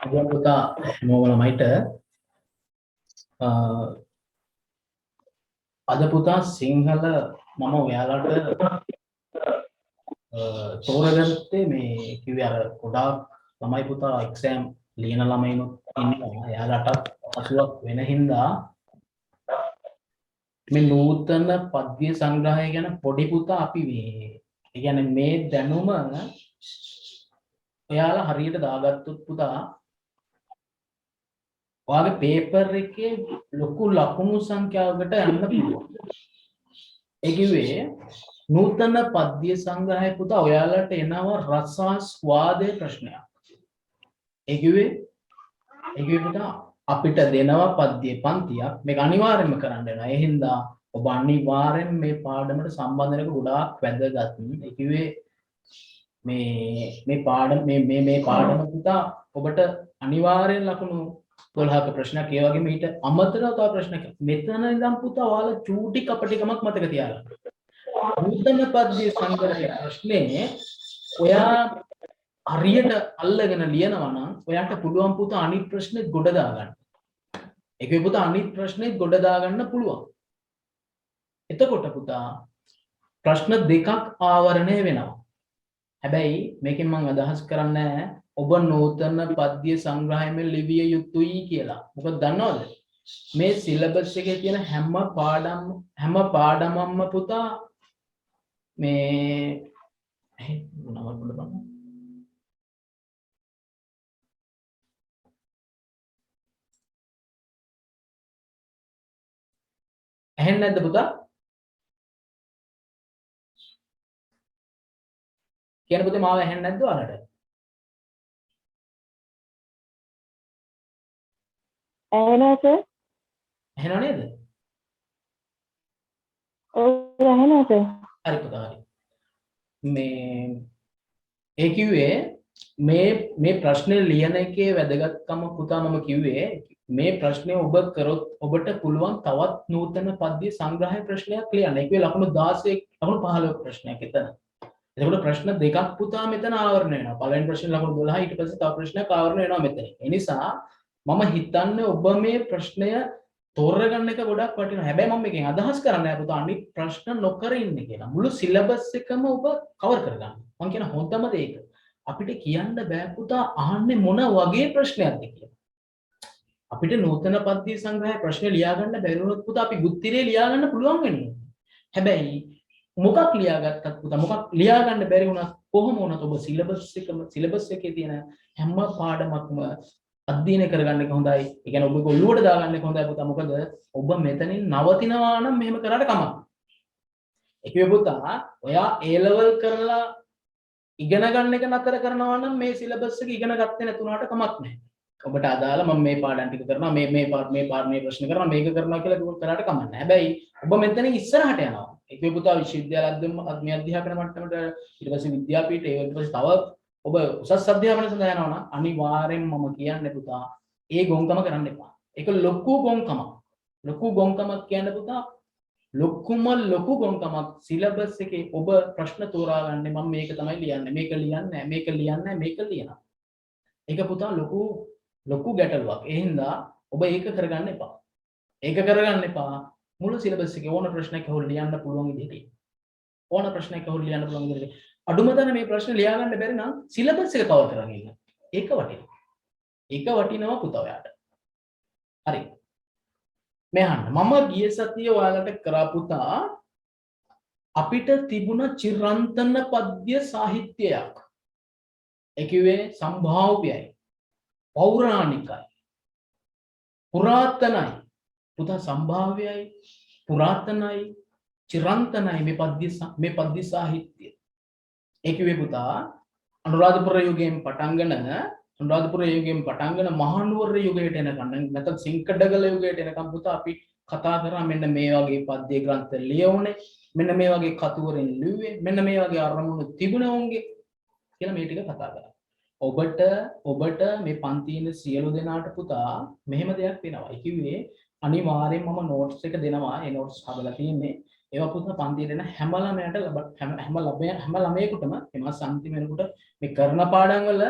Gua puta mau ළමයිට අද පුතා සිංහල මම ඔයාලට තෝරගත්තේ මේ කිව්වේ අර ගොඩාක් ළමයි පුතා එක්සෑම් ලියන ළමයිනුත් ඉන්නවා. එයාලටත් අසුවක් වෙන හින්දා මේ නූතන පද්‍ය සංග්‍රහය ගැන පොඩි පුතා අපි මේ ඒ කියන්නේ මේ දැනුම ඔයාලා හරියට දාගත්තොත් පුතා ඔයාගේ පේපර් එකේ ලොකු ලකුණු සංඛ්‍යාවකට යන්න පුළුවන්. ඒ කිව්වේ නූතන පද්‍ය සංග්‍රහය පුතා ඔයාලට එනවා රසාස්වාදයේ ප්‍රශ්නයක්. ඒ කිව්වේ පුතා අපිට දෙනවා පද්‍ය පන්තියක් මේක අනිවාර්යයෙන්ම කරන්න වෙනවා. ඒ හින්දා ඔබ අනිවාර්යෙන් මේ පාඩමට සම්බන්ධ වෙනක ගොඩාක් වැදගත්. ඒ කිව්වේ මේ පාඩම පුතා ඔබට අනිවාර්යෙන් ලකුණු 12ක ප්‍රශ්නයක් ඒ වගේම ඊට අමතරව තව ප්‍රශ්නයක්. මෙතන ඉඳන් පුතා ඔයාලා චූටි කපටිකමක් මතක තියාගන්න. නූතන පද්‍ය සංග්‍රහයේ ප්‍රශ්නේ ඔයා හරියට අල්ලගෙන ලියනවා නම් ඔයාට පුළුවන් පුතා අනිත් ප්‍රශ්නෙත් ගොඩ දාගන්න. ඒකේ පුතා අනිත් ප්‍රශ්නෙත් ගොඩ දාගන්න පුළුවන්. එතකොට පුතා ප්‍රශ්න දෙකක් ආවරණය වෙනවා. හැබැයි මේකෙන් මම අදහස් කරන්නේ ඔබ නූතන පද්‍ය සංග්‍රහයෙම ලිවිය යුතුයි කියලා. මොකද දන්නවද? මේ සිලබස් එකේ තියෙන හැම පාඩමක්ම පුතා මේ මොනවද බලන්න. ඇහෙන්නේ නැද්ද පුතා? කියන පුතේ මාව ඇහෙන්නේ නැද්ද ඔයාලට? ඇහෙනවා සර්. ඇහෙනව නේද? ඔව් ඇහෙනවා සර්. හරි පුතා හරි. ඒ කිව්වේ මේ ප්‍රශ්නේ ලියන එකේ වැදගත්කම පුතා මම කිව්වේ මේ ප්‍රශ්නේ ඔබ කරොත් ඔබට පුළුවන් තවත් නූතන පද්‍ය සංග්‍රහය ප්‍රශ්නයක් ලියන්න. ඒකේ ලකුණු 16 ලකුණු 15 ප්‍රශ්නයක් එතන. එතකොට ප්‍රශ්න දෙකක් පුතා මෙතන ආවරණය වෙනවා. පළවෙනි ප්‍රශ්නේ ලකුණු 12 ඊට පස්සේ තව ප්‍රශ්නයක් ආවරණය වෙනවා මෙතන. ඒ නිසා මම හිතන්නේ ඔබ මේ ප්‍රශ්නය තෝරගන්න එක ගොඩක් වටිනවා. හැබැයි මම මේකෙන් අදහස් කරන්නේ පුතා අනිත් ප්‍රශ්න නොකර ඉන්න කියලා. මුළු සිලබස් එකම ඔබ කවර් කරගන්න. මම කියන හොඳම දේ ඒක. අපිට කියන්න බෑ පුතා අහන්නේ මොන වගේ ප්‍රශ්නයක්ද කියලා. අපිට නූතන පද්‍ය සංග්‍රහය ප්‍රශ්න ලියා ගන්න බැරි වුණොත් පුතා අපි ගුත්තිරේ ලියා ගන්න පුළුවන් වෙන්නේ. හැබැයි මොකක් ලියාගත්තත් පුතා මොකක් ලියා ගන්න බැරි වුණත් කොහොම වුණත් ඔබ සිලබස් එකේ තියෙන හැම පාඩමක්ම අධ්‍යයනය කරගන්න එක හොඳයි. ඒ කියන්නේ ඔබ ඔළුවට දාගන්න එක හොඳයි පුතා. මොකද ඔබ මෙතනින් නවතිනවා නම් මෙහෙම කරාට කමක්. ඒකේ පුතා ඔයා A level කරලා ඉගෙන ගන්න එක නතර කරනවා නම් මේ සිලබස් එක ඉගෙන ගත්තේ නැතුණාට කමක් නැහැ. ඔබට අදාළ මම මේ පාඩම් ටික කරනවා මේ ප්‍රශ්න කරනවා මේක කරනවා කියලා කරාට කමක් නැහැ. හැබැයි ඔබ මෙතනින් ඉස්සරහට යනවා. ඒකේ පුතා විශ්වවිද්‍යාල අධ්‍යාපන මට්ටමට ඊට පස්සේ විද්‍යාපීඨ ඊට පස්සේ තව ඔබ උසස් අධ්‍යාපන සඳහා යනවා නම් අනිවාර්යෙන් මම කියන්නේ පුතා ඒ ගොංකම කරන්න එපා. ඒක ලොකු ගොංකමක්. ලොකු ගොංකමක් කියන්නේ පුතා ලොකු ගොංකමක් සිලබස් එකේ ඔබ ප්‍රශ්න තෝරාගන්නේ මම මේක තමයි ලියන්නේ. මේක ලියන්නේ මේක ලියනවා. ඒක පුතා ලොකු ගැටලුවක්. ඒ හින්දා ඔබ ඒක කරගන්න එපා. ඒක කරගන්න එපා. මුළු සිලබස් එකේ ඕන ප්‍රශ්නයක් අහුල් ලියන්න පුළුවන් විදිහට. ඕන ප්‍රශ්නයක් අහුල් ලියන්න පුළුවන් විදිහට. අඩුම තරමේ මේ ප්‍රශ්න ලියා ගන්න බැරි නම් සිලබස් එක කවර් කරගෙන ඉන්න. ඒක වටිනවා. ඒක වටිනවා පුතා ඔයාට. හරි. මෙහන්න මම ගිය සතියේ ඔයාලට කරා පුතා අපිට තිබුණ චිරන්තන පද්‍ය සාහිත්‍යයක්. ඒ කිව්වේ සම්භාව්‍යයි. පෞරාණිකයි. පුරාතනයි. පුතා සම්භාව්‍යයි, පුරාතනයි, චිරන්තනයි මේ පද්‍ය සාහිත්‍යය. ඒ කිව්වේ පුතා අනුරාධපුර යුගයෙන් පටන් ගෙන මහනුවර යුගයට එනකම් නැත්නම් සිංකඩගල යුගයට එනකම් පුතා අපි කතා කරා මෙන්න මේ වගේ පද්‍ය ග්‍රන්ථ ලියවුනේ, මෙන්න මේ වගේ කතුවරෙන් ලිව්වේ, මෙන්න මේ වගේ අරමුණු තිබුණේ වුන්ගේ කියලා මේ ටික කතා කරා. ඔබට මේ පන්තියේ ඉන්න සියලු දෙනාට පුතා මෙහෙම දෙයක් වෙනවා. ඒ කිව්වේ අනිවාර්යෙන් මම නෝට්ස් එක දෙනවා. ඒ නෝට්ස් හදලා තියෙන්නේ. ඒවා පුතා පන්තියට එන හැම ළමයෙකුටම එමස් අන්තිම වෙනකොට මේ කරන පාඩම් වල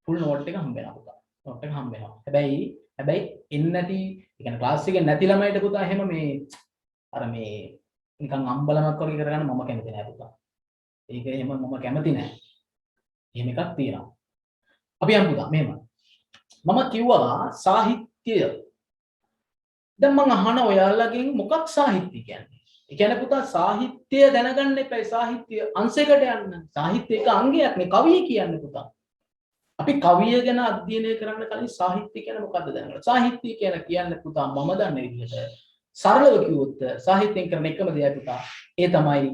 ෆුල් නෝට් එක හම්බ වෙනවා පුතා. නෝට් එක හම්බ වෙනවා. හැබැයි එන්නේ නැති, ඒ කියන්නේ ක්ලාස් එකේ නැති ළමයිට පුතා එහෙම මේ අර මේ නිකන් අම්බලමක් වගේ කරගන්න මම කැමති නෑ පුතා. ඒක එහෙම මම කැමති නෑ. එහෙම එකක් තියෙනවා. අපි යමු පුතා මෙහෙම. මම කිව්වා සාහිත්‍ය. දැන් මම අහන ඔයාලගෙන් මොකක් සාහිත්‍ය කියන්නේ? ඒ කියන්නේ පුතා සාහිත්‍ය දැනගන්න එපා. සාහිත්‍ය අංශයකට යන්න. සාහිත්‍ය එක අංගයක් නේ කවිය කියන්නේ පුතා. අපි කවිය ගැන අධ්‍යයනය කරන්න කලින් සාහිත්‍ය කියන්නේ මොකක්ද දැනගන්න. සාහිත්‍ය කියන්නේ පුතා මම දන්න විදිහට සරලව කිව්වොත් සාහිත්‍යයෙන් කරන එකම දෙයක් පුතා. ඒ තමයි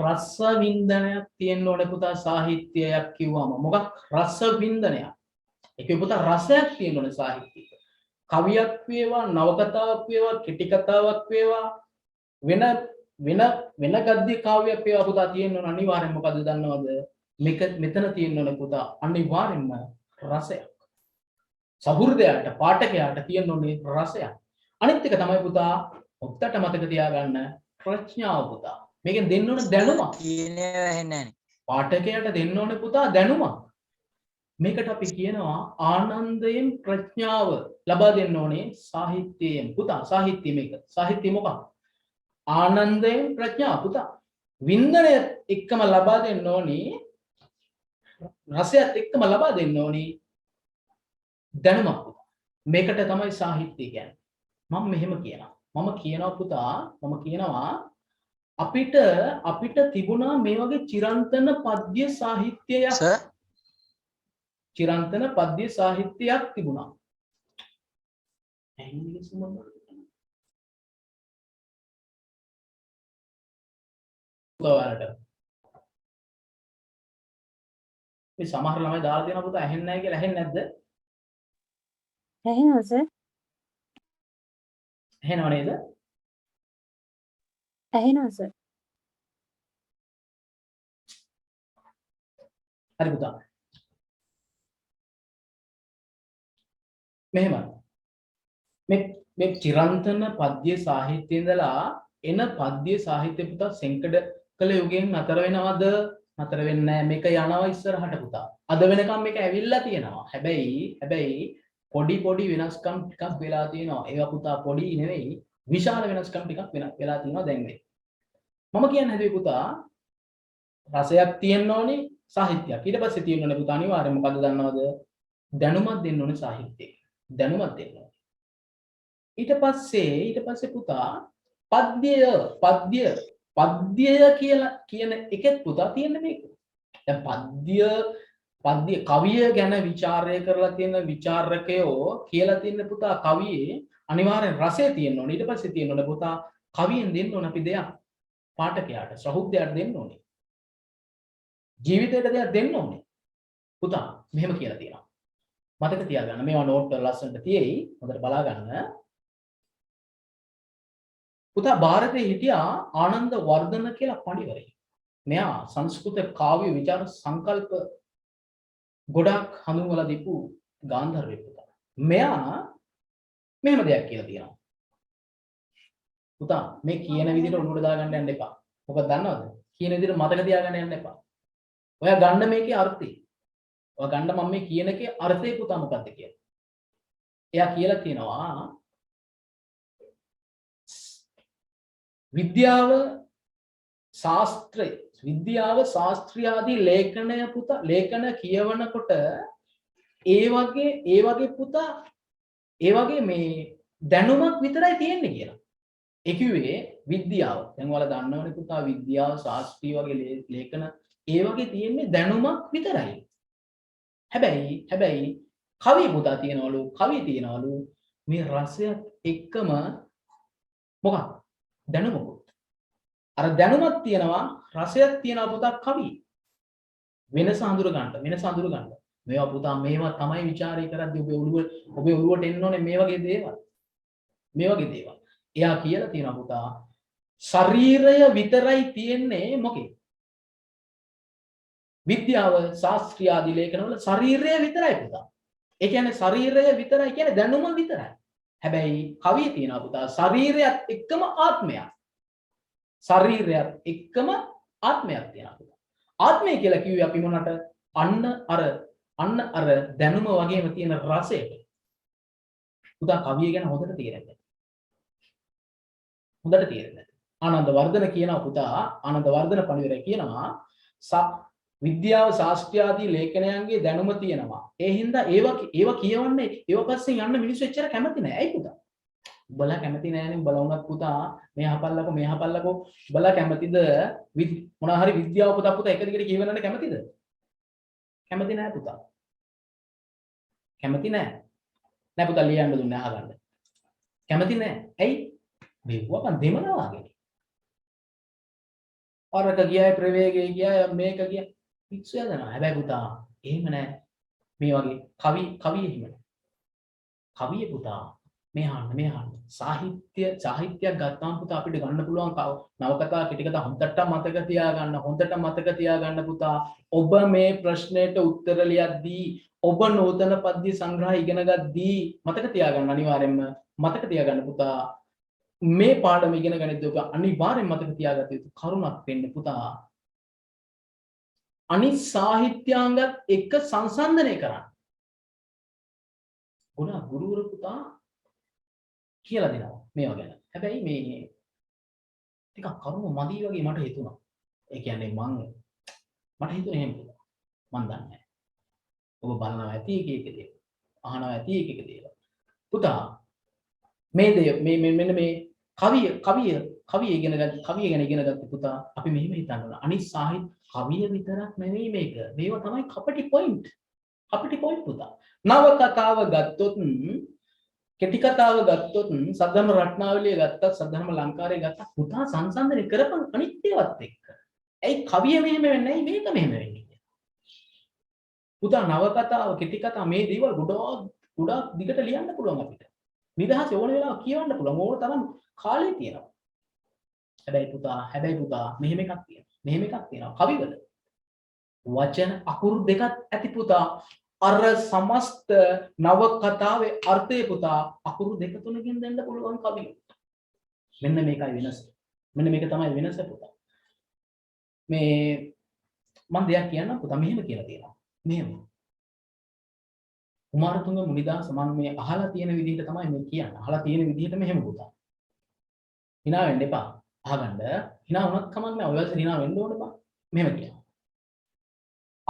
රස වින්දනයක් තියෙන්න ඕනේ පුතා. සාහිත්‍යයක් කිව්වම මොකක් රස වින්දනයක්. ඒකේ පුතා රසයක් තියෙන්න ඕනේ සාහිත්‍යයක. කවියක් වේවා, නවකතාවක් වේවා, කෙටි කතාවක් වේවා, වෙන ගද්‍ය කාව්‍යයක් වේවා පුතා තියෙන්න ඕන අනිවාර්යෙන් මොකද්ද දන්නවද? මෙතන තියෙන්න ඕනේ පුතා අනිවාර්යෙන්ම රසයක්. සහෘදයාට පාඨකයාට තියෙන්න ඕනේ රසයක්. අනිත් එක තමයි පුතා ඔක්තට මතක තියාගන්න ප්‍රඥාව පුතා. මේකෙන් දෙන්න ඕන දැනුමක්. කියන්නේ වැහෙන්නේ නැහැ. පාඨකයාට දෙන්න ඕනේ පුතා දැනුමක්. මේකට අපි කියනවා ආනන්දයෙන් ප්‍රඥාව ලබා දෙන්න ඕනේ සාහිත්‍යයෙන් පුතා. සාහිත්‍ය මේක. සාහිත්‍ය මොකක්ද? ආනන්දයෙන් ප්‍රඥාව පුතා. වින්දනය එක්කම ලබා දෙන්න ඕනේ රසයත් එක්කම ලබා දෙන්න ඕනේ දැනුමක් පුතා. මේකට තමයි සාහිත්‍ය කියන්නේ. මම මෙහෙම කියනවා. මම කියනවා පුතා අපිට තිබුණා මේ වගේ චිරන්තන පද්‍ය සාහිත්‍යයක්. සර් චිරන්තන පද්‍ය සාහිත්‍යයක් තිබුණා. මේ සමහර ළමයි දාලා තියෙනවා පුතා ඇහෙන්නේ නැහැ කියලා. ඇහෙන්නේ නැද්ද? ඇහෙනවා සර්. ඇහෙනව නේද? ඇහෙනවා සර්. හරි පුතා. මෙහෙම මේ චිරන්තන පද්‍ය සාහිත්‍යයේ ඉඳලා එන පද්‍ය සාහිත්‍ය පුතා සෙන්කඩ කළ යුගයෙන් නතර වෙනවද? නතර වෙන්නේ නැහැ. මේක යනවා ඉස්සරහට පුතා. අද වෙනකම් මේක ඇවිල්ලා තියෙනවා. හැබැයි පොඩි වෙනස්කම් ටිකක් වෙලා තියෙනවා. ඒවා පුතා පොඩි නෙවෙයි විශාල වෙනස්කම් ටිකක් වෙලා තියෙනවා දැන් මේ. මම කියන්නේ හැදුවේ පුතා රසයක් තියෙන්න ඕනේ සාහිත්‍යයක්. ඊට පස්සේ තියෙන්න ඕනේ පුතා අනිවාර්යයෙන් මොකද්ද දන්නවද? දැනුමක් දෙන්න ඕනේ සාහිත්‍යයේ. දැනුමක් දෙන්න ඕනේ. ඊට පස්සේ පුතා පද්‍ය කියලා කියන එකෙත් පුතා තියෙන්නේ මේක. දැන් පද්‍ය කවිය ගැන ਵਿਚාරය කරලා තියෙන ਵਿਚාරකයෝ කියලා තියෙන පුතා කවියේ අනිවාර්යෙන් රසය තියෙන්න ඕනේ. ඊට පස්සේ තියෙන්න ඕනේ පුතා කවියෙන් දෙන්න ඕන අපි දෙයක් පාඨකයාට සහෘදයාට දෙන්න ඕනේ. ජීවිතයට දෙයක් දෙන්න ඕනේ. පුතා මෙහෙම කියලා තියෙනවා. මතක තියාගන්න මේවා නෝට් වල ලස්සනට තියෙයි. හොඳට බලා ගන්න. පුතා ಭಾರತයේ හිටියා ආනන්ද වර්ධන කියලා පඬිවරයෙක්. මෙයා සංස්කෘත කාව්‍ය විචාර සංකල්ප ගොඩක් හඳුන්වලා දීපු ගාන්ධර්වෙක් පුතා. මෙයා මෙහෙම දෙයක් කියලා තියෙනවා. පුතා මේ කියන විදිහට ඔළුවට දාගන්න යන්න එපා. මොකද දන්නවද? කියන විදිහට මතක තියාගන්න යන්න එපා. ඔයා ගන්න මේකේ අර්ථය. ඔයා ගන්න මම මේ කියන එකේ අර්ථය පුතා මොකක්ද කියලා. එයා කියලා තියෙනවා විද්‍යාව ශාස්ත්‍රය ආදී ලේඛනය පුතා ලේඛන කියවනකොට ඒ වගේ පුතා ඒ වගේ මේ දැනුමක් විතරයි තියෙන්නේ කියලා. ඒ කිව්වේ විද්‍යාව. දැන් ඔයාලා දන්නවනේ පුතා විද්‍යාව ශාස්ත්‍රීය වගේ ලේඛන ඒ වගේ තියෙන්නේ දැනුමක් විතරයි. හැබැයි කවිය පුතා තියනවලු මේ රසයත් එක්කම මොකක්ද? දැනුමකුත්. අර දැනුමක් තියෙනවා රසයක් තියෙනවා පුතා කවිය. වෙනස හඳුර ගන්න. මේවා පුතා මේවා තමයි ਵਿਚාරය කරද්දී ඔබේ ඔළුවට එන්න ඕනේ මේ වගේ දේවල්. එයා කියලා තියෙනවා පුතා ශරීරය විතරයි තියෙන්නේ මොකේ? විද්‍යාව ශාස්ත්‍රීය ආදී ලේඛනවල ශරීරය විතරයි පුතා. ඒ කියන්නේ ශරීරය විතරයි කියන්නේ දැනුම විතරයි. හැබැයි කවිය තියෙනවා පුතා ශරීරයත් එක්කම ආත්මයක්. තියෙනවා පුතා. ආත්මය කියලා කිව්වේ අපි මොනට? අන්න අන්න අර දැනුම වගේම තියෙන රසයට පුතා කවිය ගැන හොඳට තේරෙන්නේ. හොඳට තේරෙන්නේ. ආනන්ද වර්ධන කියනවා පුතා ආනන්ද වර්ධන පණිවිඩය කියනවා විද්‍යාව ශාස්ත්‍ර ආදී ලේඛනයන්ගේ දැනුම තියෙනවා. ඒ හින්දා ඒව කියවන්නේ ඒව පස්සෙන් යන්න මිනිස්සු එච්චර කැමති නෑ. ඇයි පුතා? උඹලා කැමති නෑනේ උඹලා වුණත් පුතා මේ හපල්ලකෝ උඹලා කැමතිද මොනවා හරි විද්‍යාව පුතා එක දිගට කියවන්නට කැමතිද? කැමති නෑ පුතා. කැමති නෑ. නෑ පුතා ලියන්න දුන්නේ අහගන්න. කැමති නෑ. ඇයි? මේවා දෙමනවා වගේ. අරක ගියායි ප්‍රවේගය ගියායි මේක ගියා. පිස්සු යනවා. හැබැයි පුතා එහෙම නෑ. මේ වගේ කවිය එහෙම නෑ. කවිය පුතා මේ අහන්න සාහිත්‍යයක් ගත්තාම පුතා අපිට ගන්න පුළුවන් නවකතා කෙටිකතා හොඳට මතක තියාගන්න පුතා. ඔබ මේ ප්‍රශ්නෙට උත්තර ලියද්දී ඔබ නූතන පද්‍ය සංග්‍රහ ඉගෙන ගද්දී මතක තියාගන්න අනිවාර්යෙන්ම මතක තියාගන්න පුතා. මේ පාඩම ඉගෙන ගනිද්දී ඔබ අනිවාර්යෙන් මතක තියාගත යුතු කරුණක් වෙන්නේ පුතා. අනිත් සාහිත්‍යාංගත් එක්ක සංසන්දනය කරන්න. ගුරුවරු පුතා කියලා දෙනවා මේවා ගැන. හැබැයි මේ ටිකක් කරුණු මදි වගේ මට හිතුණා. ඒ කියන්නේ මට හිතුනේ එහෙම කියලා. මන් දන්නේ නැහැ. ඔබ බලනවා ඇති එක දේවල්. අහනවා ඇති එක දේවල්. පුතා මේ මෙන්න මේ කවිය ගැන ඉගෙන ගත්ත පුතා අපි මෙහෙම හිතන්න ඕන. අනිත් සාහිත්‍ය කවිය විතරක් නෙවෙයි මේක. මේවා තමයි කපටි පොයින්ට්. පුතා. නව කතාව ගත්තොත් කෙටි කතාව ගත්තොත් සද්ධර්ම රත්නාවලිය ගත්තත් සද්ධර්ම ලංකාරය ගත්තත් පුතා සංසන්දනය කරපන් අනිත් ඒවාත් එක්ක. ඇයි කවිය මෙහෙම වෙන්නේ නැයි මේක මෙහෙම වෙන්නේ? පුතා නව කතාව කෙටි කතාව මේ දේවල් ගොඩාක් දිගට ලියන්න පුළුවන් අපිට. නිදහස ඕන වෙලාවක කියවන්න පුළුවන්. ඕන තරම් කාලය තියෙනවා. හැබැයි පුතා මෙහෙම එකක් තියෙනවා. කවිවල වචන අකුරු දෙකක් ඇති පුතා. අර සමස්ත නව කතාවේ අර්ථය පුතා අකුරු දෙක තුනකින් දෙන්න පුළුවන් කවිය. මෙන්න මේකයි වෙනස. මෙන්න මේක තමයි වෙනස පුතා. මේ මම දෙයක් කියන්නම් පුතා මෙහෙම කියලා තියෙනවා. මෙහෙම. කුමාරතුංග මුනිදාස මම මේ අහලා තියෙන විදිහට තමයි මේ කියන්නේ. අහලා තියෙන විදිහට මෙහෙම පුතා. hina වෙන්න එපා. අහගන්න. hina වුණත් කමක් නැහැ. ඔය වගේ hina වෙන්න ඕන බා. මෙහෙම කියනවා.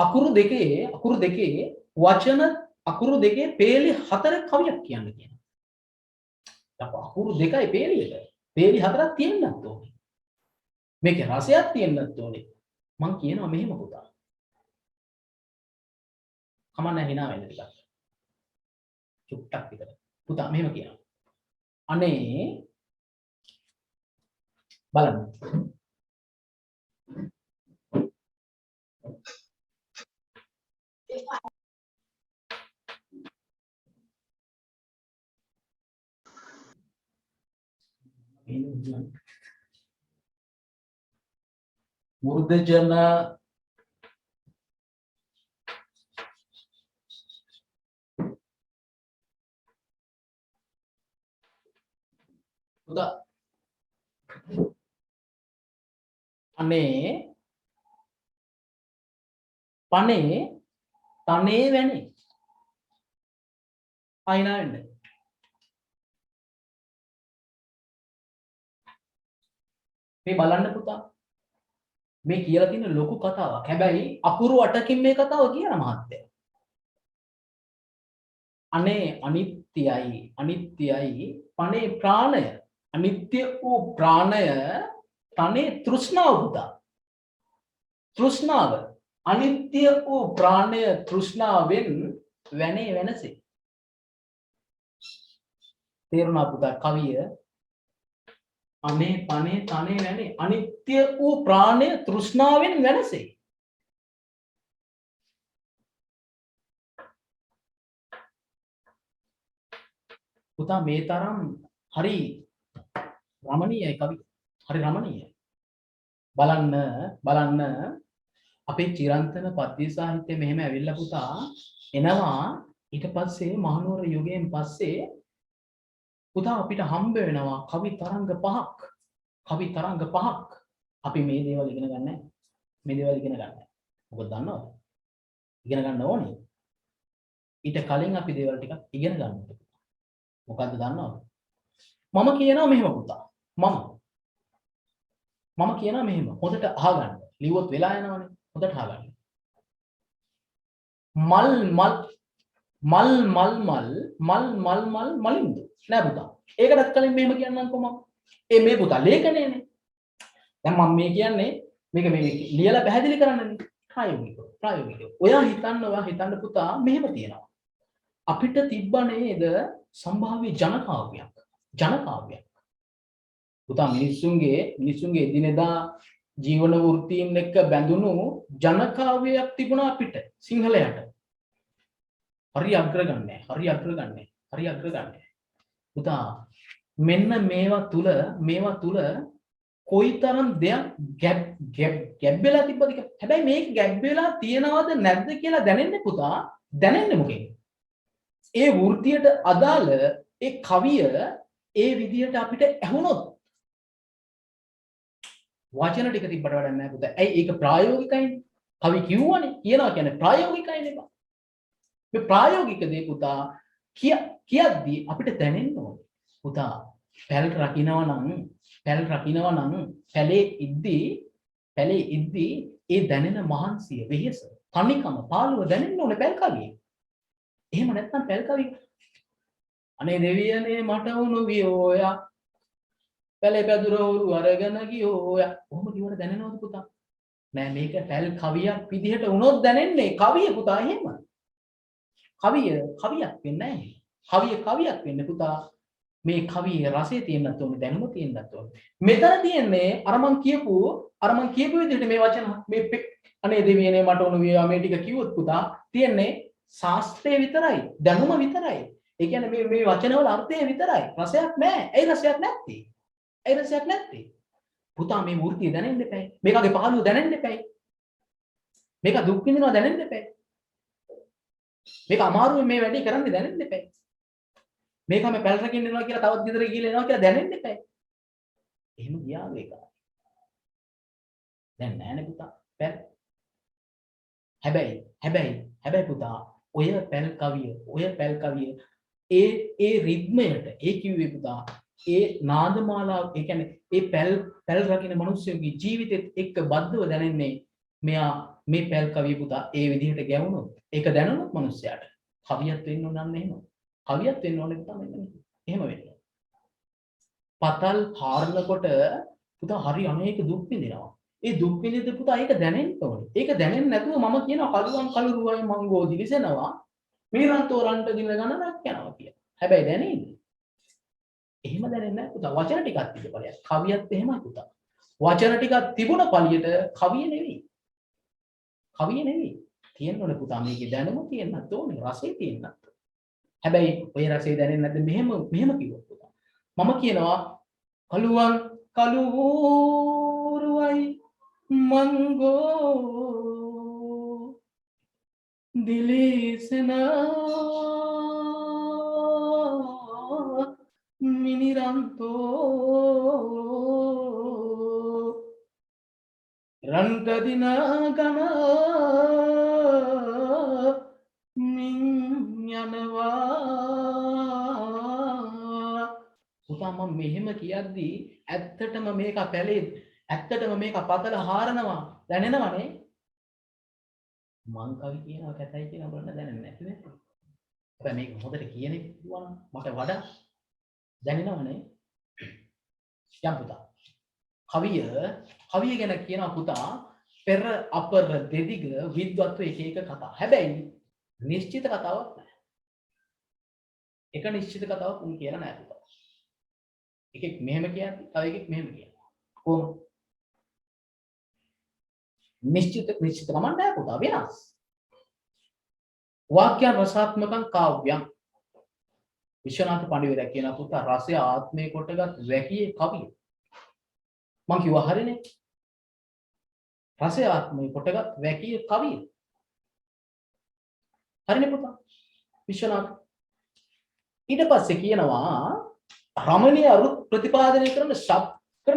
අකුරු දෙකේ වචන අකුරු දෙකේ පේලි 4 කවියක් කියන්න කියනවා. අකුරු දෙකයි පේලියට. පේලි 4ක් තියෙන්නත් ඕනේ. මේකේ රසයක් තියෙන්නත් ඕනේ. මං කියනවා මෙහෙම පුතා. කමන්න hina වෙන්න ටිකක්. චුට්ටක් විතර. පුතා මෙහෙම කියනවා. අනේ බලන්න. මුර්ධජන පුතා අනේ පනේ තනේ වැනේ අයිනා වෙන්න මේ බලන්න පුතා මේ කියලා තියෙන ලොකු කතාවක්. හැබැයි අකුරු 8කින් මේ කතාව කියන මහත්තයා. අනේ අනිත්‍යයි පනේ ප්‍රාණය. අනිත්‍ය වූ ප්‍රාණය තනේ තෘෂ්ණාව පුතා. තෘෂ්ණාව අනිත්‍ය වූ ප්‍රාණය තෘෂ්ණාවෙන් වෙනේ වෙනසේ. තේරුණා පුතා කවිය? අනේ පනේ තනේ වැනේ අනිත්‍ය වූ ප්‍රාණය තෘෂ්ණාවෙන් වෙනසේ. පුතා මේ තරම් හරි රමණීයයි කවිය. හරි රමණීයයි. බලන්න අපේ චිරන්තන පද්‍ය සාහිත්‍ය මෙහෙම ඇවිල්ලා පුතා එනවා ඊට පස්සේ මහනුවර යුගයෙන් පස්සේ පුතා අපිට හම්බ වෙනවා කවි තරංග පහක්. අපි මේ දේවල් ඉගෙන ගන්න නැහැ. මොකද දන්නවද? ඉගෙන ගන්න ඕනේ. ඊට කලින් අපි දේවල් ටිකක් ඉගෙන ගන්න ඕනේ. මොකද්ද දන්නවද? මම කියනවා මෙහෙම පුතා. මම කියනවා මෙහෙම. හොඳට අහගන්න. ලිව්වොත් වෙලා යනවනේ. හොඳට අහගන්න. මල් මලින්දු. නෑ පුතා. ඒකටත් කලින් මෙහෙම කියන්නම්කෝ මම. මේ පුතා ලේඛනයනේ. දැන් මම මේ කියන්නේ මේක මේ ලියලා පැහැදිලි කරන්නනේ. ප්‍රායෝගිකව. ඔයා හිතන්න පුතා මෙහෙම තියෙනවා. අපිට තිබ්බ නේද සම්භාව්‍ය ජනකාව්‍යයක්. පුතා මිනිස්සුන්ගේ එදිනෙදා ජීවන වෘත්තීන් එක්ක බැඳුණු ජනකාව්‍යයක් තිබුණා අපිට සිංහලයට. හරි අග්‍රගන්නේ. පුතා මෙන්න මේවා තුල කොයිතරම් දෙයක් ගැබ් වෙලා තිබ්බද කියලා. හැබැයි මේක ගැබ් වෙලා තියනවද නැද්ද කියලා දැනෙන්නේ පුතා. දැනෙන්නේ මොකෙන්? ඒ වෘත්තියට අදාළ ඒ කවිය ඒ විදියට අපිට ඇහුනොත් වචන ටික තිබ්බට වැඩක් නැහැ පුතා. ඇයි ඒක ප්‍රායෝගිකයිනේ. කවි කියවනේ කියනවා කියන්නේ ප්‍රායෝගිකයිනේ බා. මේ ප්‍රායෝගික දේ පුතා කියද්දී අපිට දැනෙන්න ඕනේ. පුතා පැල් රකින්නවා නම් පැලේ ඉද්දී ඒ දැනෙන මහන්සිය වෙහෙස තනිකම පාළුව දැනෙන්න ඕනේ පැල් කවියේ. එහෙම නැත්නම් පැල් කවිය අනේ දෙවියනේ මට වුණු වියෝයා පැලේ පැදුරවරු අරගෙන ගියෝයා. කොහොම කිව්වට දැනෙනවද පුතා? නෑ මේක පැල් කවියක් විදිහට වුණොත් දැනෙන්නේ කවිය පුතා. එහෙම කවිය කවියක් වෙන්නේ නැහැ. කවියක් වෙන්නේ පුතා මේ කවියේ රසය තියෙන්නත් ඕනේ, දැනුම තියෙන්නත් ඕනේ. මෙතන තියෙන්නේ අර මං කියපු විදිහට මේ වචන මේ අනේ දෙවියනේ මට උණු වියා මේ ටික කිව්වොත් පුතා තියෙන්නේ ශාස්ත්‍රය විතරයි, දැනුම විතරයි. ඒ කියන්නේ මේ වචනවල අර්ථය විතරයි. රසයක් නැහැ. ඇයි රසයක් නැත්තේ? පුතා මේ වෘත්තිය දැනෙන්න එපා. මේකගේ පහළුව දැනෙන්න එපා. මේක දුක් විඳිනවා දැනෙන්න එපා. මේක අමාරුවෙන් මේ වැඩේ කරන්නේ දැනෙන්න එපා. මේකම පැල් රකින්න යනවා කියලා තවත් ගෙදර ගිහලා එනවා කියලා දැනෙන්න එපා. එහෙම ගියාම ඒක. දැන් නෑනේ පුතා. පැල්. හැබැයි පුතා ඔය පැල් කවිය ඒ රිද්මයට ඒ කිව්වේ පුතා ඒ නාදමාලාව ඒ කියන්නේ ඒ පැල් රකින්න මිනිස්සුන්ගේ ජීවිතෙත් එක්ක බද්ධව දැනෙන්නේ මෙයා මේ පැල් කවිය පුතා ඒ විදිහට ගැවුනොත් ඒක දැනුනොත් මිනිස්සයාට කවියක් වෙන්න ඕන නම් එහෙම. කවියක් වෙන්න ඕනේ පුතා මෙන්න එහෙම වෙන්නේ. පතල් හාරනකොට පුතා හරි අනේක දුක් විඳිනවා. ඒ දුක් විඳිද්දී පුතා ඒක දැනෙන්න ඕනේ. ඒක දැනෙන්නේ නැතුව මම කියනවා කළුවන් කළුරුවයි මංගෝ දිවිසෙනවා. මීරන්තෝරන්ට දින ගණනක් යනවා කියලා. හැබැයි දැනෙන්නේ. එහෙම දැනෙන්නේ නැහැ පුතා. වචන ටිකක් තිබ්බලයක්. කවියත් එහෙමයි පුතා. වචන ටිකක් තිබුණ පළියට කවිය නෙවෙයි. තියෙන්න ඕනේ පුතා මේකේ දැනුම තියෙන්නත් ඕනේ. රසය තියෙන්නත් ඕනේ. හැබැයි ඔය රසය දැනෙන්නේ නැද්ද මෙහෙම කිව්වොත් පුතා. මම කියනවා කළුවන් කළුරුවයි මංගෝ දිලිසෙනා මිනිරන්තෝ රන්ට දින ගම මින් යනවා. පුතා මම මෙහෙම කියද්දී ඇත්තටම මේක පැලේ ඇත්තටම මේක පතල හාරනවා දැනෙනවනේ. මං කවි කියනවා කැතයි කියන බලන්න දැනෙන්නේ නැති නේද? හැබැයි මේක හොඳට කියන එක කිව්වනම් මට වඩා දැනෙනවනේ. යම් පුතා. කවිය ගැන කියනවා පුතා පෙර අපර දෙදිග විද්වත්ව එක කතා. හැබැයි නිශ්චිත කතාවක් නැහැ. එක නිශ්චිත කතාවක් උන් කියලා නැහැ පුතා. එකෙක් මෙහෙම කියන්නේ තව එකෙක් මෙහෙම කියනවා. කොහොමද? නිශ්චිත කමක් නැහැ පුතා වෙනස්. වාක්‍යයන් රසාත්මකං කාව්‍යං. විශ්වනාථ පඬිවරයා කියන පුතා රසය ආත්මේ කොටගත් වැකියේ කවිය. මං කිව්වා හරිනේ. රසය ආත්මේ කොටගත් වැකියේ කවිය. හරිනේ පුතා. විශ්වනාථ ඊට පස්සේ කියනවා රමණීය අරුත් ප්‍රතිපාදනය කරන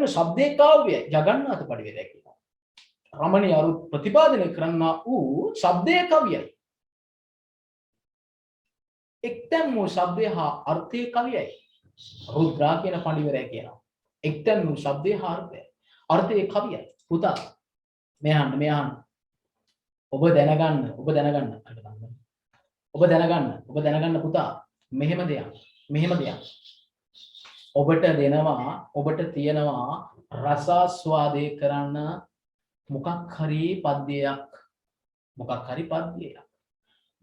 ශබ්දේ කාව්‍යයි ජගන්නාථ පඬිවරයා කියනවා. රමණීය අරුත් ප්‍රතිපාදනය කරන්නා වූ ශබ්දේ කවියයි. එක්තැන් වූ ශබ්දය හා අර්ථය කවියයි. රුද්‍රා කියන පඬිවරයා කියනවා. එක්තැන් වූ ශබ්දය හා අර්ථය කවියයි. පුතා මේ අහන්න. ඔබ දැනගන්න පුතා මෙහෙම දෙයක්. ඔබට තියෙනවා රසාස්වාදේ කරන්න මොකක් හරි පද්‍යයක්.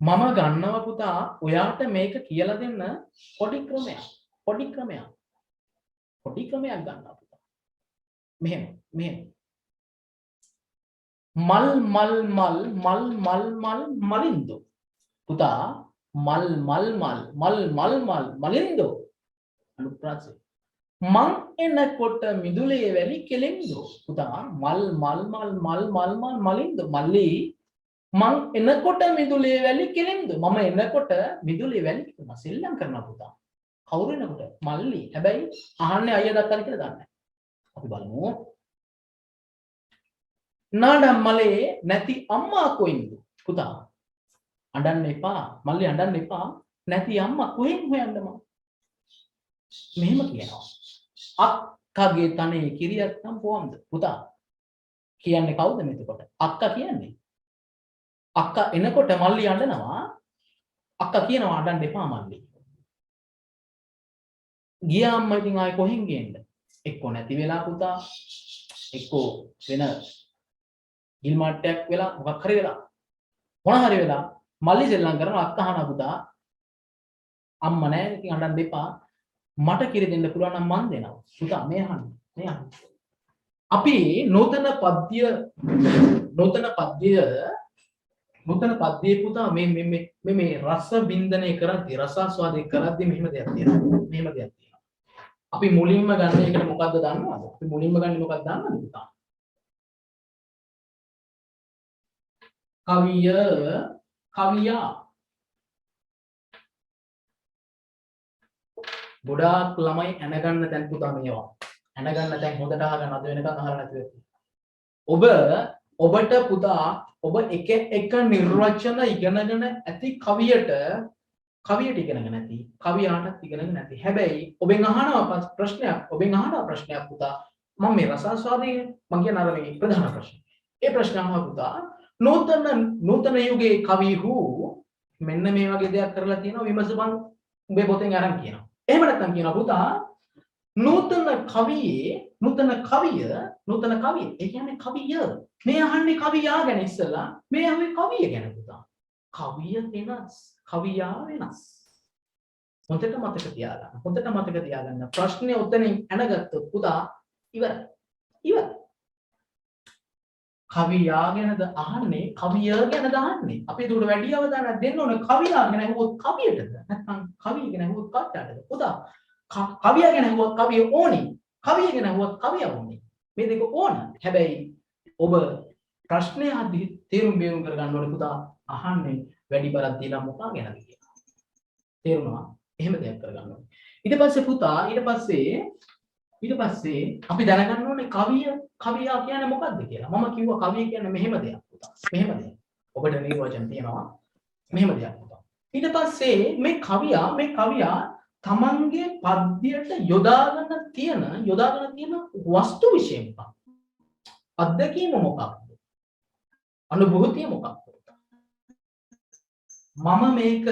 මම ගන්නවා පුතා ඔයාට මේක කියලා දෙන්න පොඩි ක්‍රමයක් ගන්නවා පුතා. මෙහෙම මල් මලින්දු පුතා මල් මලින්දු අනුප්‍රාසය මං එනකොට මිදුලේ වැලි කෙලෙන්දු පුතා මල් මලින්දු මල්ලි මං එනකොට මිදුලේ වැලි කෙලෙන්දු මම එනකොට මිදුලේ වැලි මම සෙල්ලම් කරනවා පුතා කවුරු එනකොට මල්ලි හැබැයි අහන්නේ අයියා දත්තාද කියලා දන්නේ නැහැ අපි බලමු නාඩම් මලේ නැති අම්මා කොයින්ද පුතා අඬන්න එපා මල්ලි අඬන්න එපා නැති අම්මා කොහෙන් හොයන්නද මම මෙහෙම කියනවා අක්කගේ තනේ කිරියක් නම් පොවම්ද පුතා කියන්නේ කවුද මෙතකොට අක්කා කියන්නේ අක්කා එනකොට මල්ලි අඬනවා අක්කා කියනවා අඬන්න එපා මල්ලි ගියා අම්මා ඉතින් ආයේ කොහෙන් ගේන්නද එක්කෝ නැති වෙලා පුතා එක්කෝ වෙන ගිල් මාට්ටයක් වෙලා මොකක් හරි වෙලා මොන හරි වෙලා මල්ලි සෙල්ලම් කරනවා අක්කා අහනවා පුතා අම්මා නෑ ඉතින් අඬන්න එපා මට කිරි දෙන්න පුළුවන් නම් මන් දෙනවා පුතා මේ අහන්න අපි නූතන පද්‍යයේ පුතා මේ රස වින්දනය කරද්දී රසාස්වාදේ කරද්දී මෙහෙම දෙයක් තියෙනවා අපි මුලින්ම ගන්න එකට මොකද්ද දන්නවද අපි මුලින්ම ගන්නේ මොකක්ද දන්නවද පුතා කවියා ගොඩාක් ළමයි ඇනගන්න තැන් පුතා මේවා ඇනගන්න තැන් හොඳට අහගන්න අද වෙනකන් අහලා නැතුව ඔබට පුතා ඔබ එක නිර්වචන ඉගෙනගෙන ඇති කවියට ඉගෙනගෙන නැති කවියාටත් ඉගෙනගෙන නැති හැබැයි ඔබෙන් අහනවා ප්‍රශ්නයක් පුතා මම මේ රසාස්වාදයේ මම කියන අර මේ ප්‍රධාන ප්‍රශ්නේ ඒ ප්‍රශ්න අහනවා පුතා නූතන යුගයේ කවිහු මෙන්න මේ වගේ දෙයක් කරලා තියෙනවා විමසපන් උඹේ පොතෙන් අරන් කියනවා එහෙම නැත්නම් කියනවා පුතා නූතන කවිය ඒ කියන්නේ කවිය මේ අහන්නේ කවියා ගැන ඉස්සලා මේ අහන්නේ කවිය ගැන පුතා කවිය වෙනස් කවියා වෙනස් හොඳට මතක තියාගන්න ප්‍රශ්නේ උතනින් අනගත්තොත් පුතා ඉවර කවියා ගැනද අහන්නේ කවිය ගැනද අහන්නේ අපි ඒකට වැඩි අවධානයක් දෙන්න ඕනේ කවියා ගැන අහුවොත් කවියටද නැත්නම් කවිය ගැන අහුවොත් කවියටද පුතා කවියා ගැන අහුවොත් කවිය ඕනේ කවිය ගැන අහුවොත් කවිය ඕනේ මේ දෙක ඕන හැබැයි ඔබ ප්‍රශ්නේ අහද්දී තේරුම් බේරුම් කරගන්න ඕනේ පුතා අහන්නේ වැඩි බරක් දීලා මොකා ගැනද කියලා තේරුණා එහෙම දෙයක් කරගන්න ඕනේ ඊට පස්සේ පුතා ඊට පස්සේ අපි දැනගන්න ඕනේ කවියා කියන්නේ මොකක්ද කියලා. මම කිව්වා කවිය කියන්නේ මෙහෙම දෙයක් පුතා. මෙහෙම දෙයක්. ඔබට නිර්වචන තියෙනවා. මෙහෙම දෙයක් පුතා. ඊට පස්සේ මේ කවියා තමන්ගේ පද්‍යයට යොදාගෙන තියෙන වස්තු විශේෂ මොකක්ද? අත්දැකීම මොකක්ද? අනුභූතිය මොකක්ද? මම මේක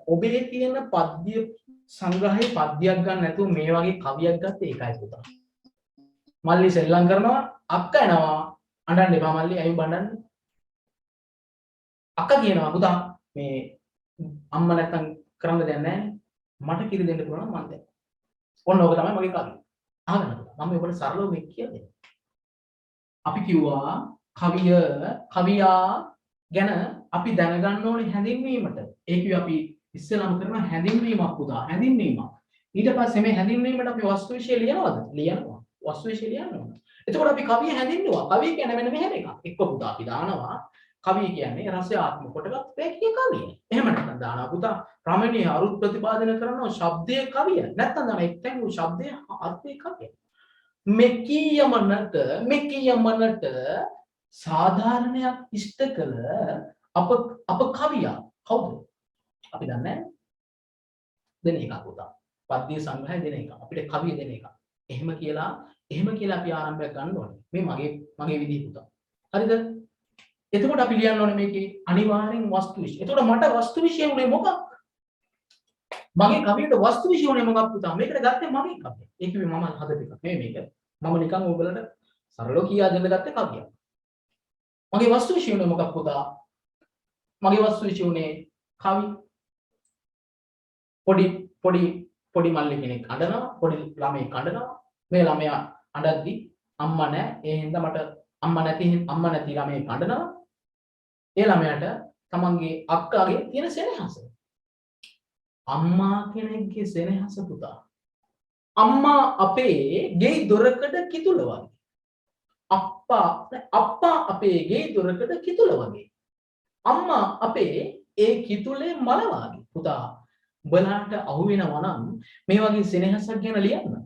ඔබේ තියෙන පද්‍ය සංග්‍රහයේ පද්‍යයක් ගන්න නැතුව මේ වගේ කවියක් ගත්තේ ඒකයි පුතා. මල්ලි සෙල්ලම් කරනවා අක්කා එනවා අඬන්න එපා මල්ලි ඇයි බණ්ඩන්නේ? අක්කා කියනවා පුතා මේ අම්මා නැත්තම් කරන්න දෙයක් නැහැ මට කිරි දෙන්න පුළුවන් නම් මම දෙන්න. ඔන්න ඕක තමයි මගේ කවිය. අහගන්න පුතා. මම ඔබට සරලව මේක කියලා දෙන්න. අපි කිව්වා කවියා ගැන අපි දැනගන්න ඕනේ හැඳින්වීමට. ඒක අපි ඉස්සෙල්ලාම කරන හැඳින්වීමක් පුතා හැඳින්වීමක්. ඊට පස්සේ මේ හැඳින්වීමට අපි වස්තු විශේෂ ලියනවද? ලියනවා. වස්තු විශේෂ ලියනවා. එතකොට අපි කවිය හැඳින්වුවා. කවිය කියන්නේ මෙන්න මෙහෙම එකක්. එක්ක පුතා අපි දානවා කවිය කියන්නේ රසාත්මක කොටගත් ප්‍රේක්ෂණීය කවිය. එහෙම නැත්නම් දානවා පුතා රමණීය අරුත් ප්‍රතිපාදනය කරනවා ශබ්දයේ කවිය. නැත්නම් දාන එක්තැන් වූ ශබ්දයේ අර්ථයේ කවිය. මෙකියමනට සාධාරණයක් ඉෂ්ට කළ අප කවියා කවුද? අපි දන්නේ දෙන එක පුතා. පද්‍ය සංග්‍රහය දෙන එක. අපිට කවිය දෙන එක. එහෙම කියලා අපි ආරම්භයක් ගන්න ඕනේ. මේ මගේ විදිහ පුතා. හරිද? එතකොට අපි ලියන්න ඕනේ මේකේ අනිවාර්යෙන් වස්තු විශ්ය. එතකොට මට වස්තු විශ්ය උනේ මොකක්? මගේ කවියට වස්තු විශ්ය උනේ මොකක් පුතා? මේකට ගත්තේ මගේ කවිය. ඒ කිව්වේ මම හදපු එකක් නෙමෙයි මේක. මම නිකන් ඔයගලට සරලව කියා දෙන්න ගත්තේ කවියක්. මගේ වස්තු විශ්ය උනේ මොකක් පුතා? මගේ වස්තු විශ්ය උනේ කවි. පොඩි මල්ලි කෙනෙක් අඬනවා, පොඩි ළමයෙක් අඬනවා. මේ ළමයා අඬද්දි අම්මා නැහැ. ඒ හින්දා මට අම්මා නැති ළමයෙක් අඬනවා. ඒ ළමයාට තමන්ගේ අක්කාගේ තියෙන සෙනෙහස. අම්මා කෙනෙක්ගේ සෙනෙහස පුතා. අම්මා අපේ ගේ දොරකඩ කිතුල වගේ. අප්පා අපේ ගේ දොරකඩ කිතුල වගේ. අම්මා අපේ ඒ කිතුලේ මල වගේ. පුතා උඹලාට අහු වෙනවා නම් මේ වගේ සෙනෙහසක් ගැන ලියන්න.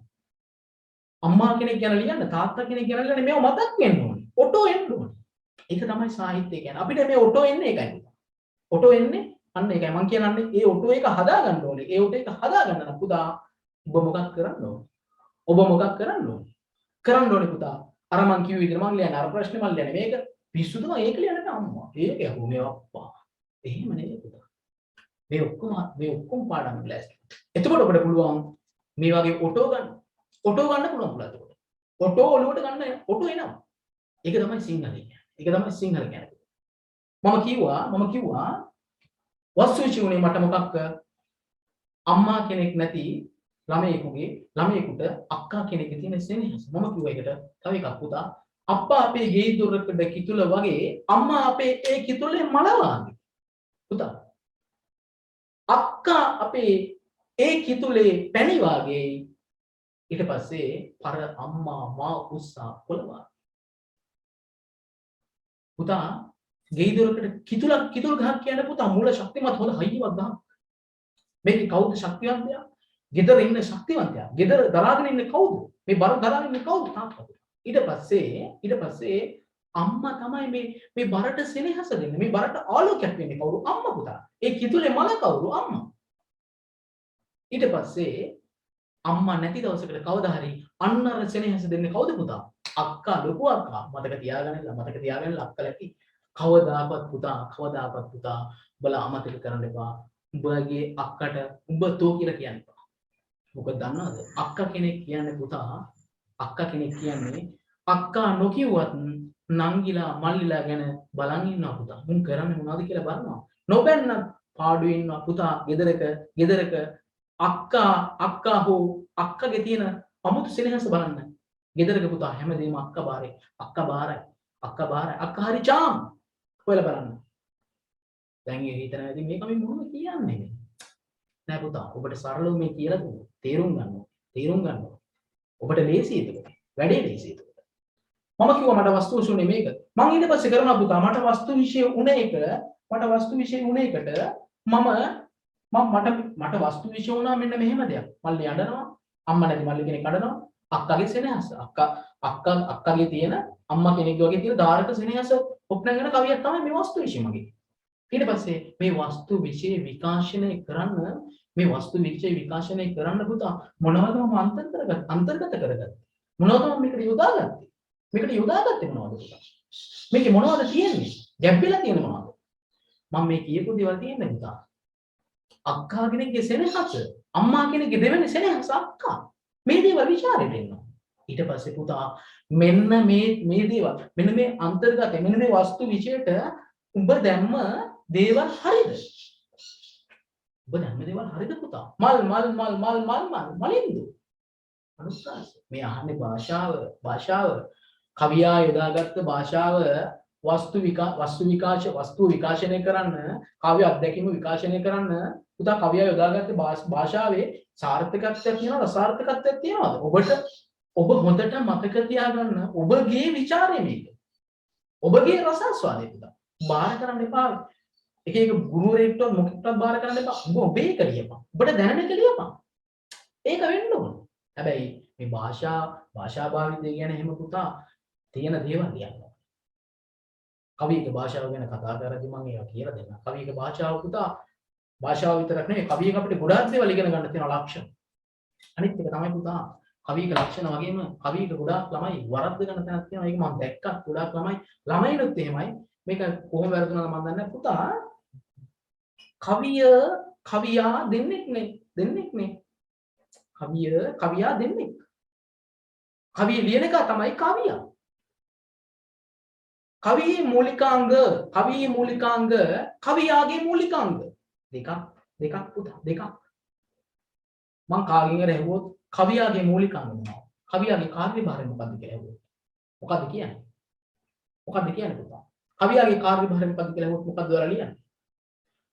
අම්මා කෙනෙක් ගැන ලියන්න, තාත්තා කෙනෙක් ගැන ලියන්න මේව මතක් වෙන්න ඕනේ. ඔටෝ එන්න ඕනේ. ඒක තමයි සාහිත්‍යය කියන්නේ. අපිට මේ ඔටෝ එන්නේ ඒකයි. ඔටෝ එන්නේ අන්න ඒකයි. මම කියන්නේ ඒ ඔටෝ එක හදා ගන්න ඕනේ. ඒ ඔටෝ එක හදා ගන්න නම් පුතා ඔබ මොකක් කරන්න ඕනේ? ඔබ මොකක් කරන්න ඕනේ? කරන්න ඕනේ පුතා. අර මං කිව්ව විදිහට මං ලියන්නේ අර ප්‍රශ්නේ මං ලියන්නේ මේක පිස්සුද මං ඒක ලියන්නේ අම්මා. ඒක යහුනේ අප්පා. එහෙම නෙවෙයි පුතා. මේ ඔක්කොම පාඩම් ක්ලාස්. එතකොට අපිට පුළුවන් මේ වගේ ඔටෝ ගන්න. ඔටෝ ගන්න පුළුවන් පුතා එතකොට. ඔටෝ ඔලුවට ගන්න ඔටෝ එනවා. ඒක තමයි සිංහල කියන්නේ. ඒක තමයි සිංහල කියන්නේ. මම කිව්වා වස්තු විශ්ුනේ මට මොකක්ද? අම්මා කෙනෙක් නැති ළමයෙකුට අක්කා කෙනෙක්ගේ තියෙන සෙනෙහස. මම කිව්වා ඒකට තව එකක් පුතා. අප්පා අපේ ගේ දොරකඩ කිතුල වගේ අම්මා අපේ ඒ කිතුලේ මල වගේ. පුතා අක්කා අපේ ඒ කිතුලේ පැණි වාගේ ඊට පස්සේ පර අම්මා මා උස්සා පොළවා පුතා ගේ දොරකට කිතුල් ගහක් කියන්නේ පුතා මූල ශක්තිමත් හොඳ හයියක් ගහක් මේකේ කවුද ශක්තිවන්තයා ගෙදර ඉන්න ශක්තිවන්තයා ගෙදර දරාගෙන ඉන්නේ කවුද මේ බර දරාගෙන ඉන්නේ කවුද තාත්තා ඊට පස්සේ අම්මා තමයි මේ බරට සෙනෙහස දෙන්නේ මේ බරට ආලෝකයක් වෙන්නේ කවුරු අම්මා පුතා ඒ කිතුලේ මල කවුරු අම්මා ඊට පස්සේ අම්මා නැති දවසකට කවදා හරි අන්න අර සෙනෙහස දෙන්නේ කවුද පුතා අක්කා ලොකු අක්කා මතක තියාගන්න අක්කලා ඇති කවදාකවත් පුතා උඹලා අමතක කරන්න එපා උඹගේ අක්කට උඹ තෝ කියලා කියන්න එපා මොකද දන්නවද අක්කා කෙනෙක් කියන්නේ පුතා අක්කා කෙනෙක් කියන්නේ අක්කා නොකියුවත් නංගිලා මල්ලිලා ගැන බලන් ඉන්නවා පුතා මුන් කරන්නේ මොනවද කියලා බලනවා නොබැන්න පාඩුවේ ඉන්නවා පුතා ගෙදරක අක්කා හෝ අක්කගේ තියෙන අමුතු සෙනෙහස බලන්න ගෙදරක පුතා හැමදේම අක්කා බාරයි අක්කා හරි චාම් ඔයාලා බලන්න දැන් ඒ හිතනවා ඉතින් මේක මේ මොනවද කියන්නේ නෑ පුතා ඔබට සරලව මේ කියලා දුන්නොත් තේරුම් ගන්න ඔබට ලේසියි ඒක වැඩේ ලේසියි මම කිව්වා මට වස්තු විශ්ුනේ මේක මම ඊට පස්සේ කරනවා පුතා මට වස්තු විශ්ය උනේ එකට මට වස්තු විශ්ය වුණා මෙන්න මෙහෙම දෙයක් මල්ලි අඬනවා අම්මා නැති මල්ලි කෙනෙක් අඬනවා අක්කාගේ සෙනෙහස අක්කාගේ තියෙන අම්මා කෙනෙක් වගේ තියෙන ධාරක සෙනෙහස ඔප්නගෙන කවියක් තමයි මේ වස්තු විශ්ය මගේ ඊට පස්සේ මේ වස්තු විශ්ය විකාශනය කරන්න පුතා මොනවද මම අන්තර්ගත කරගත්තේ මොනවද මම මේකට යොදාගත්තේ මොනවද පුතා මේකේ මොනවද තියෙන්නේ ගැඹිලා තියෙන මොනවද මම මේ කියපු දේවල් තියෙන්නේ පුතා අක්කා කෙනෙක්ගේ සෙනෙහස අම්මා කෙනෙක්ගේ දෙවෙනි සෙනෙහස අක්කා මේ දේවල් විචාරෙට එනවා ඊට පස්සේ පුතා මෙන්න මේ දේවල් මෙන්න මේ අන්තර්ගතය මෙන්න මේ වස්තු විශේෂයට උඹ දැම්ම දේවල් හරිද පුතා මලින්දු අනුස්වාස මේ අහන්නේ භාෂාව කවියා යොදාගත්ත භාෂාව වස්තු විකාශනය කරන්න කාව්‍ය අධ්‍යක්ීම විකාශනය කරන්න පුතා කවියා යොදාගත්ත භාෂාවේ සාර්ථකත්වයක් තියෙනවා අසාර්ථකත්වයක් තියෙනවද ඔබ හොඳට මතක තියාගන්න ඔබගේ ਵਿਚාරය මේක ඔබගේ රසාස්වාදය පුතා බාර කරන්න එපා එක ගුරුවරයෙක්ට මොකක්වත් බාර කරන්න එපා ඔබේ එක ලියපන් ඔබට දැනෙන එක ලියපන් ඒක වෙන්න ඕන හැබැයි මේ භාෂා භාවිතය ගැන එහෙම පුතා තියෙන දේවල් ලියන්න කවියක භාෂාව ගැන කතා කරද්දී මම ඒක කියලා දෙන්නම් කවියක භාෂාව පුතා භාෂාව විතරක් නෙවෙයි කවියක අපිට ගොඩාක් දේවල් ඉගෙන ගන්න තියෙන ලක්ෂණ. අනිත් එක තමයි පුතා කවියක ලක්ෂණ වගේම කවියක ගොඩාක් ළමයි වරද්ද ගන්න තැනක් තියෙනවා. ඒක මම දැක්කා. ගොඩාක් ළමයිනුත් එහෙමයි. මේක කොහොම වැරදුනද මම දන්නේ නැහැ පුතා. කවියා දෙන්නෙක් නේ. කවියා දෙන්නෙක්. කවිය ලියන එක තමයි කවියා. කවියේ මූලිකාංග කවියාගේ මූලිකාංග දෙකක් පුතා දෙකක්. මං කාගෙන් හරි ඇහුවොත් කවියාගේ මූලිකාංග මොනවද? කවියාගේ කාර්යභාරය මොකක්ද කියලා ඇහුවොත් මොකද්ද කියන්නේ? පුතා? කවියාගේ කාර්යභාරය මොකක්ද කියලා ඇහුවොත් මොකද්ද ඔයාලා ලියන්නේ?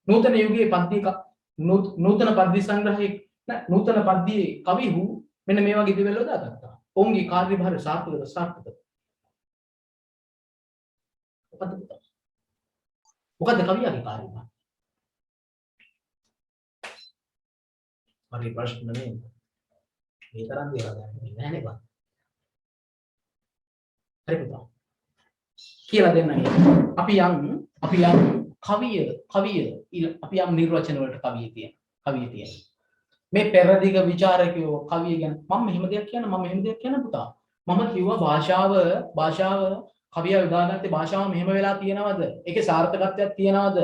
නූතන යුගයේ නූතන පද්‍ය සංග්‍රහයේ නූතන පද්‍යයේ කවිහු මෙන්න මේ වගේ දේවල් යොදාගත්තා. ඔවුන්ගේ කාර්යභාරය සාර්ථකද? මොකද්ද කවියාගේ කාර්යභාරය? මගේ ප්‍රශ්න නේ මේ තරම් දේවල් ගන්න නෑ නේ බං. හරි පුතා. කියලා දෙන්න අපි යම් කවිය අපි යම් නිර්වචන වලට කවිය තියෙන. මේ පෙරදිග ਵਿਚාරකයෝ කවිය ගැන මම මෙහෙම දෙයක් කියන්න පුතා. මම කිව්වා භාෂාව කවිය යොදාගත්තේ භාෂාව මෙහෙම වෙලා තියෙනවද? ඒකේ සාර්ථකත්වයක් තියෙනවද?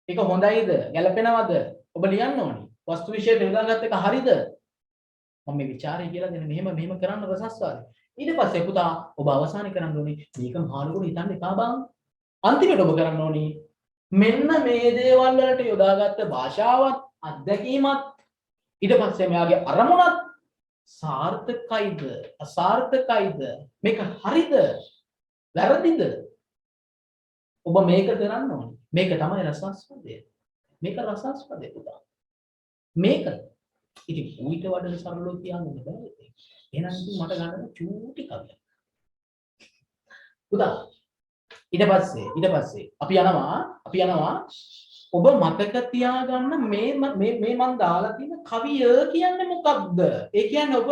ඒක හොඳයිද? ගැළපෙනවද? ඔබ ලියන්න ඕනේ. වස්තු විශේෂයට යොදාගත්ත එක හරිද? මම මේ ਵਿਚාරය කියලා දෙන මෙහෙම කරන්න රසස්වාදී. ඊට පස්සේ පුතා ඔබ අවසානයේ කරන්න ඕනේ මේක මහලුකට හිතන්න එපා බං. අන්තිමට ඔබ කරන්න ඕනේ මෙන්න මේ දේවල් වලට යොදාගත්ත භාෂාවත් අත්දැකීමත් ඊට පස්සේ මෙයාගේ අරමුණත් සාර්ථකයිද අසාර්ථකයිද මේක හරිද වැරදිද ඔබ මේක කරන්න ඕනේ. මේක තමයි රසාස්වාදය. මේක රසාස්වාදය පුතා. මේක ඉතින් ඌට වඩා සරලව කියන්න බෑ. එහෙනම් ඉතින් මට ගන්න චූටි කවියක්. පුතා ඊට පස්සේ අපි යනවා ඔබ මතක තියාගන්න මේ මන් දාලා තියෙන කවිය කියන්නේ මොකක්ද? ඒ කියන්නේ ඔබ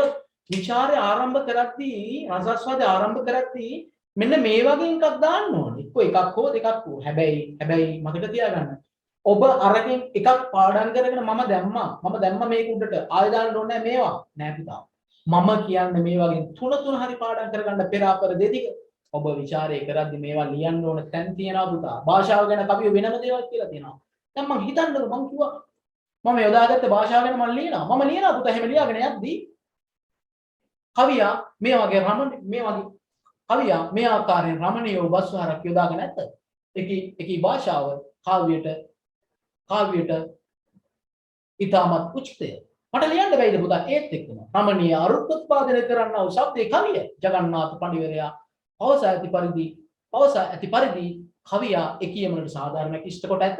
විචාරය ආරම්භ කරද්දී රසාස්වාදය ආරම්භ කරද්දී මෙන්න මේ වගේ එකක් දාන්න ඕනේ. එකක් හෝ දෙකක් හෝ. හැබැයි මතක තියාගන්න. ඔබ අරගෙන එකක් පාඩම් කරගෙන මම දැම්මා මේක උඩට ආයෙ දාන්න ඕනේ මේවා. නෑ පුතා. මම කියන්නේ මේ වගේ තුන හරි පාඩම් කරගන්න පෙර අපර දෙතික. ඔබ ਵਿਚාරය කරද්දී මේවා ලියන්න ඕන තැන් තියනවා පුතා. භාෂාව ගැන කවිය වෙනම දේවල් කියලා තියෙනවා. දැන් මං හිතන්නකො මං කිව්වා මම යොදාගත්ත භාෂාව ගැන මම ලියනවා පුතා. එහෙම ලියාගෙන යද්දී කවියා මේ ආකාරයෙන් රමණීය වස්වාරක් යොදාගෙන ඇත. ඒකී භාෂාව කාව්‍යයට ඊටමත් උචිතය. මට ලියන්න බැයිද පුතා ඒත් එක්කම රමණීය අරුත් උත්පාදනය කරන්නා වූ ශබ්දේ කවිය ජගන්නාථ පඬිවරයා පවසා ඇති පරිදි කවියා එකීමකට සාධාරණයක් ඉෂ්ට කොට ඇත.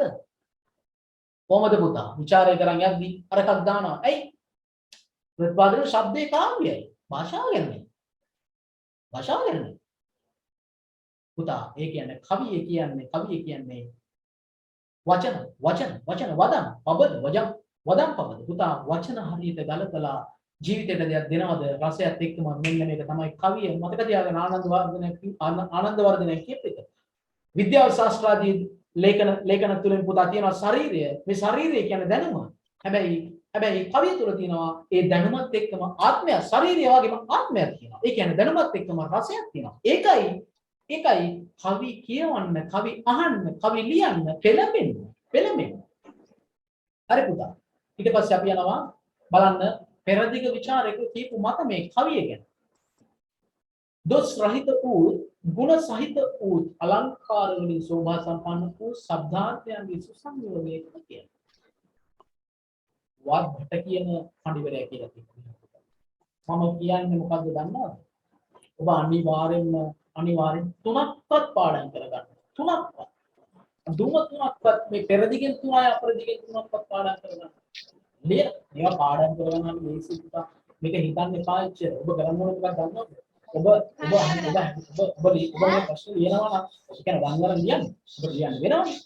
කොහමද පුතා? ਵਿਚාරය කරන් යද්දී අරකක් දානවා. ඇයි? උත්පාදන ශබ්දේ කාව්‍යයි. භාෂාව ගැන. පුතා ඒ කියන්නේ කවිය කියන්නේ වචන වදන් පබද පුතා වචන හරියට ගලපලා ජීවිතයට දෙයක් දෙනවද රසයත් එක්කම මෙන්න මේක තමයි කවිය. මතක තියාගන්න ආනන්ද වර්ධනය කියපු එක. විද්‍යාව ශාස්ත්‍රාදී ලේඛන තුලින් පුතා තියෙනවා ශරීරය. මේ ශරීරය කියන්නේ දැනුම. හැබැයි කවිය තුල තියෙනවා ඒ දැනුමත් එක්කම ආත්මය ශරීරය වගේම ආත්මයක් තියෙනවා. ඒ කියන්නේ දැනුමත් එක්කම රසයක් තියෙනවා. ඒකයි කවි කියවන්න, කවි අහන්න, කවි ලියන්න පෙළඹෙන්න. හරි පුතා. ඊට පස්සේ අපි යනවා බලන්න පෙරදිග ਵਿਚාරයක කියපු මත මේ කවිය ගැන. දොස් රහිත වූ, ගුණ සහිත වූ, අලංකාර වලින් शोभා සම්පන්න වූ ශබ්දාර්ථයන්ගේ සුසංයෝගයක කියන. වාග්භට කියන පඬිවරයා කියලා තියෙනවා. මම කියන්නේ මොකද්ද දන්නවද? ඔබ අනිවාර්යෙන් තුනක්වත් පාඩම් කරගන්න. තුනක්වත් මේ පෙරදිගෙන් තුනයි අපරදිගෙන් තුනක්වත් පාඩම් කරගන්න. මේවා පාඩම් කරගන්න මේසි පුතා මේක හිතන්න එපා ඉච්චර. ඔබ කරන්න ඕන එකක් දන්නවද? ඔබ මේ ප්‍රශ්න ලියනවා නම් ඒ කියන්නේ වංගර ලියන්න. ඔබ ලියන්න වෙනවනේ.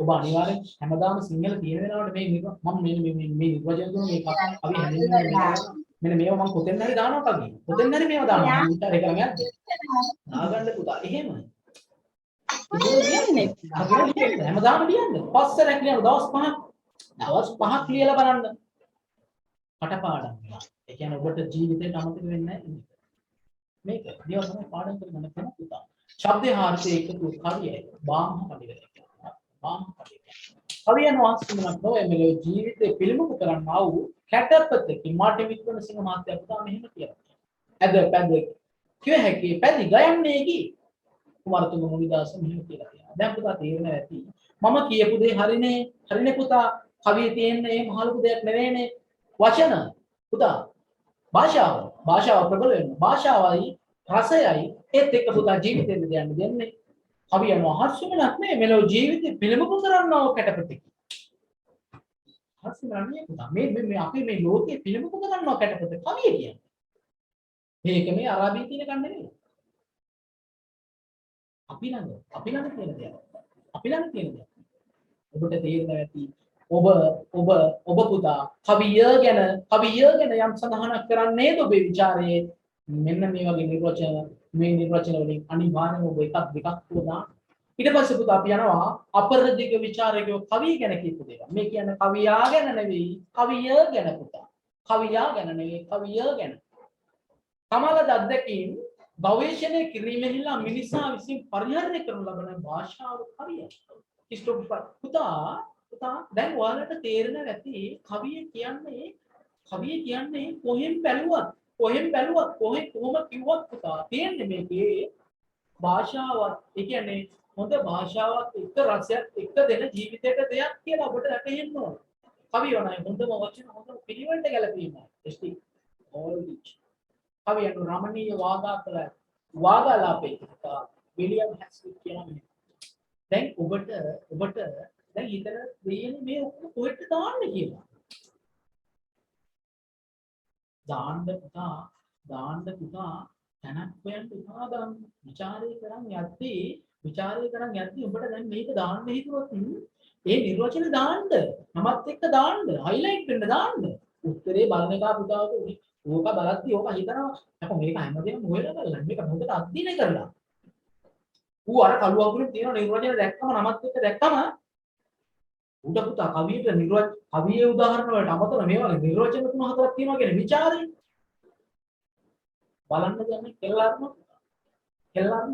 ඔබ අනිවාර්යෙන් හැමදාම සිංහල තියෙන වෙනවට මේ මම මේ නිර්වචන දුන්න මේ කවි හැදෙන්නේ මෙන්න මේවා මම කොතෙන් හරි දානවා කවි. කොතෙන් හරි මේවා දානවා. උන්ට ඒක කරන් යද්දි. නාගන්න පුතා එහෙමයි. ඒක ලියන්නේ. හැමදාම ලියන්න. පස්සරක් ලියන්න දවස් 5ක්. දවස් 5ක් ලියලා බලන්න. කටපාඩම් වෙනවා. ඒ කියන්නේ ඔබට ජීවිතේට අමතක වෙන්නේ නැහැ. මේක දේවල් තමයි පාඩම් කරගන්න කෙන පුතා. ශබ්ද හාර්ථය එකතු කවියයි. බාහම කවිය. බාහම කවිය. කවියන් වාස්තුමක් නොවේ මෙලොව ජීවිතේ පිළිමුක කරන්නා වූ කැටපතකි මාර්ටින් වික්‍රමසිංහ මහත්තයා පුතා මෙහෙම කියනවා. ඇද පැද කිය හැකි පැදි ගයන්නේ කි කුමාරතුංග මුනිදාස මෙහෙම කියලා කියනවා. දැන් පුතා තේරෙනවා ඇති. මම කියපු දේ හරිනේ පුතා. කවියේ තියෙන්නේ මේ මහලුකු දෙයක් නෙවෙයිනේ. වචන පුතා භාෂාව ප්‍රබල වෙනවා. භාෂාවයි රසයයි ඒත් එක්ක පුතා ජීවිතෙන් දෙන්නේ. කවියන් වහස්සුමක් නේ මෙලොව ජීවිතේ පිළිමුක කරන්නා වූ කැටපතකි. හස්සුමන්නේ පුතා මේ අපි මේ ලෝකේ පිළිමුක කරන්නා කැටපත කවිය කියන්නේ. මේක මේ අරාබියේ තියෙන කන්නේ නෙවෙයි. අපි ළඟ තියෙන දෙයක්. අපි ළඟ තියෙන දෙයක්. ඔබට තේරෙනවා ඇති. ඔබ පුතා කවිය ගැන යම් සඳහනක් කරන්නේද ඔබේ ਵਿਚාරයේ මෙන්න මේ වගේ නිර්වචන වලින් අනිවාර්යයෙන්ම ඔබ එකක් දෙකක් පුදා. ඊට පස්සේ පුතා අපි යනවා අපරදිග ਵਿਚාරකයෝ කවිය ගැන කියපු දේවල්. මේ කියන්නේ කවියා ගැන නෙවෙයි කවිය ගැන පුතා. කවියා ගැන නෙවෙයි කවිය ගැන. තමලද අධ්‍යක්ීම් ගවේෂණය කිරීමෙහිලා මිනිසා විසින් පරිහරණය කරනු ලබන භාෂාව කවිය. ඉස්තෝප පුතා දැන් ඔයාලට තේරෙන්නේ නැති කවිය කියන්නේ කොහෙන් බැලුවත් කොහොම කිව්වත් පුතා තේන්නේ මේකේ භාෂාවත් ඒ කියන්නේ හොඳ භාෂාවක් එක්ක රසයක් එක්ක දෙන ජීවිතයට දෙයක් කියලා ඔබට වැටහෙන්න ඕන. කවිය වනයි හොඳම වචන හොඳම පිළිවෙලට ගැලපීම. ST all which කවියන් රමණීය වාගාලාපේ පුතා විලියම් හැක්ස්ලික් කියනවා. දැන් ඔබට දැන් හිතන දෙයනේ මේ ඔක්කොම කොහෙට දාන්න කියලා. දාන්න පුතා තැනක් හොයන්න පුතා දාන්න. ਵਿਚාරය කරන් යද්දී ඔබට දැන් මේක දාන්න හිතුවොත් ඒ නිර්වචන දාන්න. නමත් එක්ක දාන්න. හයිලයිට් වෙන්න දාන්න. උත්තරේ බලන එක පුතාට ඕක බලද්දී ඕක හිතනවා අපෝ මේක හැමදේම හොයලා බලන්න. මේක හොඳට අධ්‍යයනය කරලා. ඌ අර කළු අකුරේ තියෙන නිර්වචන දැක්කම නමත් එක්ක දැක්කම උඩ පුතා කවියේ උදාහරණ වලට අමතර මේ වගේ නිර්වචන තුන හතරක් තියෙනවා කියන්නේ ਵਿਚාරය බලන්න දෙන්නේ කෙල්ලන්න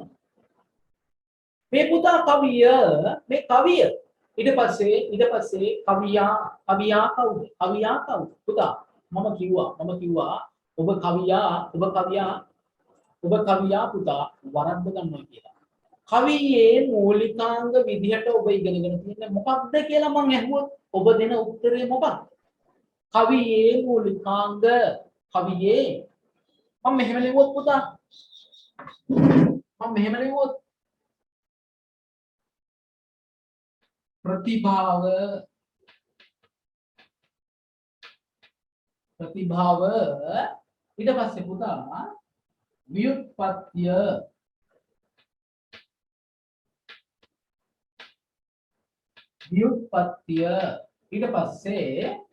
මේ පුතා කවිය ඊට පස්සේ කවියා කවුද පුතා මම කිව්වා ඔබ කවියා පුතා වරද්ද ගන්නවා කියලා. කවියේ මූලිකාංග විදිහට ඔබ ඉගෙනගෙන තියෙන්නේ මොකක්ද කියලා මම අහුවොත් ඔබ දෙන උත්තරේ මොකක්ද? කවියේ මූලිකාංග මම මෙහෙම ලිව්වොත් පුතා ප්‍රතිභාව ඊට පස්සේ පුතා ව්‍යුත්පත්තිය ඊට පස්සේ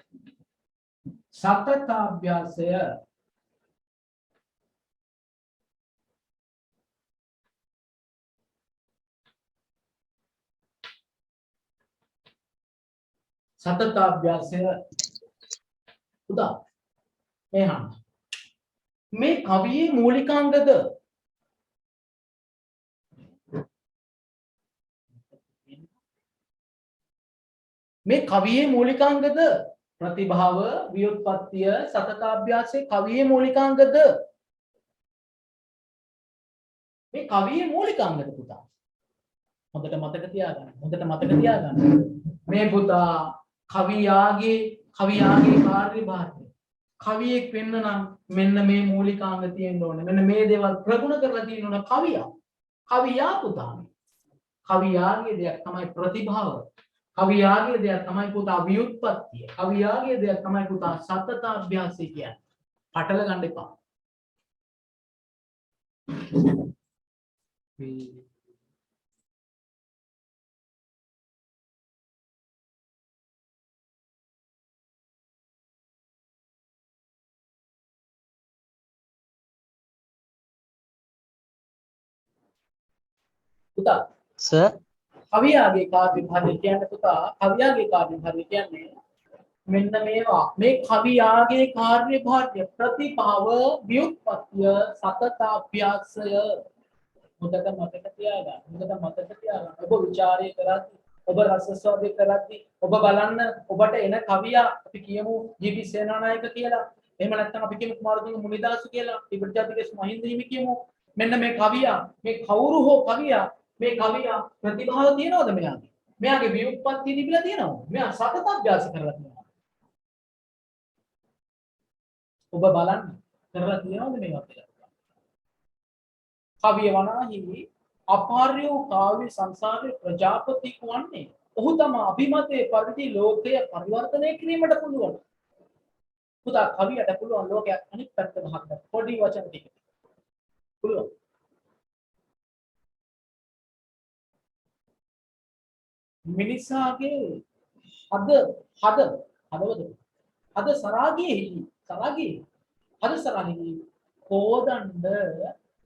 සතතාභ්‍යාසය පුතා මේ කවියේ මූලිකාංගද ප්‍රතිභාව ව්‍යුත්පත්තිය සතතාභ්‍යාසයේ කවියේ මූලිකාංගද පුතා හොඳට මතක තියාගන්න මේ පුතා කවියාගේ කාර්යභාරය කවියෙක් වෙන්න නම් මෙන්න මේ මූලිකාංග තියෙන්න ඕනේ. මෙන්න මේ දේවල් ප්‍රගුණ කරලා තියෙන්න ඕන කවියා පුතා. කවියාගේ දෙයක් තමයි ප්‍රතිභාව. කවියාගේ දෙයක් තමයි පුතා ව්‍යුත්පත්තිය. කවියාගේ දෙයක් තමයි පුතා සතතාභ්‍යාසය කියන්නේ. පටල ගන්න එපා. පුතා සර් කවියාගේ කාර්යභාරය කියන්නේ පුතා කවියාගේ කාර්යභාරය කියන්නේ මෙන්න මේවා මේ කවියාගේ කාර්යභාරය ප්‍රතිභාව ව්‍යුත්පත්තිය සතතාභ්‍යාසය හොඳට මතක තියාගන්න. ඔබ ਵਿਚාරය කරද්දී ඔබ රසස්වාදය කරද්දී ඔබ බලන්න ඔබට එන කවියා අපි කියමු ජී.පී. සේනානායක කියලා. එහෙම නැත්නම් අපි කියමු කුමාරතුංග මුනිදාස කියලා. ත්‍රිපිටක ජාතික මහින්ද හිමි කියමු. මෙන්න මේ කවියා මේ කවුරු හෝ කවියා මේ කවියා ප්‍රතිභාව තියනවද මෙයාගේ? මෙයාගේ ව්‍යුත්පත්තිය තිබිලා තියෙනවද? මෙයා සතතාභ්‍යාස කරලා තියෙනවද? ඔබ බලන්න කරලා තියෙනවද මේවා කියලා? කවිය වනාහි අපාර්ය වූ කාව්‍ය සංසාරයේ ප්‍රජාපති වන්නේ ඔහු තම අභිමතයේ පරිදි ලෝකය පරිවර්තනය කිරීමට පුළුවන්. පුතා කවියට පුළුවන් ලෝකයක් අනිත් පැත්තට හදන්න. පොඩි වචන ටික. පුළුවන්. මිනිසාගේ හද සරාගයේ කෝදණ්ඩ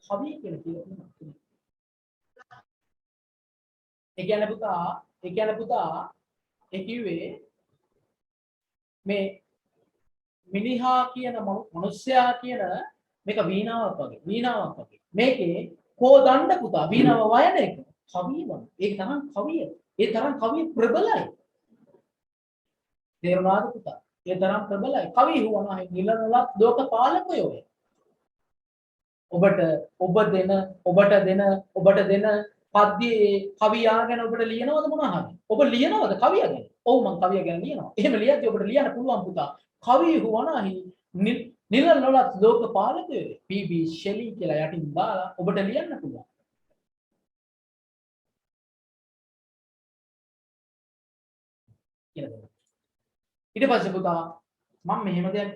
කවි කියලා කියනවා. ඒ කියන්නේ පුතා ඒ කිව්වේ මේ මිනිහා කියන මිනිස්සයා කියන මේක වීණාවක් වගේ. මේකේ කෝදණ්ඩ පුතා වීණාව වයන එක කවිය වань. ඒ තරම් කවිය ප්‍රබලයි. තේරුණාද පුතා? ඒ තරම් ප්‍රබලයි. කවි වුණා නිලනලත් ලෝක පාලකයෝ. ඔබට දෙන පද්‍යයේ කවියා ගැන ඔබට ලියනවද මොනවා හරි? ඔබ ලියනවද කවියා ගැන? ඔව් මම කවියා ගැන ලියනවා. එහෙම ලියද්දී ඔබට ලියන්න පුළුවන් පුතා. කවි වුණාහි නිලනලත් ලෝක පාලකයෝ. පී.බී. ෂෙලි කියලා යටින් දාලා ඔබට ලියන්න පුළුවන්. ඊට පස්සේ පුතා මම මෙහෙම දෙයක්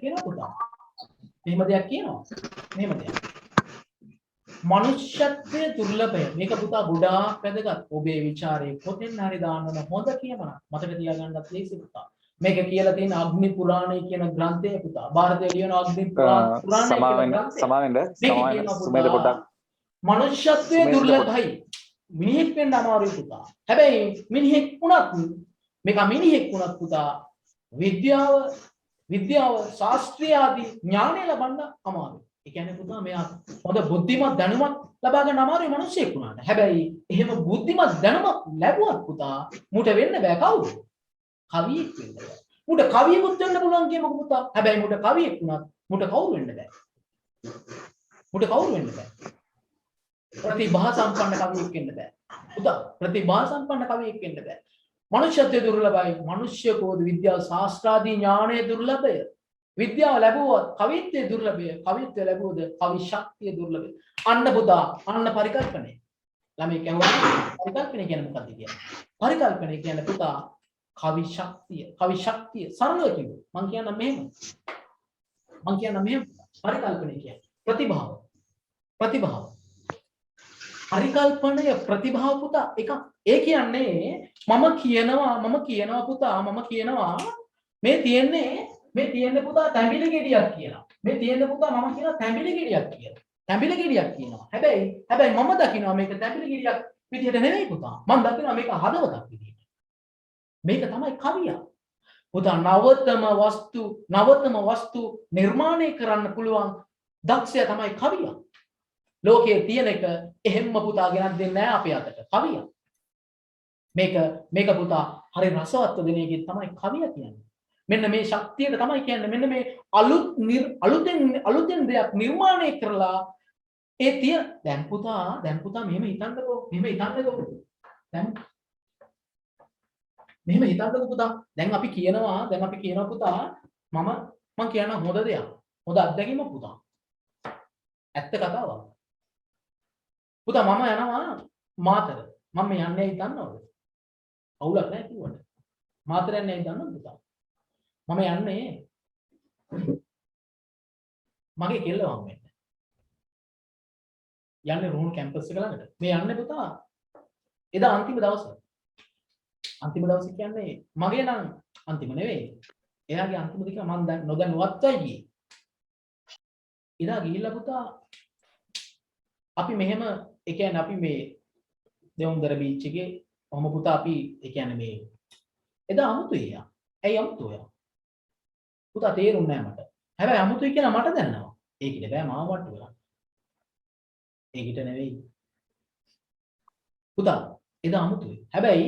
කියනවා පුතා. මෙහෙම දෙයක්. මනුෂ්‍යත්වයේ දුර්ලභය. මේක පුතා ගොඩාක් වැදගත්. ඔබේ ਵਿਚාරේ පොතෙන් හරි දාන්න හොඳ කියමන. මතක තියාගන්නත් ලේසි පුතා. මේක කියලා තියෙන අග්නි පුරාණය කියන ග්‍රන්ථය පුතා. භාරතයේ ලියන අග්නි පුරාණය සමාවෙන්න සුමේද පොඩ්ඩක්. මනුෂ්‍යත්වයේ දුර්ලභයි. මිනිහෙක් වෙන්න අමාරුයි පුතා. හැබැයි මිනිහෙක් වුණත් පුතා විද්‍යාව ශාස්ත්‍රීය ආදී ඥානය ලබන්න අමාරුයි. ඒ කියන්නේ පුතා මෙයා හොඳ බුද්ධිමත් දැනුමක් ලබා ගන්න අමාරුයි මිනිහෙක් වුණාට. හැබැයි එහෙම බුද්ධිමත් දැනුමක් ලැබුවත් පුතා මුට වෙන්න බෑ කවුද? කවියෙක් වෙන්න බෑ. මුට කවියෙකුත් වෙන්න පුළුවන් කියමුකෝ පුතා. හැබැයි මුට කවියෙක් වුණත් මුට කවුරු වෙන්න බෑ. ප්‍රතිභා සම්පන්න කවියෙක් වෙන්න බෑ. පුතා ප්‍රතිභා සම්පන්න කවියෙක් වෙන්න බෑ. මනුෂ්‍යත්වයේ දුර්ලභයි. මනුෂ්‍ය කෝද විද්‍යාව ශාස්ත්‍රාදී ඥානයේ දුර්ලභය. විද්‍යාව ලැබුවොත් කවිත්වයේ දුර්ලභය. කවිත්වය ලැබුවොත් කවි ශක්තිය දුර්ලභය. අන්න පුතා අන්න පරිකල්පනය. ළමයි කියනවා පරිකල්පනය කියන්නේ මොකක්ද කියන්නේ? පරිකල්පනය කියන්නේ පුතා කවි ශක්තිය සරලව කිව්වොත් මම කියන්නම් මෙහෙම. පරිකල්පනය කියන්නේ ප්‍රතිභාව. පරිකල්පනය ප්‍රතිභාව පුතා එක. ඒ කියන්නේ මම කියනවා පුතා මේ තියෙන්නේ පුතා තැඹිලි ගෙඩියක් කියලා. මේ තියෙන්නේ පුතා මම කියනවා තැඹිලි ගෙඩියක් කියලා. තැඹිලි ගෙඩියක් කියනවා. හැබැයි මම දකිනවා මේක තැඹිලි ගෙඩියක් විදිහට නෙවෙයි පුතා. මම දකිනවා මේක හදවතක් විදිහට. මේක තමයි කවිය. පුතා නවතම වස්තු නිර්මාණය කරන්න පුළුවන් දක්ෂය තමයි කවිය. ලෝකයේ තියෙන එක එහෙම්ම පුතා ගෙනත් දෙන්නේ නැහැ අපේ අතට. කවිය. මේක පුතා හරි රසවත්ව දෙන එකේ තමයි කවිය කියන්නේ. මෙන්න මේ ශක්තියට තමයි කියන්නේ. මෙන්න මේ අලුතෙන් දෙයක් නිර්මාණය කරලා ඒ තියෙන දැන් පුතා මෙහෙම හිතන්නකෝ. මෙහෙම හිතන්නකෝ පුතා. දැන් අපි කියනවා පුතා මම කියන හොඳ දෙයක්. හොඳ අත්දැකීමක් පුතා. ඇත්ත කතාවක්. පුතා මම යනවා මාතර. මම යන්නේ හිතන්නවද? අවුලක් නැහැ කිව්වට. මාතර යන්නේ හිතන්නවද පුතා? මම යන්නේ මගේ කෙල්ල වම් වෙන්න. යන්නේ රෝහන් කැම්පස් එක ළඟට. මේ යන්නේ පුතා එදා අන්තිම දවස. අන්තිම දවස කියන්නේ මගේ නම් අන්තිම නෙවෙයි. එයාගේ අන්තිමද කියලා මම දැන් නොදැනුවත්වයි ගියේ. එදා ගිහිල්ලා පුතා අපි මෙහෙම ඒ කියන්නේ අපි මේ දෙවුන්දර බීච් එකේ කොහොම පුතා අපි ඒ කියන්නේ මේ එදා අමුතුයි යා. ඇයි අමුතු ඔයා? පුතා තේරුන්නේ නැහැ මට. හැබැයි අමුතුයි කියලා මට දැනෙනවා. ඒකිට බෑ මාව වට්ටු කරන්න. ඒකිට නෙවෙයි. පුතා එදා අමුතුයි. හැබැයි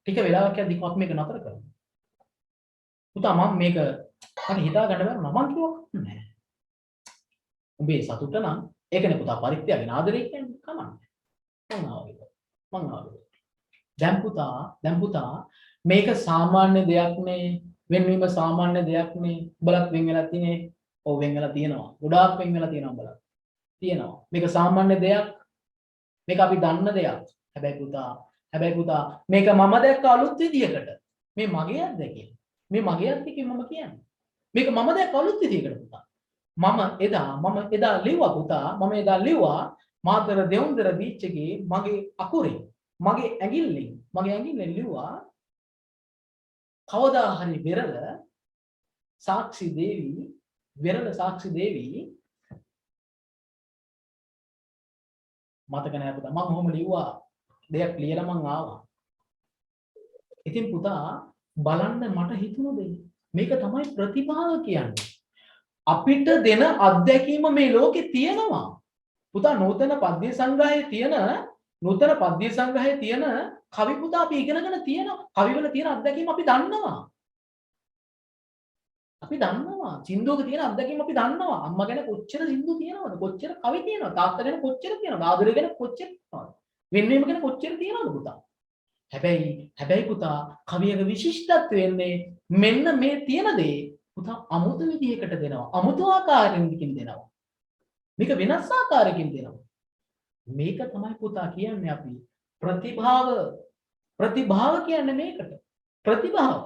ටික වෙලාවක් යද්දි අපි මේක නතර කරමු. පුතා මම මේක මට හිතා ගන්න බෑ මම කිව්වා නෑ. උඹේ සතුට නම් ඒකනේ පුතා පරිත්‍යාගන ආදරේ කියන්නේ කමන්නේ. මං ආවේ. දැන් පුතා මේක සාමාන්‍ය දෙයක් නේ. වෙන්වීම සාමාන්‍ය දෙයක් නේ. බලත් වෙන් වෙලා තියෙන්නේ. ඔව් වෙන් වෙලා තියෙනවා. ගොඩාක් වෙන් වෙලා තියෙනවා බලන්න. තියෙනවා. මේක සාමාන්‍ය දෙයක්. මේක අපි දන්න දෙයක්. හැබැයි පුතා මේක මම දැක්ක අලුත් විදියකට. මේ මගේ අත්දැකීම. මේ මගේ අත්දැකීම මම කියන්නේ. මේක මම දැක්ක අලුත් විදියකට පුතා. මම එදා ලිව්වා පුතා. මම එදා ලිව්වා මාතර දෙවුන්දර බීච් එකේ මගේ අකුරේ මගේ ඇඟිල්ලෙන් ලිව්වා කවදා හරි වෙරළ සාක්ෂි දේවි මතක නැහැ පුතා මම ඔහොම ලිව්වා දෙයක් ලියලා මං ආවා. ඉතින් පුතා බලන්න මට හිතුණේ මේක තමයි ප්‍රතිභාව කියන්නේ. අපිට දෙන අත්දැකීම මේ ලෝකේ තියෙනවා. පුතා නූතන පද්‍ය සංග්‍රහයේ තියෙන කවි පුතා අපි ඉගෙනගෙන තියෙනවා. කවිවල තියෙන අත්දැකීම් අපි දන්නවා. සින්දුවක තියෙන අත්දැකීම් අපි දන්නවා. අම්මා ගැන කොච්චර සින්දු තියෙනවද? කොච්චර කවි තියෙනවද? තාත්තා ගැන කොච්චර තියෙනවද? ආදරය ගැන කොච්චර තියෙනවද? වෙන්වීම ගැන කොච්චර තියෙනවද පුතා? හැබැයි පුතා කවියක විශිෂ්ටත්වය වෙන්නේ මෙන්න මේ තියෙන දේ පුතා අමුතු විදිහකට දෙනවා. අමුතු ආකාරයකින් දෙනවා. මේක වෙනස් ආකාරයකින් දෙනවා. මේක තමයි පුතා කියන්නේ අපි ප්‍රතිභාව කියන්නේ මේකට. ප්‍රතිභාව.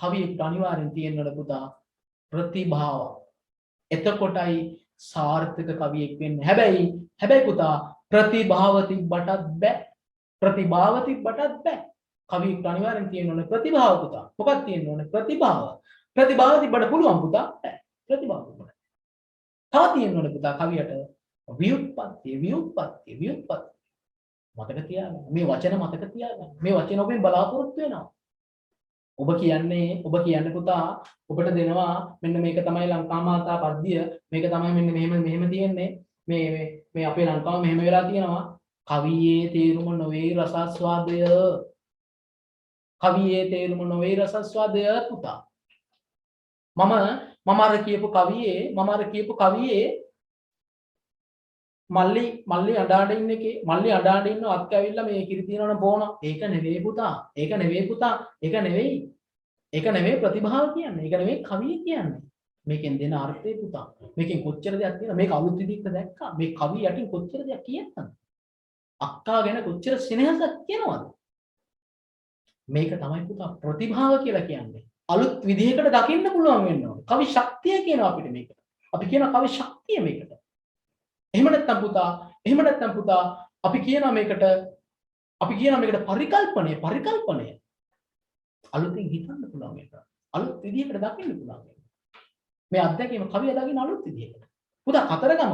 කවියට අනිවාර්යෙන් තියෙන්න පුතා ප්‍රතිභාව. එතකොටයි සාර්ථක කවියෙක් වෙන්නේ. හැබැයි පුතා ප්‍රතිභාව තිබ්බටත් බෑ. කවියට අනිවාර්යෙන් තියෙන්න ඕනේ ප්‍රතිභාව පුතා. මොකක්ද තියෙන්න ඕනේ? ප්‍රතිභාව තිබ්බට පුළුවන් පුතා. ප්‍රතිභාව තිබ්බට. තව තියෙන්න ඕනේ පුතා කවියට ව්‍යුත්පත්තිය. මතක තියාගන්න. මේ වචන මතක තියාගන්න. මේ වචන ඔබෙන් බලාපොරොත්තු වෙනවා. ඔබ කියන්නේ පුතා ඔබට දෙනවා මෙන්න මේක තමයි ලංකා මාතා පද්‍ය. මේක තමයි මෙන්න මෙහෙම තියෙන්නේ. මේ අපේ ලංකාව මෙහෙම වෙලා තියෙනවා. කවියේ තේරුම නොවේ රසස්වාදය පුතා. මම අර කියපු කවියේ මල්ලි අඬාඩ ඉන්න අත් ඇවිල්ලා මේ කිරි තියනවනම් බෝන. ඒක නෙවෙයි පුතා. ඒක නෙවෙයි ප්‍රතිභාව කියන්නේ. ඒක නෙවෙයි කවිය කියන්නේ. මේකෙන් දෙන අර්ථය පුතා. මේකෙන් කොච්චර දෙයක් තියෙනවද? මේක අලුත් විදිහට දැක්කා. මේ කවිය යටින් කොච්චර දෙයක් කියන්නද? අක්කා ගැන කොච්චර ස්නේහයක් කියනවද? මේක තමයි පුතා ප්‍රතිභාව කියලා කියන්නේ. අලුත් විදිහකට දකින්න පුළුවන් වෙන්න ඕනේ. කවි ශක්තිය කියනවා අපිට මේකට. අපි කියන කවි ශක්තිය මේකට. එහෙම නැත්නම් පුතා අපි කියනවා මේකට පරිකල්පනය. අලුතින් හිතන්න පුළුවන් එක. අලුත් විදිහකට දකින්න පුළුවන් එක. මේ අත්දැකීම කවිය දකින්න අලුත් විදිහකට. පුතා කතරගම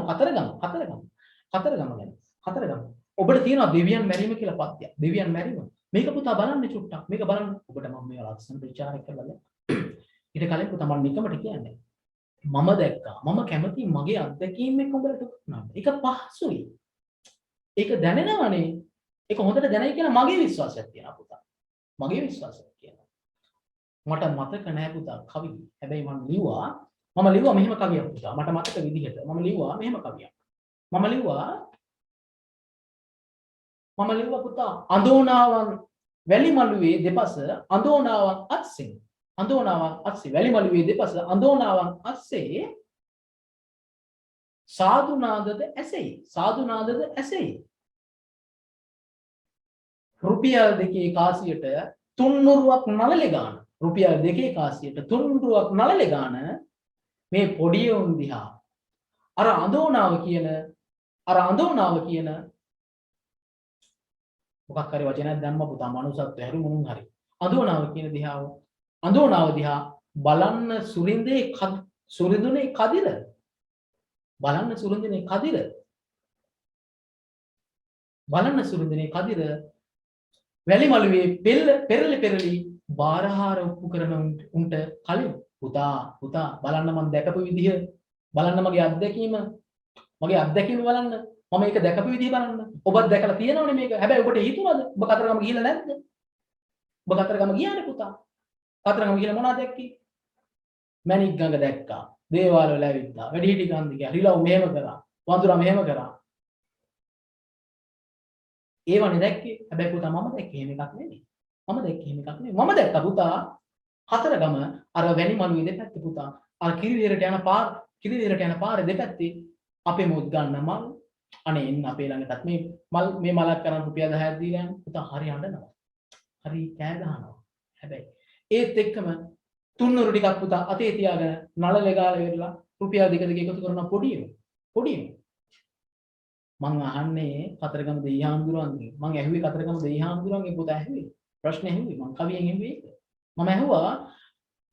ගැන. ඔබට තියෙනවා දෙවියන් මැරීම කියලා පද්‍යයක්. දෙවියන් මැරීම. මේක පුතා බලන්න චුට්ටක්. මේක බලන්න. ඔබට මම මේ ලක්ෂණ විචාරය කරලා ඊට කලින් පුතා මම නිකමට කියන්නේ. මම දැක්කා. මම කැමති මගේ අත්දැකීම් එක්ක උඹලට උගන්වන්න. ඒක පහසුයි. ඒක දැනෙනවනේ. ඒක හොඳට දැනයි කියලා මගේ විශ්වාසයක් තියෙනවා පුතා. මට මතක නැහැ පුතා කවි. හැබැයි මම ලිව්වා මෙහෙම කවියක් පුතා. මට මතක විදිහට මම ලිව්වා මෙහෙම කවියක්. මම ලිව්වා පුතා අඳෝනාවන් වැලිමලුවේ දෙපස අඳෝනාවන් අත්සේ වැලිමලුවේ දෙපස අඳෝනාවන් අස්සේ සාදුනාදද ඇසෙයි. රුපියල් 2 කාසියට තුන්නුරුවක් නළලේ ගාන මේ පොඩි උන් දිහා අර අඳෝනාව කියන මොකක් හරි වචනයක් දැම්ම පුතා මනුසත්ව හැරු මොනුන් හරි අඳෝනාව දිහා බලන්න සුරිඳුනේ කදිර වැලිමලුවේ පෙරලි බාරහාර ඔප්පු කරන උන්ට කලින් පුතා බලන්න මම දැකපු විදිහ බලන්න මගේ අත්දැකීම බලන්න මම ඒක දැකපු විදිහ බලන්න ඔබත් දැකලා තියෙනවනේ මේක හැබැයි ඔබට හිතුණාද ඔබ කතරගම ගිහිල්ලා නැද්ද ඔබ කතරගම ගියානේ පුතා කතරගම ගිහිල්ලා මොනවද දැක්කේ මැණික් ගඟ දැක්කා දේවාල වල ඇවිත්තා වැඩිහිටි ගන්ධ ගියා රිලව් මෙහෙම කරා වඳුරා මෙහෙම කරා ඒවනේ දැක්කේ හැබැයි පුතා මම දැක්කේ එහෙම එකක් නෙමෙයි මම දැක්කා පුතා කතරගම අර වැනි මළුවේ දෙපැත්තේ පුතා අර කිරිවෙරට යන පාරේ දෙපැත්තේ අපේ මොත් ගන්න මල් අනේ එන්න අපේ ළඟටත් මේ මලක් කරන් රුපියල් 10ක් දීලා යන්න පුතා හරි අඬනවා හරි කෑ ගහනවා හැබැයි ඒත් එක්කම තුන්නුරු ටිකක් පුතා අතේ තියාගෙන නළලේ ගාලා ඉවරලා රුපියල් 2 එකතු කරන පොඩිම මං අහන්නේ කතරගම දෙයිහාමුදුරන්ගේ මං ඇහුවේ කතරගම දෙයිහාමුදුරන්ගේ පුතා ඇහුවේ ප්‍රශ්නේ ඇහුවේ මං කවියෙන් ඇහුවේ ඒක මම ඇහුවා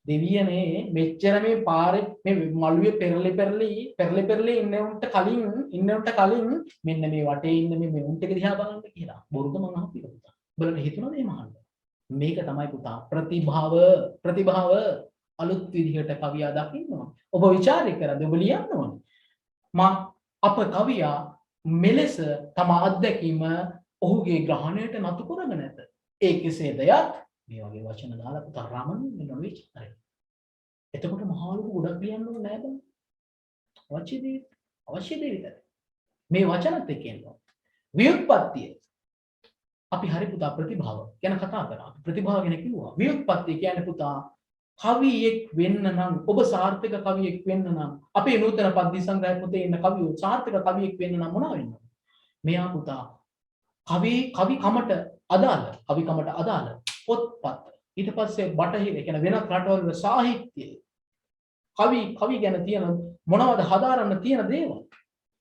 දෙවියනේ මෙච්චර මේ පාරේ මේ මළුවේ පෙරලි ඉන්න උන්ට කලින් මෙන්න මේ වටේ ඉන්න මේ උන්ට එක දිහා බලන්න කියලා බොරුද මං අහපු පුතා බලන්න හිතුණාද එහෙම අහන්න මේක තමයි පුතා ප්‍රතිභාව අලුත් විදිහට කවියා දකින්න ඕන ඔබ ਵਿਚාරය කරද්දී ඔබ ලියන්න ඕන අප කවියා මෙලෙස තම අත්දැකීම ඔහුගේ ග්‍රහණයට නතු කරගෙන නැත ඒ කෙසේද යත් මේ වගේ වචන දාලා පුතා රාමණින් නොවේ චිත්‍රය එතකොට මහා ලොකු ගොඩක් ලියන්න ඕනේ නෑ බං අවශ්‍ය දේ විතරයි මේ වචනත් එක්ක එනවා ව්‍යුත්පත්තිය අපි හරි පුතා ප්‍රතිභාව ගැන කතා කරා ප්‍රතිභාව ගැන කිව්වා ව්‍යුත්පත්තිය කියන්නේ පුතා කවියෙක් වෙන්න නම් ඔබ සාර්ථක කවියෙක් වෙන්න නම් අපේ නූතන පද්‍ය සංග්‍රහය පොතේ ඉන්න කවියෝ සාර්ථක කවියෙක් වෙන්න නම් මොනවා වෙන්නද මෙයා පුතා කවි කමට අදාළ පොත්පත් ඊට පස්සේ බටහිර කියන වෙනත් රටවල් වල සාහිත්‍යය කවි ගැන තියෙන මොනවද හදාරන්න තියෙන දේවල්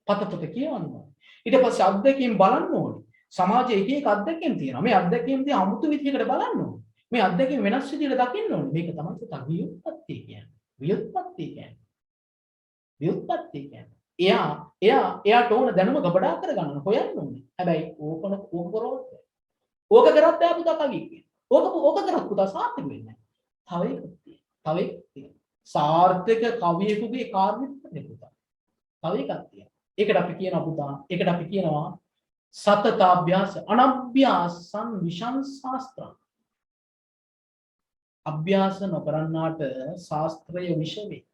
පත කියවන්න ඊට පස්සේ අත්දැකීම් බලන්න ඕනේ සමාජයේ එක එක අත්දැකීම් තියෙනවා මේ අත්දැකීම් දිහා අමුතු විදිහකට බලන්න ඕනේ මේ අත්දැකීම් වෙනස් විදිහට දකින්න ඕනේ මේක තමයි පුතා ව්‍යුත්පත්තිය කියන්නේ එයාට ඕන දැනුම ගබඩා කරගන්න හොයන්න ඕනේ හැබැයි ඕක කරත් බෑ පුතා කවියෙක් ඕක කරත් පුතා සාර්ථක වෙන්නේ නැහැ තව එකක් සාර්ථක කවියෙකුගේ කාර්යය පුතා තව එකක් තියෙනවා ඒකට අපි කියනවා සතතාභ්‍යාස අනභ්‍යාසං විශංසාස්ත්‍රං අභ්‍යාස නොකරන්නාට ශාස්ත්‍රය විෂ වේ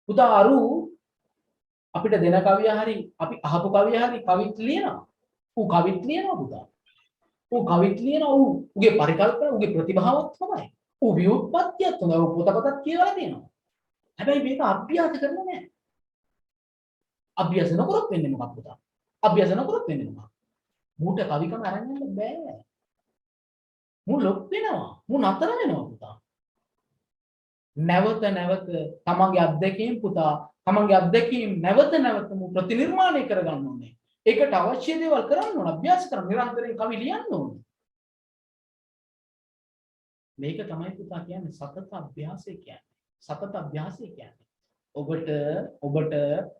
පුතා අරු අපිට දෙන කවිය හරි අපි අහපු කවිය හරි කවිත් ලියනවා පුතා කවිත් ලියනවා උගේ පරිකල්පන උගේ ප්‍රතිභාවත් තමයි ව්‍යුත්පත්තියත් හොඳයි පොතපතත් කියවලා තියෙනවා හැබැයි මේක අභ්‍යාස කරන්නේ නැහැ අභ්‍යාස නොකරොත් වෙන්නේ මොකක්ද පුතා මූට කවිකම අරන් යන්න බෑ මූ ලොක් වෙනවා මූ නතර වෙනවා පුතා නැවත තමන්ගේ අත්දැකීම් නැවත මූ ප්‍රතිනිර්මාණය කරගන්න ඕනේ ඒකට අවශ්‍ය දේවල් කරන්න ඕන අභ්‍යාස කරන්න නිරන්තරයෙන් කවි ලියන්න ඕනේ මේක තමයි පුතා කියන්නේ සතත අභ්‍යාසය කියන්නේ ඔබට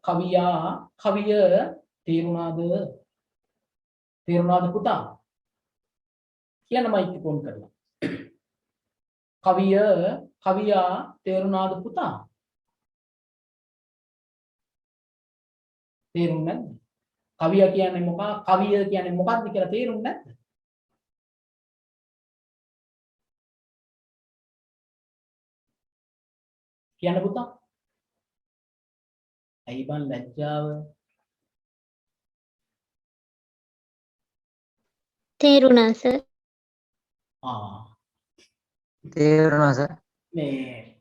කවිය තේරුණාද පුතා කියන්න මයික් ෆෝන් කරලා කවියා තේරුණාද පුතා තේරුන්නේ නැද්ද කවිය කියන්නේ මොකක්ද කියලා තේරුන්නේ නැද්ද කියන්න පුතා ඇයි බන් ලැජ්ජාව තේරුණා සර් තේරුණා සර් මේ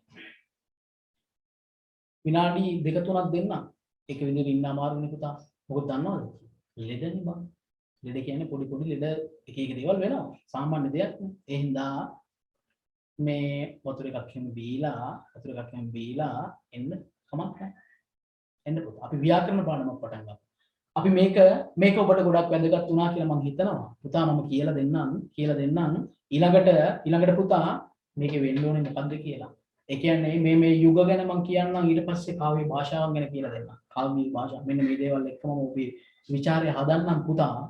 විනාඩි 2-3ක් දෙන්න එක විදිහට ඉන්න අමාරුනේ පුතා මොකද දන්නවද ලෙඩනේ බං ලෙඩ කියන්නේ පොඩි ලෙඩ එක දේවල් වෙනවා සාමාන්‍ය දෙයක් නේ ඒ හින්දා මේ වතුර එකක් එහෙම බීලා එන්න කමක් නැහැ එන්න පුතා අපි ව්‍යාකරණ පාඩමක් පටන් ගමු අපි මේක ඔබට ගොඩක් වැදගත් වුණා කියලා මම හිතනවා පුතා මම කියලා දෙන්නම් ඊළඟට පුතා මේකේ වෙන්න ඕනේ මොකද්ද කියලා ඒ කියන්නේ මේ යුග ගැන මම කියන්නම් ඊට පස්සේ කාව්‍ය භාෂාවන් ගැන කියලා දෙන්නම් කාව්‍ය භාෂාව මෙන්න මේ දේවල් එක්කම ඔබේ විචාරය හදන්නම් පුතා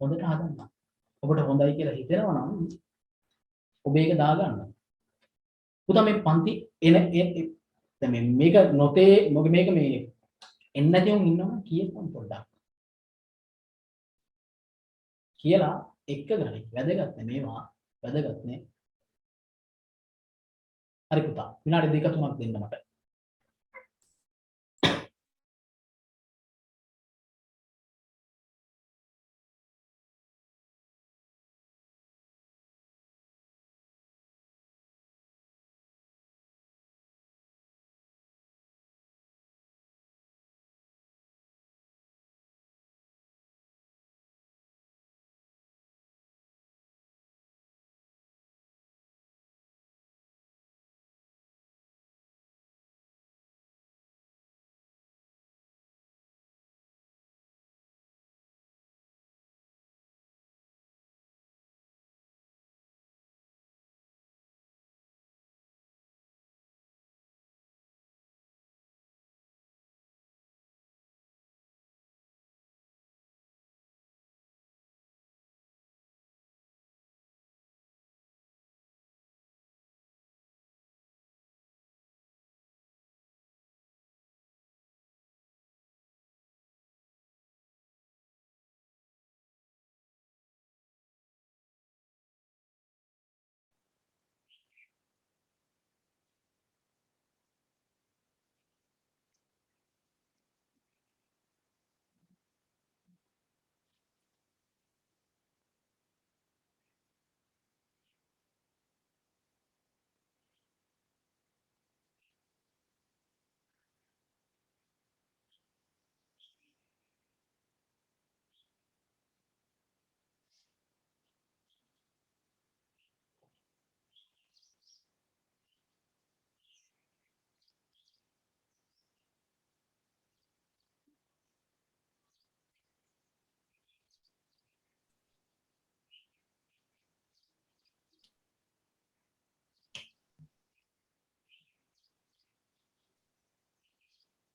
හොඳට හදන්නම් ඔබට හොඳයි කියලා හිතෙනවා නම් ඔබ ඒක දාගන්න. පුතා මේ පන්ති දැන් මේක නොතේ මේක මේ එන්නේ නැති උන් ඉන්නවා කියපන් පොඩ්ඩක්. කියලා එක ගණන් වැදගත් නේ මේවා වැදගත් නේ. හරි පුතා විනාඩි 2-3ක් දෙන්න මට.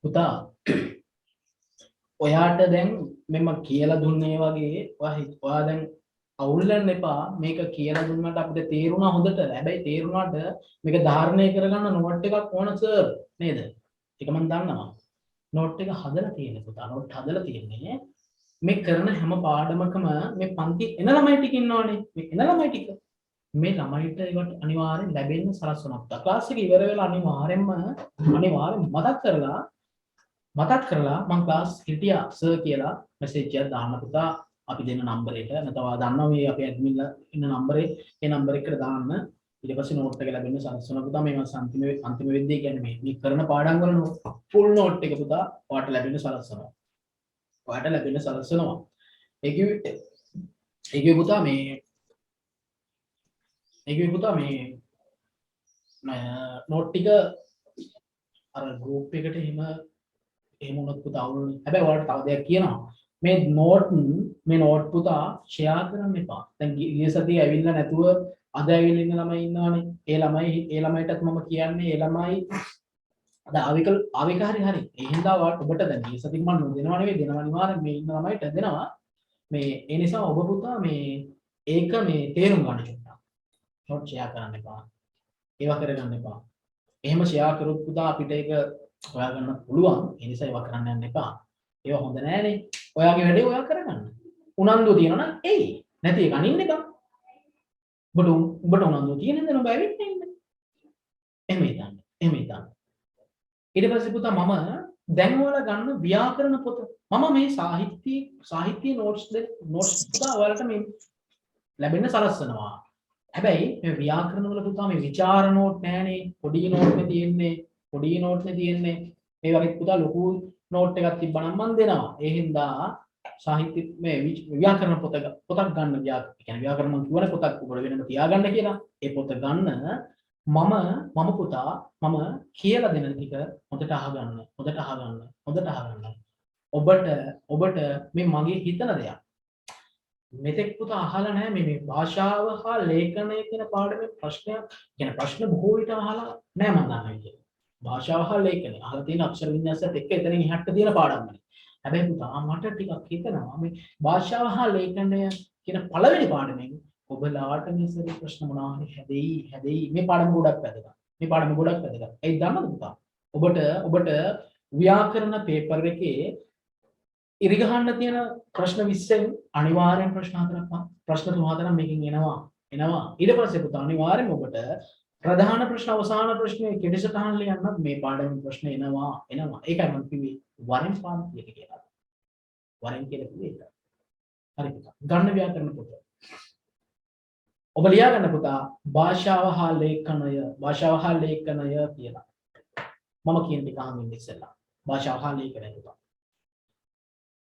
පුතා ඔයාට දැන් මෙම කියලා දුන්නේ වගේ ඔයා දැන් අවුල්ලන්න එපා මේක කියලා දුන්නට අපිට තේරුණා හොඳට. හැබැයි තේරුණාට මේක ධාරණය කරගන්න නෝට් එකක් ඕන සර් නේද? ඒක මම දන්නවා. නෝට් එක හදලා තියෙන්නේ පුතා. නෝට් හදලා තියෙන්නේ මේ කරන හැම පාඩමකම මේ පන්ති එන ළමයි ටික ඉන්නවනේ. මේ එන ළමයි ටික මේ ළමයිට ඒකට අනිවාර්යෙන් ලැබෙන්න සලස්වනවා. පුතා ක්ලාස් එක ඉවර වෙලා අනිවාර්යෙන්ම මතක් කරලා මම ක්ලාස් හිටියා සර් කියලා මෙසේජ් එකක් දාන්න පුතා. අපි දෙන නම්බරේට නැත්නම් දන්නවා මේ අපේ ඇඩ්මින්ලා ඉන්න නම්බරේ ඒ නම්බර එකට දාන්න. ඊට පස්සේ නෝට් එක ලැබෙන්න සලස්වන පුතා. මේ මාස අන්තිම වෙද්දී කියන්නේ මේ කරන පාඩම් වල ෆුල් නෝට් එක පුතා ඔයාලට ලැබෙන්න සලස්වනවා. ඒකේ පුතා මේ නෝට් ටික අර ගෲප් එකට එහෙම වුණොත් පුතා අවුල්. හැබැයි ඔයාලට තව දෙයක් කියනවා. මේ නෝට් පුතා ෂෙයා කරන්න එපා. දැන් ගිය සතියේ ඇවිල්ලා නැතුව අද ඇවිල්ලා ඉන්න ළමයි ඉන්නවනේ. ඒ ළමයිටත් මම කියන්නේ ඒ ළමයි අද ආවික හරි. ඒ හින්දා ඔබට දැන් ගිය සතියේ මම දෙනවා නෙවෙයි දෙනවා අනිවාර්යෙන් මේ ඉන්න ළමයිට දෙනවා. මේ ඒ නිසා ඔබ පුතා මේ ඒක මේ තේරුම් ගන්න චුට්ටක්. නෝට් ෂෙයා කරන්න එපා. ඒවා කරගන්න එපා. එහෙම ෂෙයා කරොත් පුතා අපිට ඒක හොයාගන්න පුළුවන්. ඒ නිසා ඒවා කරන්න යන්න එපා. ඒවා හොඳ නෑනේ. ඔයාගේ වැඩේ ඔයා කරගන්න. උනන්දුව තියෙනවා නම් එයි. නැති එක අනින්න එක. ඔබට උනන්දුව තියෙන හින්දා ඔබ ඇවිත් ඉන්න. එහෙම හිතන්න. ඊට පස්සේ පුතා මම දැන් ඔයාලා ගන්න ව්‍යාකරණ පොත. මම මේ සාහිත්‍ය නෝට්ස් පුතා ඔයාලට මේ ලැබෙන්න සලස්වනවා. හැබැයි මේ ව්‍යාකරණ වල පුතා මේ විචාර නෝට් නෑනේ. පොඩි නෝට්නේ තියෙන්නේ. මේ වගේ පුතා ලොකු නෝට් එකක් තිබ්බනම් මම දෙනවා. ඒ හින්දා සාහිත්‍ය මේ ව්‍යාකරණ පොතක් ගන්න ව්‍යාකරණ මම කියවන පොතක් උඩ වෙනම තියාගන්න කියලා. ඒ පොත ගන්න මම පුතා මම කියලා දෙන ටික හොඳට අහගන්න. ඔබට මේ මගේ හිතන දෙයක්. මෙතෙක් පුතා අහලා නැහැ මේ භාෂාව හා ලේඛනය කියන පාඩමේ ප්‍රශ්න බොහෝ විට අහලා නැහැ මම දන්නවා කියන්නේ. භාෂාව හා ලේඛනය අහලා තියෙන අක්ෂර වින්‍යාසයත් එක්ක එතනින් එහාට තියෙන පාඩම් වල. හැබැයි පුතා මට ටිකක් හිතෙනවා මේ භාෂාව හා ලේඛනය කියන පළවෙනි පාඩමෙන් ඔබලාට මේ සරි ප්‍රශ්න මොනවා හරි හැදෙයි මේ පාඩම ගොඩක් වැදගත්. ඒ දන්නවද පුතා? ඔබට ව්‍යාකරණ පේපර් එකේ ඉරිගහන්න තියෙන ප්‍රශ්න 20න් අනිවාර්යෙන් ප්‍රශ්න 3-4ක් මේකෙන් එනවා. ඊට පස්සේ පුතා අනිවාර්යෙන්ම ඔබට ප්‍රධාන ප්‍රශ්න අවසාන ප්‍රශ්නේ කෙටිසටහන් ලියන්නත් මේ පාඩමේ ප්‍රශ්න එනවා. ඒකයි මම කිව්වේ වරෙන් පාඩම් කියලා. වරෙන් කියලා කිව්වේ ඒක. හරි පුතා. ගන්න ව්‍යාකරණ පොත. ඔබ ලියා ගන්න පුතා භාෂාව හා ලේඛනය කියලා. මම කියන ටික අහන්න ඉස්සෙල්ලා. භාෂාව හා ලේඛනය පුතා.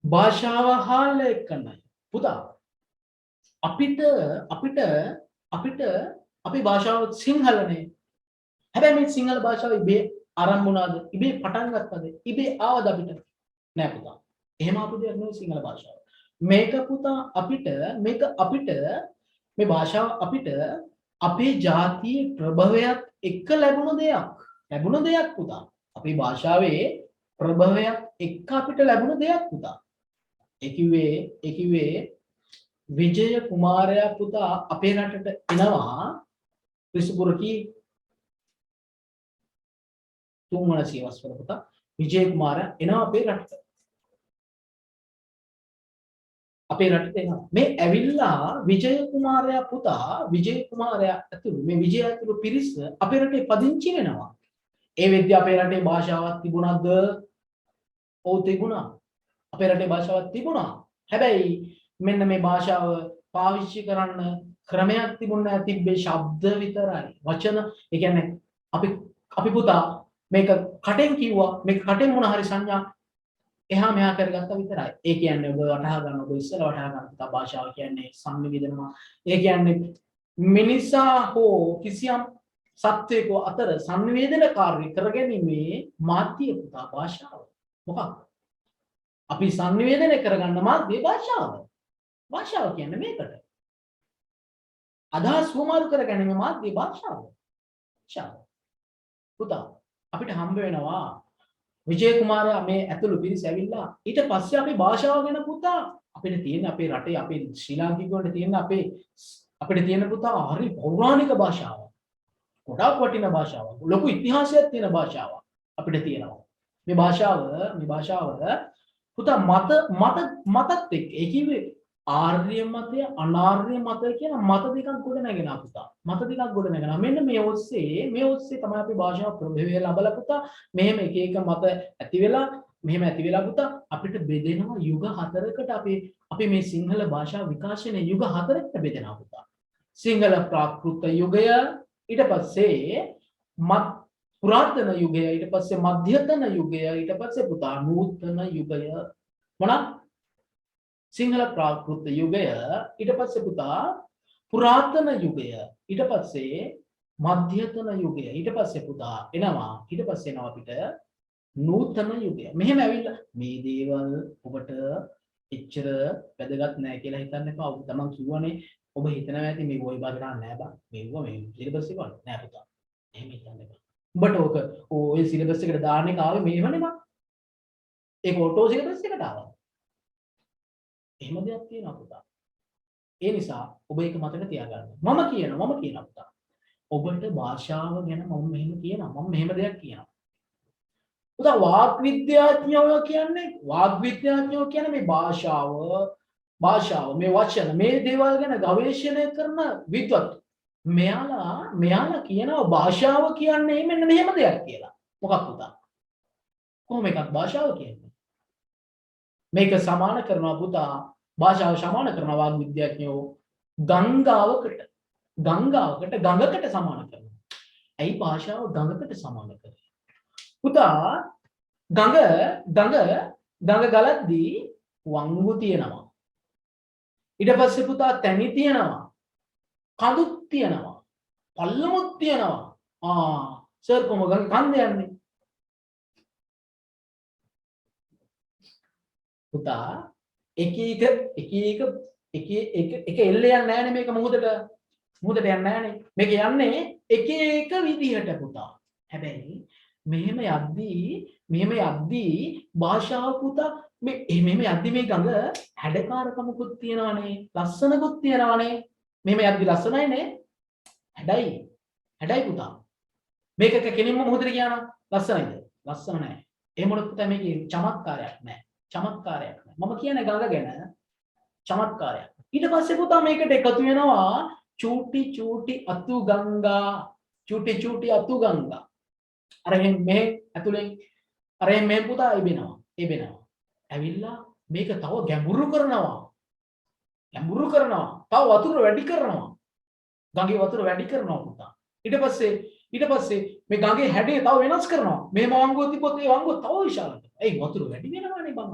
භාෂාව හා ලේඛනය පුතා අපේ භාෂාව සිංහලනේ. හැබැයි මේ සිංහල භාෂාව ඉබේ ආරම්භ වුණාද? ඉබේ පටන් ගත්තද? ඉබේ ආවද අපිට? නෑ පුතා. එහෙම ආපු දෙයක් නෙවෙයි සිංහල භාෂාව. මේක පුතා අපිට මේ භාෂාව අපිට අපේ ජාතියේ ප්‍රභවයත් එක්ක ලැබුණ දෙයක් පුතා. අපේ භාෂාවේ ප්‍රභවයත් එක්ක අපිට ලැබුණ දෙයක් පුතා. ඒ කිව්වේ විජය කුමාරයා පුතා අපේ රටට එනවා ක්‍රිස්තුපුරකී 3 වන සියවස්වල පුතා විජය කුමාරයා එනවා අපේ රටට එනවා. මේ ඇවිල්ලා විජය කුමාරයා ඇතුළු මේ විජය ඇතුළු පිරිස අපේ රටේ පදිංචි වෙනවා. ඒ වෙද්දී අපේ රටේ භාෂාවක් තිබුණාද? ඔව් තිබුණා. අපේ රටේ භාෂාවක් තිබුණා. හැබැයි මෙන්න මේ භාෂාව පාවිච්චි කරන්න ක්‍රමයක් තිබුණා. තිබ්බේ ශබ්ද විතරයි. වචන. ඒ කියන්නේ අපි පුතා මේක කටෙන් කිව්වා. මේක කටෙන් මොන හරි සංඥා එහා මෙහා කරගත්තා විතරයි. ඒ කියන්නේ ඔබ වටහා ගන්න ඔබ ඉස්සෙල්ලා වටහා ගන්න පුතා භාෂාව කියන්නේ සංනිවේදනවා. ඒ කියන්නේ මිනිසා හෝ කිසියම් සත්වයක අතර සංවේදනකාරී කරගැනීමේ මාධ්‍ය පුතා භාෂාව. මොකක්ද? අපි සංවේදනය කරගන්න මාධ්‍ය භාෂාව කියන්නේ මේකට. අදහස් වමාරු කරගැනීමේ මාධ්‍ය භාෂාව. පුතා අපිට හම්බ වෙනවා විජය කුමාරයා මේ ඇතුළු පිරිස ඇවිල්ලා ඊට පස්සේ අපි භාෂාව ගැන පුතා අපිට තියෙන අපේ රටේ අපේ ශ්‍රී ලාංකිකයන්ට තියෙන අපිට තියෙන පුතා හරි පෞරාණික භාෂාව. ගොඩාක් වටිනා භාෂාවක්. ලොකු ඉතිහාසයක් තියෙන භාෂාවක් අපිට තියෙනවා. මේ භාෂාව පුතා මතත් එක්ක ඒ කිව්වේ ආර්ය මතය අනාර්ය මතය කියන මත දෙකක් ගොඩ නැගෙනා පුතා. මෙන්න මේ ඔස්සේ තමයි අපි භාෂාව ප්‍රභවය ලබලා පුතා මෙහෙම එක මත ඇති වෙලා පුතා අපිට බෙදෙනවා යුග 4කට අපි මේ සිංහල භාෂා විකාශනයේ යුග 4කට බෙදෙනවා පුතා. සිංහල ප්‍රාකෘත යුගය, ඊට පස්සේ පුරාතන යුගය, ඊට පස්සේ මධ්‍යතන යුගය, ඊට පස්සේ පුතා නූතන යුගය. මොනවා? සිංහල ප්‍රාකෘත යුගය, ඊට පස්සේ පුතා පුරාතන යුගය, ඊට පස්සේ මධ්‍යතන යුගය, ඊට පස්සේ පුතා එනවා අපිට නූතන යුගය. මෙහෙම ඇවිල්ලා මේ දේවල් ඔබට එච්චර වැදගත් නැහැ කියලා හිතන්න එපා. ඔබ තමන් කිව්වනේ ඔබ හිතනවා ඇති මේ වොයි බාගරා නෑ බා. මේ සිලබස් එක නෑ පුතා. එහෙම හිතන්න එපා. ඔබට ඔය සිලබස් එකට දාන්න එක ආවේ මේවනේ බා. ඒක ඔටෝ සිලබස් එකට ආවා. එහෙම දෙයක් තියෙනවා පුතා. ඒ නිසා ඔබ ඒක මතක තියාගන්න. මම කියනවා පුතා. ඔබට භාෂාව ගැන මම මෙහෙම කියනවා. මම මෙහෙම දෙයක් කියනවා. පුතා වාග් විද්‍යාඥයෝ කියන්නේ මේ භාෂාව මේ වචන මේ දේවල් ගැන ගවේෂණය කරන විද්වත්තු. මෙයාලා කියනවා භාෂාව කියන්නේ මෙන්න මෙහෙම දෙයක් කියලා. මොකක් පුතා? කොහොම එකක් භාෂාව කියන්නේ? මේක සමාන කරනවා පුතා. භාෂාව සමාන කරනවා වාග් විද්‍යාඥයෝ ගංගකට සමාන කරනවා. ඇයි භාෂාව ගඟකට සමාන කරන්නේ? පුතා ගඟ ගලද්දී වංගු තියෙනවා. ඊට පස්සේ පුතා තැනි තියෙනවා. කඳුත් තියෙනවා. පල්ලමුත් තියෙනවා. සර් කොහොමද කන්ද යන්නේ? පුතා එක එල්ල යන්නේ නැහැනේ මේක මුහුදට යන්නේ නැහැනේ. මේක යන්නේ එක විදිහට පුතා. හැබැයි මෙහෙම යද්දී භාෂාව පුතා මෙහෙම යද්දි මේ ගඟ හැඩකාරකමකුත් තියෙනවානේ ලස්සනකුත් තියෙනවානේ මෙහෙම යද්දි ලස්සනයි නේ හැඩයි පුතා මේක කෙලින්ම මොහොතේ කියනවා ලස්සනයිද ලස්සන නැහැ එහෙම වුණොත් පුතා මේකේ චමත්කාරයක් නැහැ මම කියන්නේ ගඟ ගැන චමත්කාරයක් ඊට පස්සේ පුතා මේකට එකතු වෙනවා චූටි අතු ගංගා අර මේ ඇතුලෙන් අර මේ පුතා ඉබෙනවා ඇවිල්ලා මේක තව ගැඹුරු කරනවා තව වතුර වැඩි කරනවා ගඟේ වතුර වැඩි කරනවා පුතා ඊට පස්සේ මේ ගඟේ හැඩය තව වෙනස් කරනවා මේ වංගුව තිබ්බොත් ඒ වංගුව තව විශාල වෙනවා ඒ වතුර වැඩි වෙනවානේ බං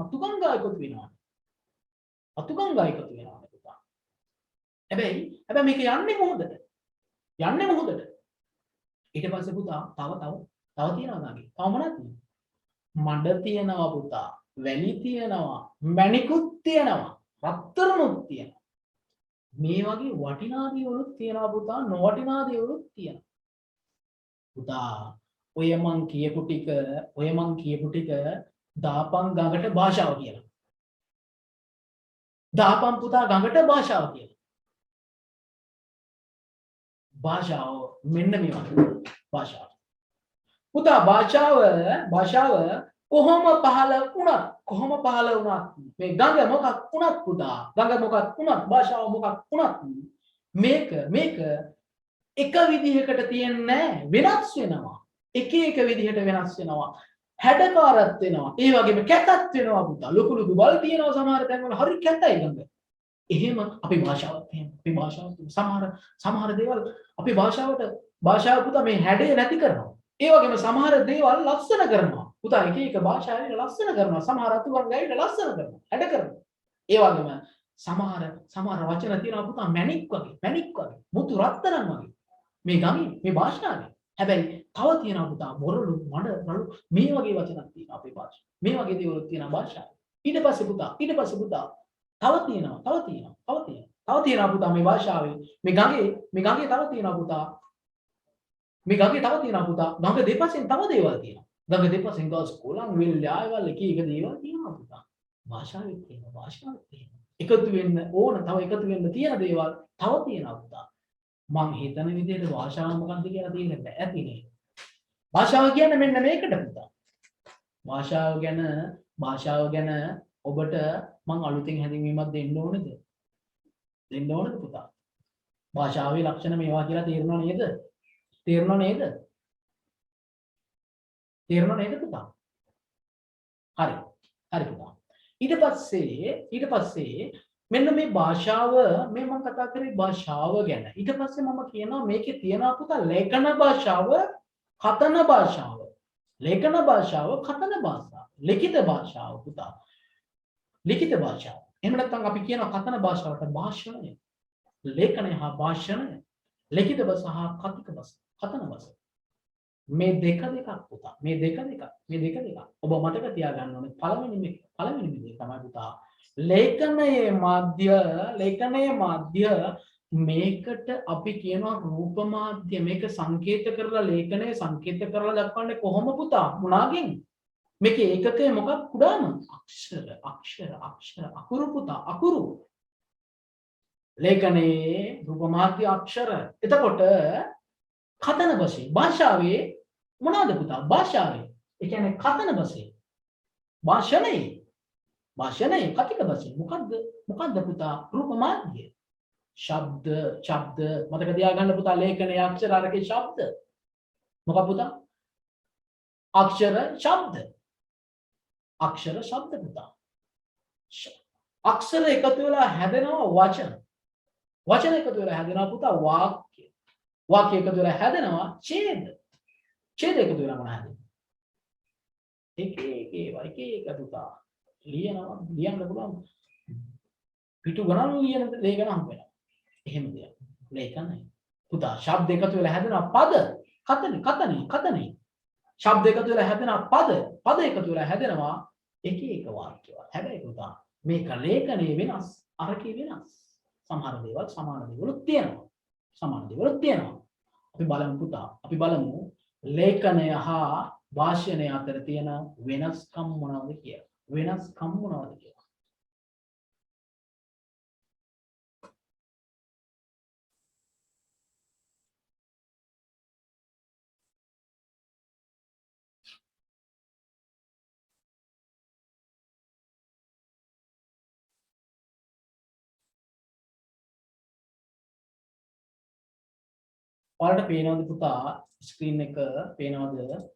අතු ගංගා එකතු වෙනවා පුතා හැබැයි මේක යන්නේ මොහොතට ඊට පස්සේ පුතා තව තියෙනවා ගඟේ තව මොනවද මඩ තියෙනවා පුතා වැලි තියෙනවා මණිකුත් තියෙනවා රත්තරනුත් තියෙනවා මේ වගේ වටිනා දේවලුත් තියෙනවා පුතා නොවටිනා දේවලුත් තියෙනවා පුතා ඔය මං කියපු ටික දාපන් ගඟට භාෂාව කියලා දාපන් පුතා ගඟට භාෂාව කියලා භාෂාව මෙන්න මේ වගේ භාෂාව පුතා භාෂාව කොහොම පහළ වුණත් මේ ගඟ මොකක් වුණත් පුතා භාෂාව මොකක් වුණත් මේක එක විදිහකට තියන්නේ වෙනස් වෙනවා එක විදිහට වෙනස් වෙනවා හැඩකාරත් වෙනවා ඒ වගේම කැතත් වෙනවා පුතා ලොකු බල් තියෙනවා සමහර තැන්වල හරි කැතයි ගඟ එහෙම අපි භාෂාවත් සමහර දේවල් අපි භාෂාව පුතා මේ හැඩය නැති කරනවා ඒ වගේම සමහර දේවල් ලස්සන කරනවා පුතා එක භාෂාවෙන් ලස්සන කරනවා සමහර අතුගම් ගයිඩ් ලස්සන කරනවා හැඩ කරනවා ඒ වගේම සමහර වචන තියෙනවා පුතා මැණික් වගේ මුතු රත්තරන් වගේ මේ ගමේ මේ භාෂාවේ හැබැයි තව තියෙනවා පුතා බොරළු මඩ රළු මේ වගේ වචනක් තියෙනවා අපේ භාෂාවේ මේ වගේ දේවල් තියෙනවා භාෂාවේ ඊට පස්සේ පුතා තව තියෙනවා පුතා මේ භාෂාවේ මේ ගඟේ තව තියෙනවා පුතා ගඟ දෙපසෙන් තව දේවල් තියෙනවා ගඟ දෙපසෙන් ගස් කොළන් විල් යායවල එක දේවල් තියෙනවා පුතා භාෂාවෙත් තියෙනවා එකතු වෙන්න ඕන තව එකතු වෙන්න තියෙන දේවල් තව තියෙනවා පුතා මං හිතන විදිහට භාෂාව මොකක්ද කියලා තේරෙන්න ඇති නේ භාෂාව කියන්නේ මෙන්න මේකට පුතා භාෂාව ගැන ඔබට මං අලුතෙන් හැඳින්වීමක් දෙන්න ඕනද පුතා භාෂාවේ ලක්ෂණ මේවා කියලා තේරෙනව නේද පුතා හරි පුතා ඊට පස්සේ මෙන්න මේ භාෂාව මේ මම කතා කරේ භාෂාව ගැන ඊට පස්සේ මම කියනවා මේකේ තියෙනවා පුතා ලේඛන භාෂාව කතන භාෂාව ලිඛිත භාෂාව පුතා ලිඛිත භාෂාව එහෙම නැත්නම් අපි කියනවා කතන භාෂාවට භාෂණය ලේඛනය හා භාෂණය ලිඛිත භාෂා හා කතික භාෂා කතන භාෂා මේ දෙක පුතා මේ දෙක ඔබ මතක තියාගන්න ඕනේ පළවෙනි දේ තමයි පුතා ලේඛනයේ මාධ්‍ය මේකට අපි කියනවා රූප මාධ්‍ය මේක සංකේත කරලා ලේඛනයේ සංකේත කරලා දක්වන්නේ කොහොම පුතා මොනවාගෙන් මේක ඒකකය මොකක් කුඩාම අක්ෂර අකුරු පුතා අකුරු ලේඛනයේ රූප මාධ්‍ය අක්ෂර එතකොට කතන වශයෙන් භාෂාවේ මොනවාද පුතා භාෂාවේ ඒ කියන්නේ කතන වශයෙන් භාෂණයේ කතික වශයෙන් මොකද්ද පුතා රූප මාධ්‍ය ශබ්ද මතක තියාගන්න පුතා ලේඛනයේ අක්ෂර අරකේ ශබ්ද මොකක් පුතා අක්ෂර ශබ්ද පුතා අක්ෂර එකතු වෙලා හැදෙනවා වචන එකතු වෙලා හැදෙනවා පුතා වාක්‍ය එකතු වෙලා හැදෙනවා ඡේද එකතු වෙලා මොනවද එක පුතා ලියන්න පුළුවන් පිටු ගණන් ලියන ලේඛන හම්බ වෙනවා එහෙම දෙයක් ලේඛනයි පුතා ශබ්ද එකතු වෙලා හැදෙනවා පද කතනේ ශබ්ද එකතු වෙලා හැදෙනවා පද එකතු වෙලා හැදෙනවා එක වාක්‍යවල හැබැයි පුතා මේක ලේඛනයේ වෙනස් අරකේ වෙනස් සමහර දේවල් සමාන දේවලුත් තියෙනවා අපි බලමු ලේඛනය හා භාෂණය අතර තියෙන වෙනස්කම් මොනවද කියලා වෙනස්කම් මොනවද කියලා. ඔයාලට පේනවද පුතා ස්ක්‍රීන් එක පේනවද?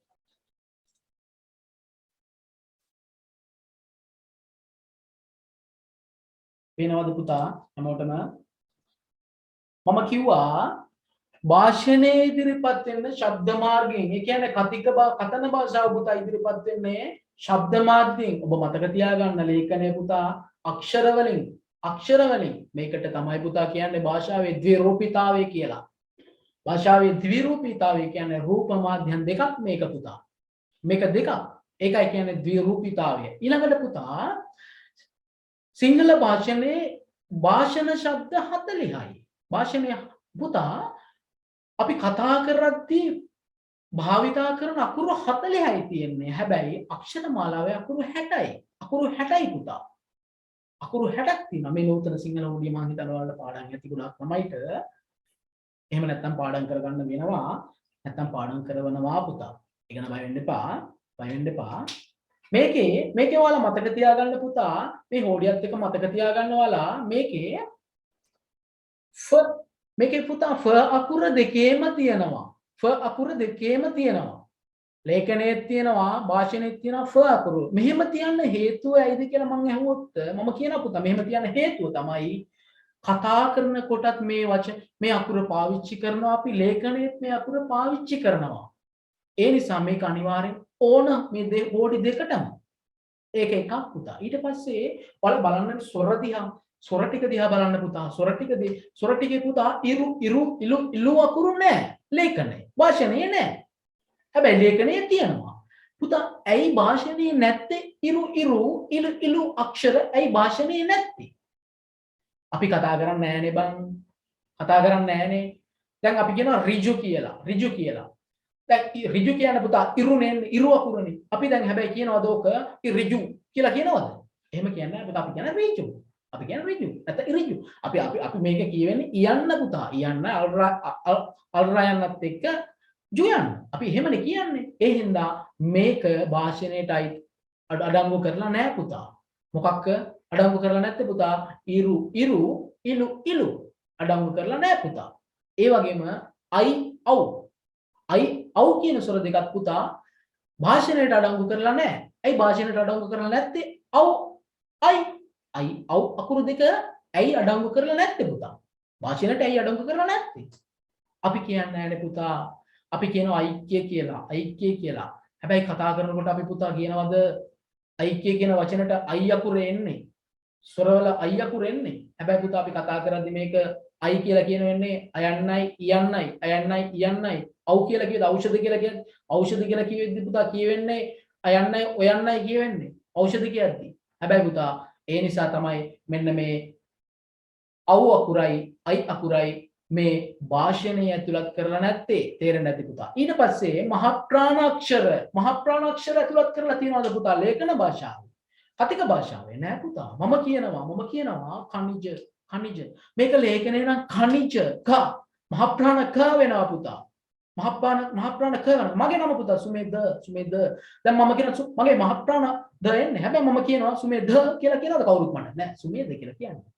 පේනවද පුතා හැමෝටම? මම කිව්වා භාෂණයේ ඉදිරිපත් වෙන ශබ්ද මාර්ගයෙන්, ඒ කියන්නේ කතන භාෂාව පුතා ඉදිරිපත් වෙන්නේ ශබ්ද මාර්ගයෙන්. ඔබ මතක තියාගන්න ලේඛනයේ පුතා අක්ෂර වලින් මේකට තමයි පුතා කියන්නේ භාෂාවේ ද්විරූපීතාවය කියලා. භාෂාවේ ද්විරූපීතාවය කියන්නේ රූප මාධ්‍යම් දෙකක් මේක පුතා. මේක දෙකක්. ඒකයි කියන්නේ ද්විරූපීතාවය. ඊළඟට පුතා සිංහල භාෂණයේ භාෂණ ශබ්ද 40යි. භාෂණය පුතා අපි කතා කරද්දී භාවිතා කරන අකුරු 40යි තියෙන්නේ. හැබැයි අක්ෂර මාලාවේ අකුරු 60යි. අකුරු 60යි පුතා. අකුරු 60ක් තියෙනවා. මේ නූතන සිංහල උඩිය මම හිතනවා ඔයාලට පාඩම් ඇති ගොඩක් ළමයිට. එහෙම නැත්නම් පාඩම් කරගන්න වෙනවා. නැත්නම් පාඩම් කරවනවා පුතා. ඒක නෑ බය වෙන්න එපා. බය වෙන්න එපා. මේකේ ඔයාලා මතක තියාගන්න පුතා මේ හෝඩියත් එක මතක තියාගන්න ඔයාලා මේකේ පුතා ෆ අකුර දෙකේම තියෙනවා. ෆ අකුර දෙකේම තියෙනවා. ලේඛනයේ තියෙනවා භාෂණයේ තියෙනවා ෆ අකුරු. මෙහෙම තියන්න හේතුව ඇයිද කියලා මම අහුවොත් මම කියනවා පුතා මෙහෙම තියන්න හේතුව තමයි කතා කරනකොටත් මේ අකුර පාවිච්චි කරනවා අපි ලේඛනයේත් මේ අකුර පාවිච්චි කරනවා. ඒ නිසා මේක අනිවාර්යෙන් ඕන මේ බෝඩි දෙකටම ඒක එකක් පුතා. ඊට පස්සේ ඔයාලා බලන්න ස්වර ටික දිහා බලන්න පුතා. ස්වර ටිකේ පුතා ඉරු අකුරු නැහැ ලේඛනයේ. භාෂණයේ නැහැ. හැබැයි ලේඛනයේ තියෙනවා. පුතා ඇයි භාෂණයේ නැත්තේ ඉරු අක්ෂර ඇයි භාෂණයේ නැත්තේ? අපි කතා කරන්නේ නැහනේ බං. කතා කරන්නේ නැහනේ. දැන් අපි කියනවා ඍජු කියලා. දැන් ඍජු කියන්නේ පුතා ඉරු අකුරනේ. අපි දැන් හැබැයි කියනවාද ඕක ඍජු කියලා කියනවද? එහෙම කියන්නේ නැහැ පුතා. අපි කියන්නේ ඍජු. නැත්නම් ඍජු. අපි මේක කියවෙන්නේ යන්න පුතා. යන්න අල්රා යන්නත් එක්ක ජු යන්න. අපි එහෙමනේ කියන්නේ. ඒ හින්දා මේක භාෂණයටයි අඩංගු කරලා නැහැ පුතා. මොකක්ක අඩංගු කරලා නැත්තේ පුතා? ඉරු අඩංගු කරලා නැහැ පුතා. ඒ වගේම අව් කියන ස්වර දෙකක් පුතා භාෂණයට අඩංගු කරලා නැහැ. ඇයි භාෂණයට අඩංගු කරලා නැත්තේ? අව් අකුරු දෙක ඇයි අඩංගු කරලා නැත්තේ පුතා? භාෂණයට ඇයි අඩංගු කරලා නැත්තේ? අපි කියන්නේ නැහැ පුතා. අපි කියනවා ඓක්‍ය කියලා. හැබැයි කතා කරනකොට අපි පුතා කියනවද ඓක්‍ය කියන වචනට අයි අකුර එන්නේ? ස්වරවල අයි අකුර එන්නේ. හැබැයි පුතා අපි කතා කරද්දි මේක අයි කියලා කියන වෙන්නේ අයන්නයි. අව් කියලා කියද්දි ඖෂධ කියලා කියන්නේ ඖෂධ කියලා කියවෙද්දි පුතා කියවෙන්නේ අයන්නයි ඔයන්නයි කියවෙන්නේ ඖෂධ කියද්දි. හැබැයි පුතා ඒ නිසා තමයි මෙන්න මේ අව් අකුරයි අයි අකුරයි මේ භාෂණය ඇතුළත් කරලා නැත්තේ. තේරෙන්නේ නැති පුතා. ඊට පස්සේ මහ ප්‍රාණාක්ෂර ඇතුළත් කරලා තියනවාද පුතා ලේඛන භාෂාවේ? කතික භාෂාවේ නෑ පුතා. මම කියනවා khනිජ. මේක ලේඛනේ නම් khනිජ ක මහ ප්‍රාණ ක වෙනවා පුතා. මහ ප්‍රාණ ක වෙනවා. මගේ නම පුතා සුමේද. දැන් මම කියන මගේ මහ ප්‍රාණ ද එන්නේ. හැබැයි මම කියනවා සුමේද කියලා කියනවාද කවුරුත් මට නෑ සුමේද කියලා කියන්නේ.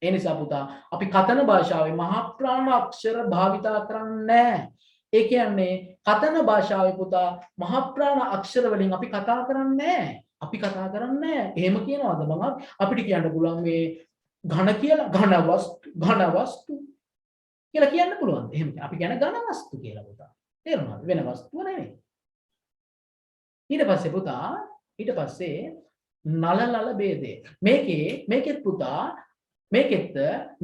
ඒ නිසා පුතා අපි කතන භාෂාවේ මහ ප්‍රාණ අක්ෂර භාවිතා කරන්නේ නැහැ. ඒ කියන්නේ කතන භාෂාවේ පුතා මහ ප්‍රාණ අක්ෂර වලින් අපි කතා කරන්නේ නැහැ. එහෙම කියනවාද මම? අපිට කියන්න පුළුවන් මේ ඝන කියලා ඝන වස්තු කියලා කියන්න පුළුවන්. එහෙම අපි කියන්නේ ඝන වස්තු කියලා පුතා. තේරුණාද? වෙන වස්තුව නෙවෙයි. ඊට පස්සේ නල ભેදේ. මේකෙත් පුතා මේකෙත්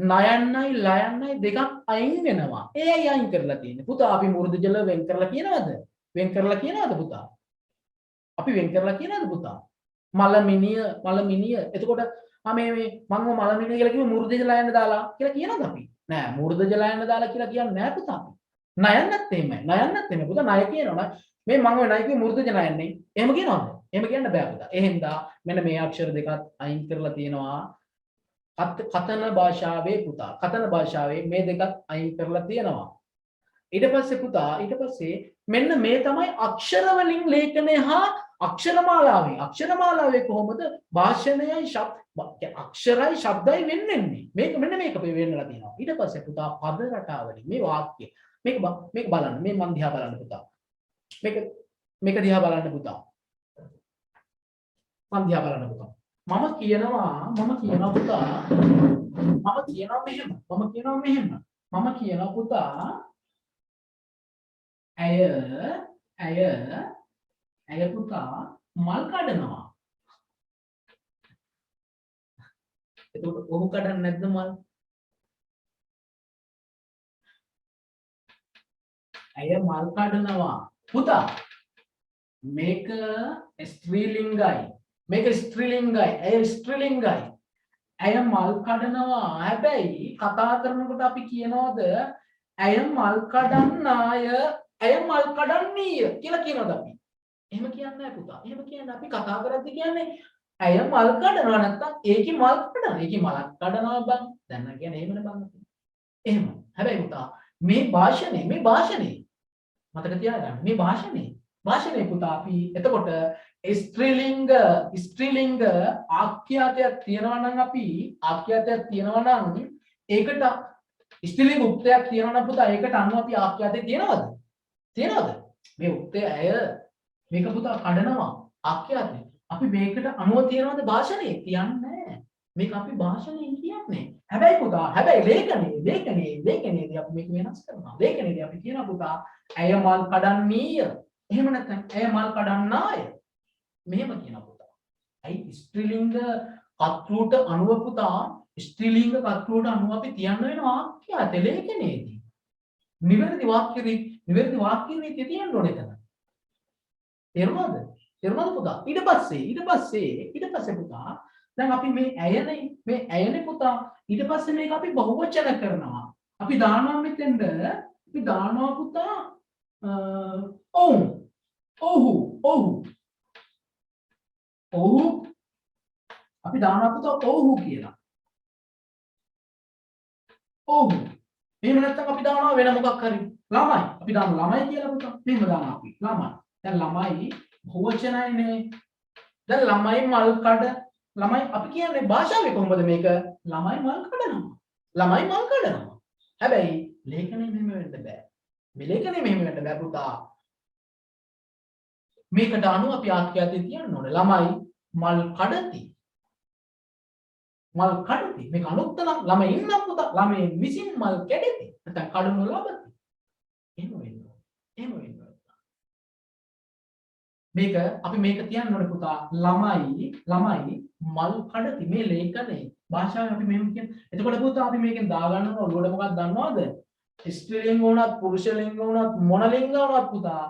නයන්නයි ලයන්නයි දෙකක් අයින් වෙනවා. ඒ අයින් කරලා තියෙන්නේ. පුතා අපි මුරුදු ජල වෙන් කරලා කියනවද? පුතා? අපි වෙන් කරලා කියනවද පුතා? මලමිනිය. එතකොට මේ මම මලමිනිය කියලා කිව්ව මුරුදු ජල යන්න දාලා කියලා කියනවද අපි? නෑ මුරුදු ජල යන්න දාලා කියලා කියන්නේ නෑ පුතා. නයන්නත් එහෙමයි පුතා. ණය කියනවා. මේ මම ණය කිව්ව මුරුදු ජල යන්නේ. එහෙම කියනවද? එහෙම කියන්න බෑ පුතා. ඒ හින්දා මෙන්න මේ අක්ෂර දෙකත් අයින් කරලා තියෙනවා කතන භාෂාවේ පුතා. කතන භාෂාවේ මේ දෙකත් අයින් කරලා තියෙනවා. ඊට පස්සේ පුතා ඊට පස්සේ මෙන්න මේ තමයි අක්ෂර වලින් ලේඛනය හා අක්ෂරමාලාවේ කොහොමද භාෂණයයි අක්ෂරයි ශබ්දයි වෙන්නේ මේක මෙන්න මේක වෙන්නලා තියෙනවා. ඊට පස්සේ පුතා පද රටාවලින් මේ වාක්‍ය මේක බලන්න මේ මන් දිහා බලන්න පුතා. මේක දිහා බලන්න පුතා. මන් දිහා බලන්න පුතා. මම කියනවා පුතා මම කියනවා පුතා ඇය පුතා මල් කඩනවා. එතකොට ඔහු කඩන්නේ නැද්ද මල්? ඇය මල් කඩනවා. පුතා මේක ස්ත්‍රීලිංගයි. ඇය ස්ත්‍රීලිංගයි. ඇය මල් කඩනවා. හැබැයි කතා කරනකොට අපි කියනවාද ඇය මල් කඩන්නාය, ඇය මල් කඩන්නීය කියලා කියනවාද අපි? එහෙම කියන්නේ නැහැ පුතා. එහෙම කියන්නේ අපි කතා කරද්දී කියන්නේ ඇය මල් කඩනවා නැත්තම් ඒකේ මල් කඩනවා. ඒකේ මලක් කඩනවා බං. දැන් නම් කියන්නේ එහෙමනේ බං. එහෙම. හැබැයි පුතා මේ භාෂණේ මතක තියාගන්න. මේ භාෂණේ පුතා අපි එතකොට ස්ත්‍රීලිංග ආඛ්‍යාතයක් තියෙනවා නම් ඒකට ස්ත්‍රීලිංග උක්තයක් තියෙනවා නම් පුතා ඒකට අනුව අපි ආඛ්‍යාතේ තියනවද? මේ උක්තය ඇය මේක පුතා කඩනවා ආඛ්‍යාතේ. අපි මේකට අනුව තියනවද භාෂණේ? තියන්නේ නැහැ. මේක අපි භාෂණයෙන් කියන්නේ. හැබැයි පුතා ලේඛනයේදී අපි මේක වෙනස් කරනවා. ලේඛනයේදී අපි කියනවා පුතා ඇය මල් කඩන්නීය. එහෙම නැත්නම් ඇය මල් කඩන්නාය. මෙහෙම කියනවා පුතා. ඇයි ස්ත්‍රීලිංග කර්තෘට අනුව පුතා ස්ත්‍රීලිංග කර්තෘට අනුව අපි තියන්න වෙනවා ආඛ්‍යාත ලේඛනයේදී. නිවැරදි වාක්‍ය රීතිය තියන්න ඕනේ එතන. තේරුණාද පුතා? ඊට පස්සේ පුතා දැන් අපි මේ ඇයනේ පුතා ඊට පස්සේ මේක අපි බහුවචන කරනවා. අපි දානවා මෙතෙන්ද පුතා ඔහු අපි දානවා පුතා ඔහු කියලා. ඔහු. එහෙම නැත්නම් අපි දානවා වෙන මොකක් හරි ළමයි. අපි දානවා ළමයි කියලා පුතා. මෙහෙම දානවා අපි ළමයි. දැන් ළමයි බහුවචනයිනේ. දැන් ළමයි මල් කඩ ළමයි අපි කියන්නේ භාෂාවේ කොහොමද මේක? ළමයි මල් කඩනවා. හැබැයි ලේඛනයේ මෙහෙම වෙන්න බෑ. මේ ලේඛනයේ මෙහෙම වෙන්න බෑ පුතා. මේකට අනුව අපි ආඛ්‍යාතේ තියන්න ඕනේ. ළමයි මල් කඩති. මේක අනුත්තර ළමයි ඉන්නම් පුතා. ළමයි විසින් මල් කැඩෙති. නැත්නම් කඩනු ලබති. එහෙම වෙන්න ඕනේ. මේක තියන්න ඕනේ පුතා. ළමයි මල් කඩති. මේ ලේඛනයේ භාෂාවෙන් අපි මෙහෙම කියන්නේ. එතකොට පුතා අපි මේකෙන් දාගන්නවා ඔළුවට මොකක්ද දන්නවද? ස්ත්‍රීලිංග වුණත් පුරුෂලිංග වුණත් මොන ලිංග වුණත් පුතා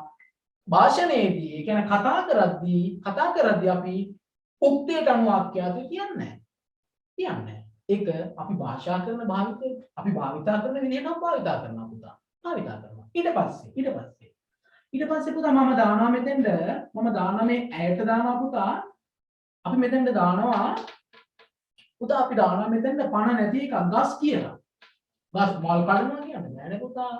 භාෂණයේදී ඒ කියන්නේ කතා කරද්දී අපි උක්තයට අනුව ආඛ්‍යාත කියන්නේ නැහැ. ඒක අපි භාෂා කරන භාවිතය අපි භාවිතා කරන විදිහට භාවිතා කරනවා පුතා. ඊට පස්සේ පුතා මම දානවා මෙතෙන්ද මේ ඇයට දානවා පුතා. අපි මෙතෙන්ද දානවා පුතා අපි දානවා මෙතෙන්ද පණ නැති එකක් ගස් කියලා. ගස් මල් කඩනවා කියන්නේ නෑනේ පුතා.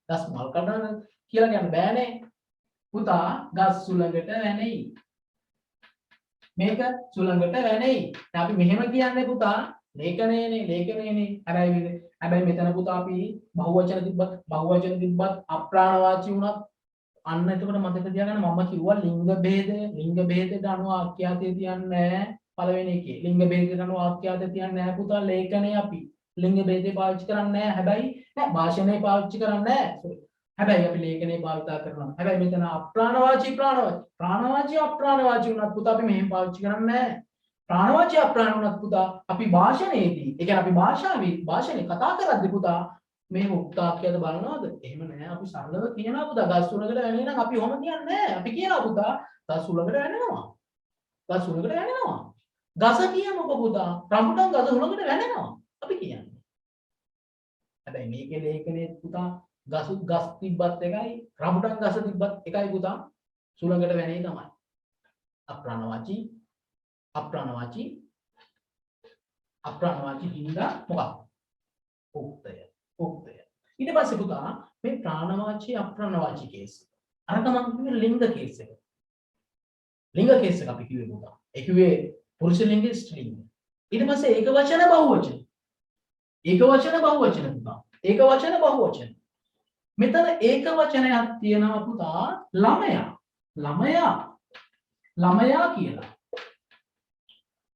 ගස් මල් කඩනවා කියලා කියන්න බෑනේ. පුතා ගස් සුළඟට වැනෙයි. මේක සුළඟට වැනෙයි. දැන් අපි මෙහෙම කියන්නේ පුතා ලේඛනයේනේ. හැබැයි මෙතන පුතා අපි බහුවචන තිබ්බත් අප්‍රාණවාචී වුණත් අන්න එතකොට මතක තියාගන්න මම කිව්වා ලිංග භේදයට අනුව ආඛ්‍යාතය තියන්නේ නැහැ පළවෙනි එකේ. ලිංග භේදයට අනුව ආඛ්‍යාතය තියන්නේ නැහැ පුතා ලේඛනයේ අපි. ලිංග භේදේ පාවිච්චි කරන්නේ නැහැ. හැබැයි භාෂණේ පාවිච්චි කරන්නේ නැහැ. හැබැයි අපි ලේඛනයේ භාවිතා කරනවා. හැබැයි මෙතන අප්‍රාණවාචී අප්‍රාණවාචී වුණත් පුතා අපි මෙහෙම පාවිච්චි කරන්නේ නැහැ. ප්‍රාණවාචී අප්‍රාණ වුණත් පුතා අපි භාෂණයේදී ඒ කියන්නේ අපි භාෂණේ කතා කරද්දී පුතා මේ උක්තාක්‍යද බලනවද? එහෙම නැහැ. අපි සරලව කියනවා පුතා ගස් උලකට වැනෙන නම් අපි ඔහොම කියන්නේ නැහැ. අපි කියනවා පුතා ගස් උලකට වැනෙනවා. ගස කියමුකෝ පුතා. රඹුටන් ගස උලකට වැනෙනවා. අපි කියන්නේ. හැබැයි මේකේ ලේඛනයේ පුතා ගස් තිබ්බත් එකයි රඹුටන් ගස තිබ්බත් එකයි පුතා. සුළඟට වැනේ තමයි. අප්‍රාණවාචී හින්දා මොකක්ද? උක්තය. ඊට පස්සේ පුතා මේ ප්‍රාණවාචී අප්‍රාණවාචී කේස්. අර තමන් කිව්වේ ලිංග කේස් එක. ලිංග කේස් එක අපි කිව්වේ පුතා. ඒ කිව්වේ පුරුෂ ලිංග ස්ත්‍රී ලිංග. ඊට පස්සේ ඒක වචන බහුවචන. ඒක වචන බහුවචන පුතා. ඒක වචන බහුවචන. මෙතන ඒක වචනයක් තියෙනවා පුතා ළමයා. ළමයා කියලා.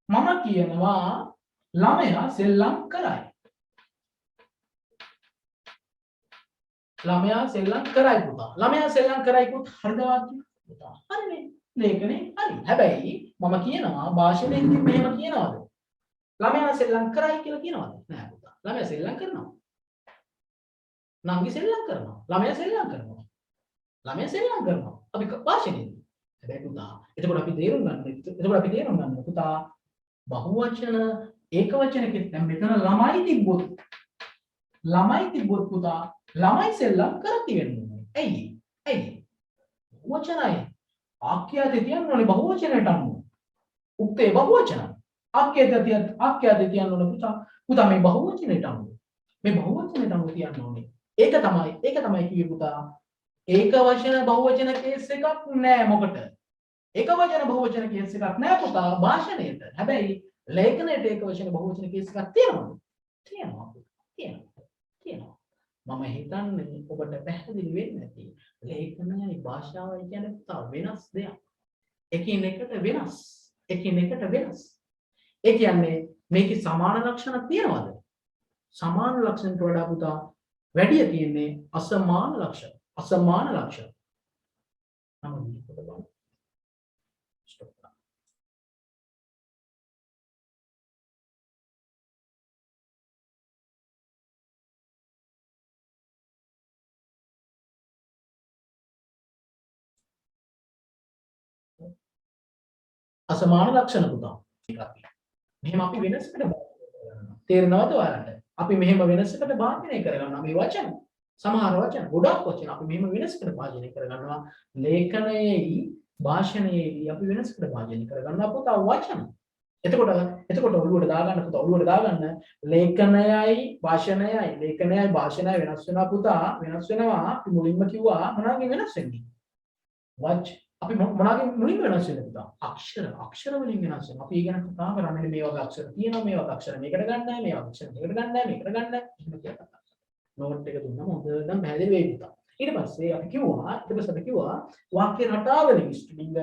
මම කියනවා ළමයා සෙල්ලම් කරයි. ළමයා සෙල්ලම් කරයි පුතා. ළමයා සෙල්ලම් කරයි පුත් හරිද වාක්‍ය පුතා. හරිනේ. ලේඛනේ හරි. හැබැයි මම කියනවා භාෂණයෙන් මෙහෙම කියනවාද? ළමයා සෙල්ලම් කරයි කියලා කියනවාද? නෑ පුතා. ළමයා සෙල්ලම් කරනවා. නංගි සෙල්ලම් කරනවා. ළමයා සෙල්ලම් කරනවා. අපි භාෂණයෙන්. හැබැයි පුතා එතකොට අපි තේරුම් ගන්න පුතා බහුවචන ඒක වචනකෙත් දැන් මෙතන ළමයි තිබ්බොත් පුතා ළමයි සෙල්ලම් කරති වෙන්නේ. ඇයි? වචනයි. ආඛ්‍යාතේ තියන්න ඕනේ බහුවචනයට අනුව. උක්තේ බහුවචන. ආඛ්‍යාතේ තියන්න ඕනේ පුතා මේ බහුවචනයට අනුව. තියන්න ඕනේ. ඒක තමයි කිව්වේ පුතා. ඒක වචන බහුවචන කේස් එකක් නෑ මොකට? ඒක වචන බහුවචන කේස් එකක් නෑ පුතා භාෂණයට. හැබැයි ලේඛනයට ඒක වචන බහුවචන කේස් එකක් තියෙනවද? තියෙනවා. මම හිතන්නේ ඔබට පැහැදිලි වෙන්නේ නැති. ලේඛනයයි භාෂාවයි කියන්නේ පුතා වෙනස් දෙයක්. එකිනෙකට වෙනස්. ඒ කියන්නේ මේකේ සමාන ලක්ෂණ තියෙනවද? සමාන ලක්ෂණට වඩා පුතා වැඩි තියෙන්නේ අසමාන ලක්ෂණ. අසමාන ලක්ෂණ පුතා. මෙහෙම අපි වෙනස්කට තේරෙනවද ඔයාලට? අපි මෙහෙම වෙනස්කට භාජනය කරගන්නවා මේ වචන. සමහර වචන ගොඩක් වචන අපි මෙහෙම වෙනස්කට භාජනය කරගන්නවා. ලේඛනයේයි භාෂණයේදී අපි වෙනස්කට භාජනය කරගන්නවා පුතා වචන. එතකොට ඔළුවට දාගන්න ලේඛනයයි භාෂණයයි වෙනස් වෙනවා පුතා. වෙනස් වෙනවා. අපි මුලින්ම කිව්වා මොනවාගේ වෙනස් වෙන්නේ? අපි මොනවාගේ මුලින්ම වෙනස් වෙන්නේ පුතා? අක්ෂර වලින් වෙනස් වෙනවා. අපි ඉගෙන කතා කරන්නේ මේ වගේ අක්ෂර තියෙනවා, මේ වගේ අක්ෂර මේකට ගන්නෑ, මේ අක්ෂර මේකට ගන්නෑ, මේකට ගන්නෑ. එහෙම කියලා. නෝට් එක දුන්නම හොඳටම පැහැදිලි වෙයි පුතා. ඊට පස්සේ අපි කිව්වා වාක්‍ය රටාවලින් ස්ත්‍රීලිංග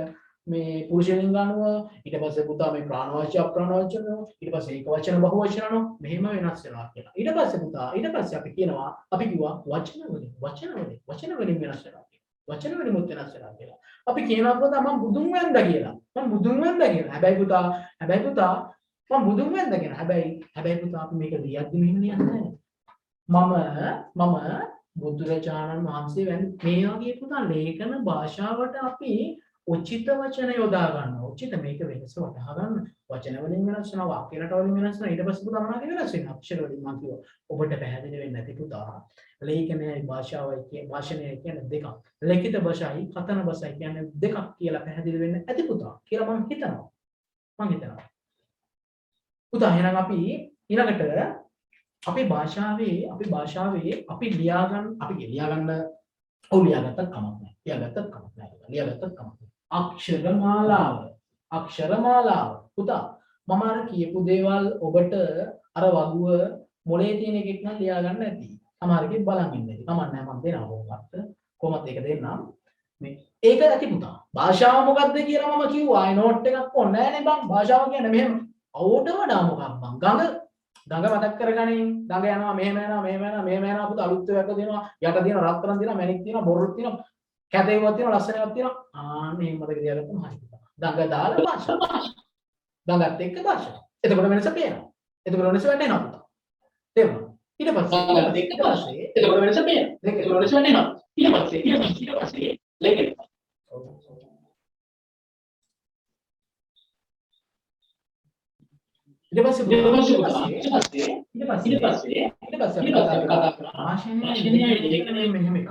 මේ පුරුෂ ලිංග අනුව ඊට පස්සේ පුතා මේ ප්‍රාණවාචී අප්‍රාණවාචී ඊට පස්සේ ඒක වචන බහුවචන අනුව මෙහෙම වෙනස් වෙනවා කියලා. ඊට පස්සේ අපි කිව්වා වචන වලින් වෙනස් වෙනවා. වචන වලින් මුත් වෙනස් වෙනවා කියලා. අපි කියනවා පුතා මම බුදුන් වැන්දා කියලා. හැබැයි පුතා මම බුදුන් වැන්දා කියලා. හැබැයි පුතා අපි මේක ලියද්දි මෙහෙම ලියන්නේ නැහැ. මම බුදුරජාණන් වහන්සේ වැනි මේ වගේ පුතා ලේඛන භාෂාවට අපි උචිත වචන යොදා ගන්නවා. උචිත මේක වෙනස වටහා ගන්න. වචන වලින් වෙනස් වෙනවා, වාක්‍ය රට වලින් වෙනස් වෙනවා. ඊට පස්සේ පුතා මොනවද වෙනස් වෙන්නේ? අක්ෂර වලින් මම කිව්වා. ඔබට පැහැදිලි වෙන්නේ නැති පුතා. ලේඛනයයි භාෂණයයි කියන්නේ දෙකක්. ලිඛිත භාෂාවයි කතන භාෂාවයි කියන්නේ දෙකක් කියලා පැහැදිලි වෙන්නේ ඇති පුතා කියලා මම හිතනවා. පුතා එහෙනම් අපි ඊළඟට අපේ භාෂාවේ අපි ලියාගන්න ලියාගත්තත් කමක් නැහැ. අක්ෂරමාලාව පුතා මම අර කියපු දේවල් ඔබට අර වගුව මොලේ තියෙන එකෙක් නම් ලියා ගන්න නැති. සමහරකෙක් බලන් ඉන්නේ. කමක් නැහැ මම දෙනවා ඔයාලට. කොහොමද ඒක දෙන්නම්? ඒක ඇති පුතා. භාෂාව මොකක්ද කියලා මම කිව්වා. ඒ නෝට් එකක් ඕනේ නැහැ නේ බං. භාෂාව කියන්නේ මෙහෙම. අවුවට වඩා මොකක් බං? ගඟ මතක් කරගනින්. ගඟ යනවා මෙහෙම යනවා පුතා අලුත් එකක් දෙනවා. යට දින රත්තරන් දින මැණික් දින බොරුත් දින කැදේවත් දින ලස්සනක් දින. ආන්නේ මතක තියාගත්තම හරි පුතා. ගඟ දාලා භාෂාව. ගඟත් එක්ක භාෂාව. එතකොට වෙනස පේනවා. එතකොට වෙනස වැටෙනවා පුතා. තේරුණා? ඊට පස්සේ එතකොට වෙනස පේනවා. ඊට පස්සේ ලේඛනය. ඊට පස්සේ කතා කරා ආශිර්වාදයේ ලේඛනයේ මෙහෙම එකක්.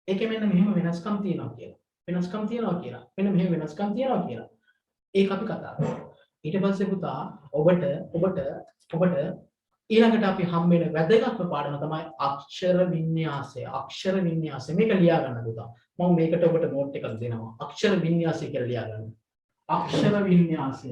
ඒකේ මෙන්න මෙහෙම වෙනස්කම් තියෙනවා කියලා. වෙනස්කම් තියෙනවා කියලා. මෙන්න මෙහෙම වෙනස්කම් තියෙනවා කියලා. ඒක අපි කතා කරමු. ඊට පස්සේ පුතා ඔබට ඊළඟට අපි හම් වෙන වැදගත්ම පාඩම තමයි අක්ෂර වින්‍යාසය. අක්ෂර වින්‍යාසය මේක ලියා ගන්න පුතා. මම මේකට ඔබට නෝට් එකක් දෙනවා. අක්ෂර වින්‍යාසය කියලා ලියා ගන්න. අක්ෂර වින්‍යාසය.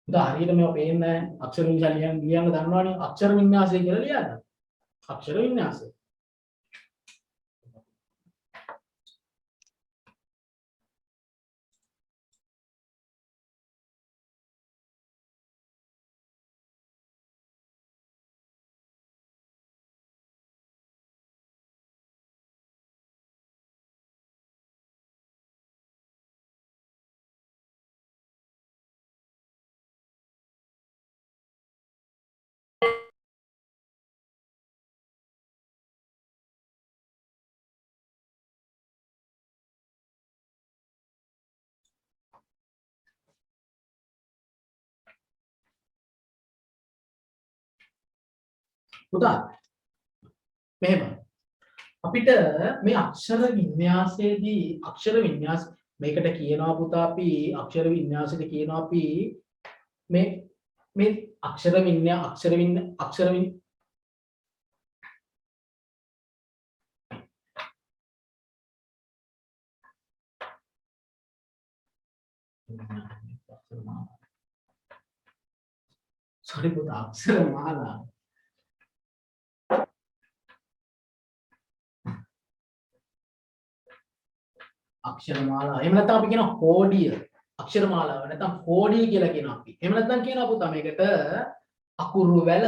පුතා හරියට මේවා පේන්නේ නැහැ. අක්ෂර වින්‍යාසය ලියන්න දන්නවනේ. අක්ෂර වින්‍යාසය කියලා ලියා ගන්න. අක්ෂර වින්‍යාසය. පුතා මෙහෙම අපිට මේ අක්ෂර වින්‍යාසයේදී අක්ෂර වින්‍යාස මේකට කියනවා පුතා අපි අක්ෂර වින්‍යාසෙට කියනවා අපි මේ අක්ෂර sorry පුතා අක්ෂර මාලා අක්ෂරමාලා එහෙම නැත්නම් අපි කියන හෝඩිය අක්ෂරමාලාව නැත්නම් හෝඩිය කියලා කියනවා අපි. එහෙම නැත්නම් කියනවා පුතා මේකට අකුරු වැල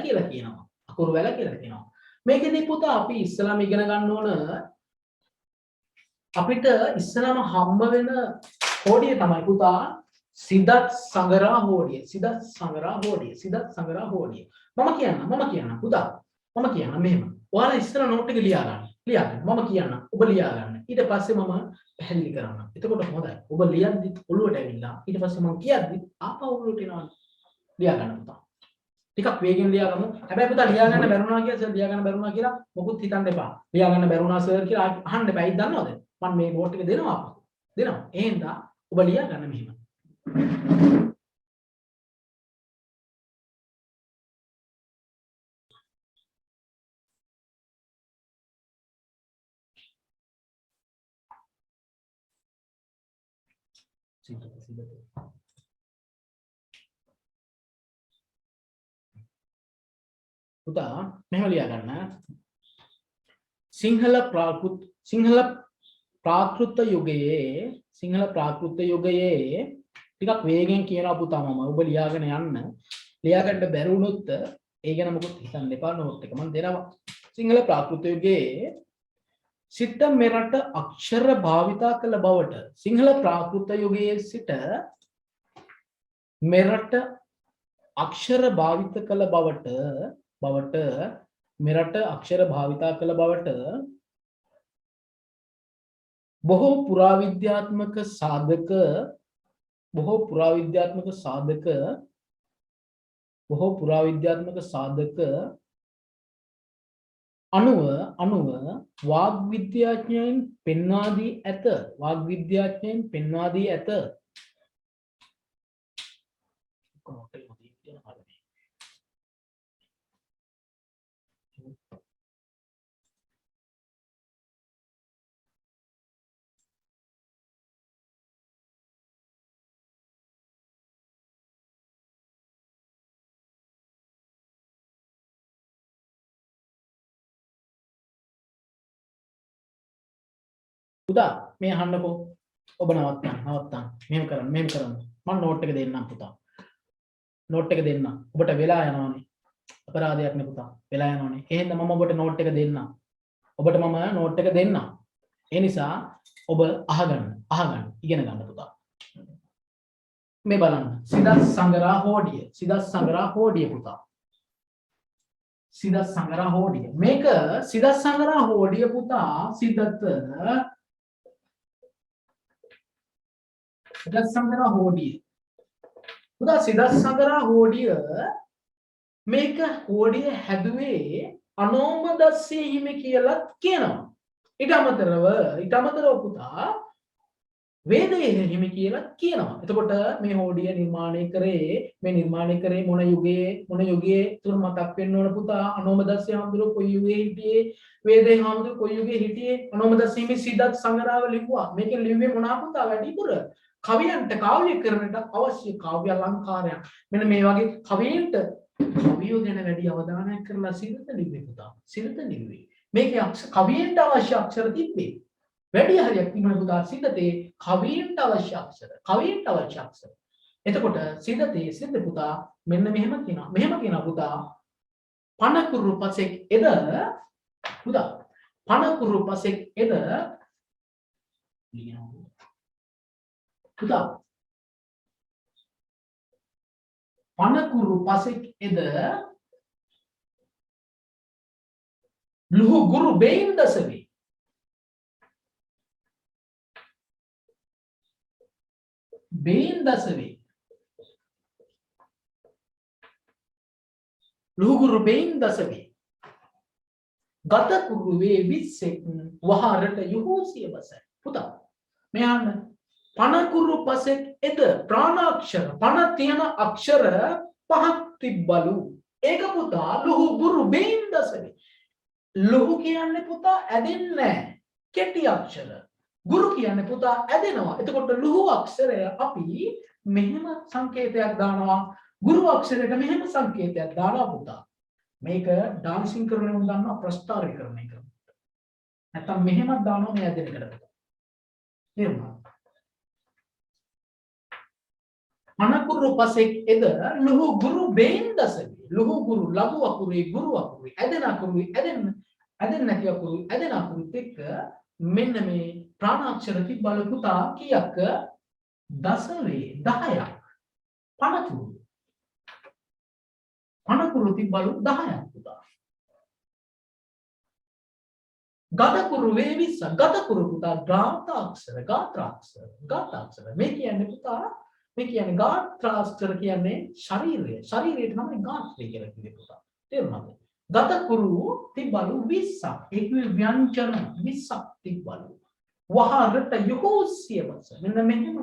කියලා කියනවා. අකුරු වැල කියලා කියනවා. මේකෙදී පුතා අපි ඉස්සලාම ඉගෙන ගන්න ඕන අපිට ඉස්සලාම හම්බ වෙන හෝඩිය තමයි පුතා සිදත් සංගරා හෝඩිය. මම කියන්න පුතා මම කියන්න මෙහෙම. ඔයාලා ඉස්සර නෝට් එක ලියා ගන්න. මම කියන්න ඔබ ලියා ගන්න. ඊට පස්සේ මම පැහැදිලි කරන්න. එතකොට හොඳයි. ඔබ ලියද්දි ඔළුවට ඇවිල්ලා ඊට පස්සේ මම කියද්දි ආපහු ඔළුවට එනවා. ලියා ගන්න පුතා. ටිකක් වේගෙන් ලියා ගමු. හැබැයි පුතා ලියා ගන්න බැරුණා කියලා මොකුත් හිතන්න එපා. ලියා ගන්න බැරුණා සර් කියලා අහන්න එපා. ඒක දන්නවද? මම මේ නෝට් එක දෙනවා. එහෙනම් ඔබ ලියා ගන්න මෙහෙම. පුතා මෙහෙම ලියා ගන්න. සිංහල ප්‍රාකෘත යුගයේ ටිකක් වේගෙන් කියනවා පුතා මම ඔබ ලියාගෙන යන්න. ලියා ගන්න බැරි වුණොත් ඒ ගැන මොකද හිතන්න එපා. නෝට් එක මම දෙනවා. සිංහල ප්‍රාකෘත යුගයේ සිට මෙරට අක්ෂර භාවිතා කළ බවට සිංහල ප්‍රාකෘත යුගයේ සිට මෙරට අක්ෂර භාවිත කළ බවට බොහෝ පුරාවිද්‍යාත්මක සාධක අනුව වාග් විද්‍යාඥයන් පෙන්වා දී ඇත. පුතා මේ අහන්නකෝ. ඔබ නවත්තන්න. මෙහෙම කරන්න. මම නෝට් එක දෙන්නම් පුතා. ඔබට වෙලා යනවානේ. අපරාධයක් නේ පුතා. වෙලා යනවානේ. එහෙනම් මම ඔබට නෝට් එක දෙන්නම්. ඒ නිසා ඔබ අහගන්න. ඉගෙන ගන්න පුතා. මේ බලන්න. සිදත් සංගරා හෝඩිය පුතා. මේක සිදත් සංගරා හෝඩිය පුතා. සිදත් සිදස්සංගරා හෝඩිය. පුතා සිදස්සංගරා හෝඩිය මේක හෝඩිය හැදුවේ අනෝමදස්සේ හිමි කියලා කියනවා. ඊට අමතරව පුතා වේදයේ හිමි කියලා කියනවා. එතකොට මේ හෝඩිය නිර්මාණය කරේ මොන යුගයේ තුර මතක් වෙන්න ඕන පුතා අනෝමදස්සේ හාමුදුරුවෝ කොයි යුගයේ හිටියේ වේදේ හාමුදුරුවෝ කොයි යුගයේ හිටියේ අනෝමදස්සේ හිමි සිදත් සංගරාව ලිව්වා. මේකෙන් ලිව්වේ මොනවා පුතා වැඩිපුර කවියන්ට කාව්‍යකරණයට අවශ්‍ය කාව්‍ය අලංකාරයක්. මෙන්න මේ වගේ කවියන්ට කවියෝ ගැන වැඩි අවධානයක් කරලා සිරිත ලිව්වේ පුතා. සිරිත ලිව්වේ. මේකේ කවියන්ට අවශ්‍ය අක්ෂර තිබ්බේ. වැඩි හරියක් තිබුණා පුතා සිරිතේ කවියන්ට අවශ්‍ය අක්ෂර. එතකොට සිරිත පුතා මෙන්න මෙහෙම කියනවා පුතා. පනකුරු පසෙක් එද පුතා පනකුරු පසෙක් එද පුතා පනකුරු පසෙක් එද ලුහු ගුරු බෙයින් දසවේ. ලුහුගුරු බෙයින් දසවේ. ගත කුරුවේ විස්සෙක් වහරට යුහෝසිය බසයි. පුතා මෙයන් පනකුරු පසෙක් එද ප්‍රාණාක්ෂර පන තියෙන අක්ෂර පහක් තිබ්බලු. ඒක පුතා ලුහුගුරු බෙයින් දසවේ. ලුහු කියන්නේ පුතා ඇදෙන්නේ නැහැ. කෙටි අක්ෂර. ගුරු කියන්නේ පුතා ඇදෙනවා. එතකොට ලුහු අක්ෂරය අපි මෙහෙම සංකේතයක් දානවා. ගුරු අක්ෂරයට මෙහෙම සංකේතයක් දානවා පුතා. මේක ඩාන්සින් කරන උන් ගන්නවා ප්‍රස්තාරීකරණය කරනවා. නැත්තම් මෙහෙමත් දානවා මේ ඇදෙන එකට පුතා. තේරුණා? මනකුරු පසෙක් එද ලුහු ගුරු බෙයින් දසවි. ලුහු ගුරු ලඝු අකුරේ ගුරු අකුරේ ඇදෙන අකුරුයි ඇදෙන්න නැති අකුරුයි ඇදෙන අකුරුත් එක්ක මෙන්න මේ ප්‍රාණාක්ෂර තිබ්බලු පුතා කීයක්? දසවේ 10ක්. පනකුරු තිබ්බලු 10ක් පුතා. ගතකුරු වේ 20ක්. ගතකුරු පුතා ගාත්‍රාක්ෂර. මේ කියන්නේ පුතා ගාත්‍රාක්ෂර කියන්නේ ශරීරය. ශරීරයට තමයි ගාත්‍රය කියලා කියන්නේ පුතා. තේරුණාද? ගතකුරු තිබ්බලු 20ක්. ඒක ව්‍යංජන 20ක් තිබ්බලු. වහරට යහෝසිය බස. මෙන්න මෙහෙම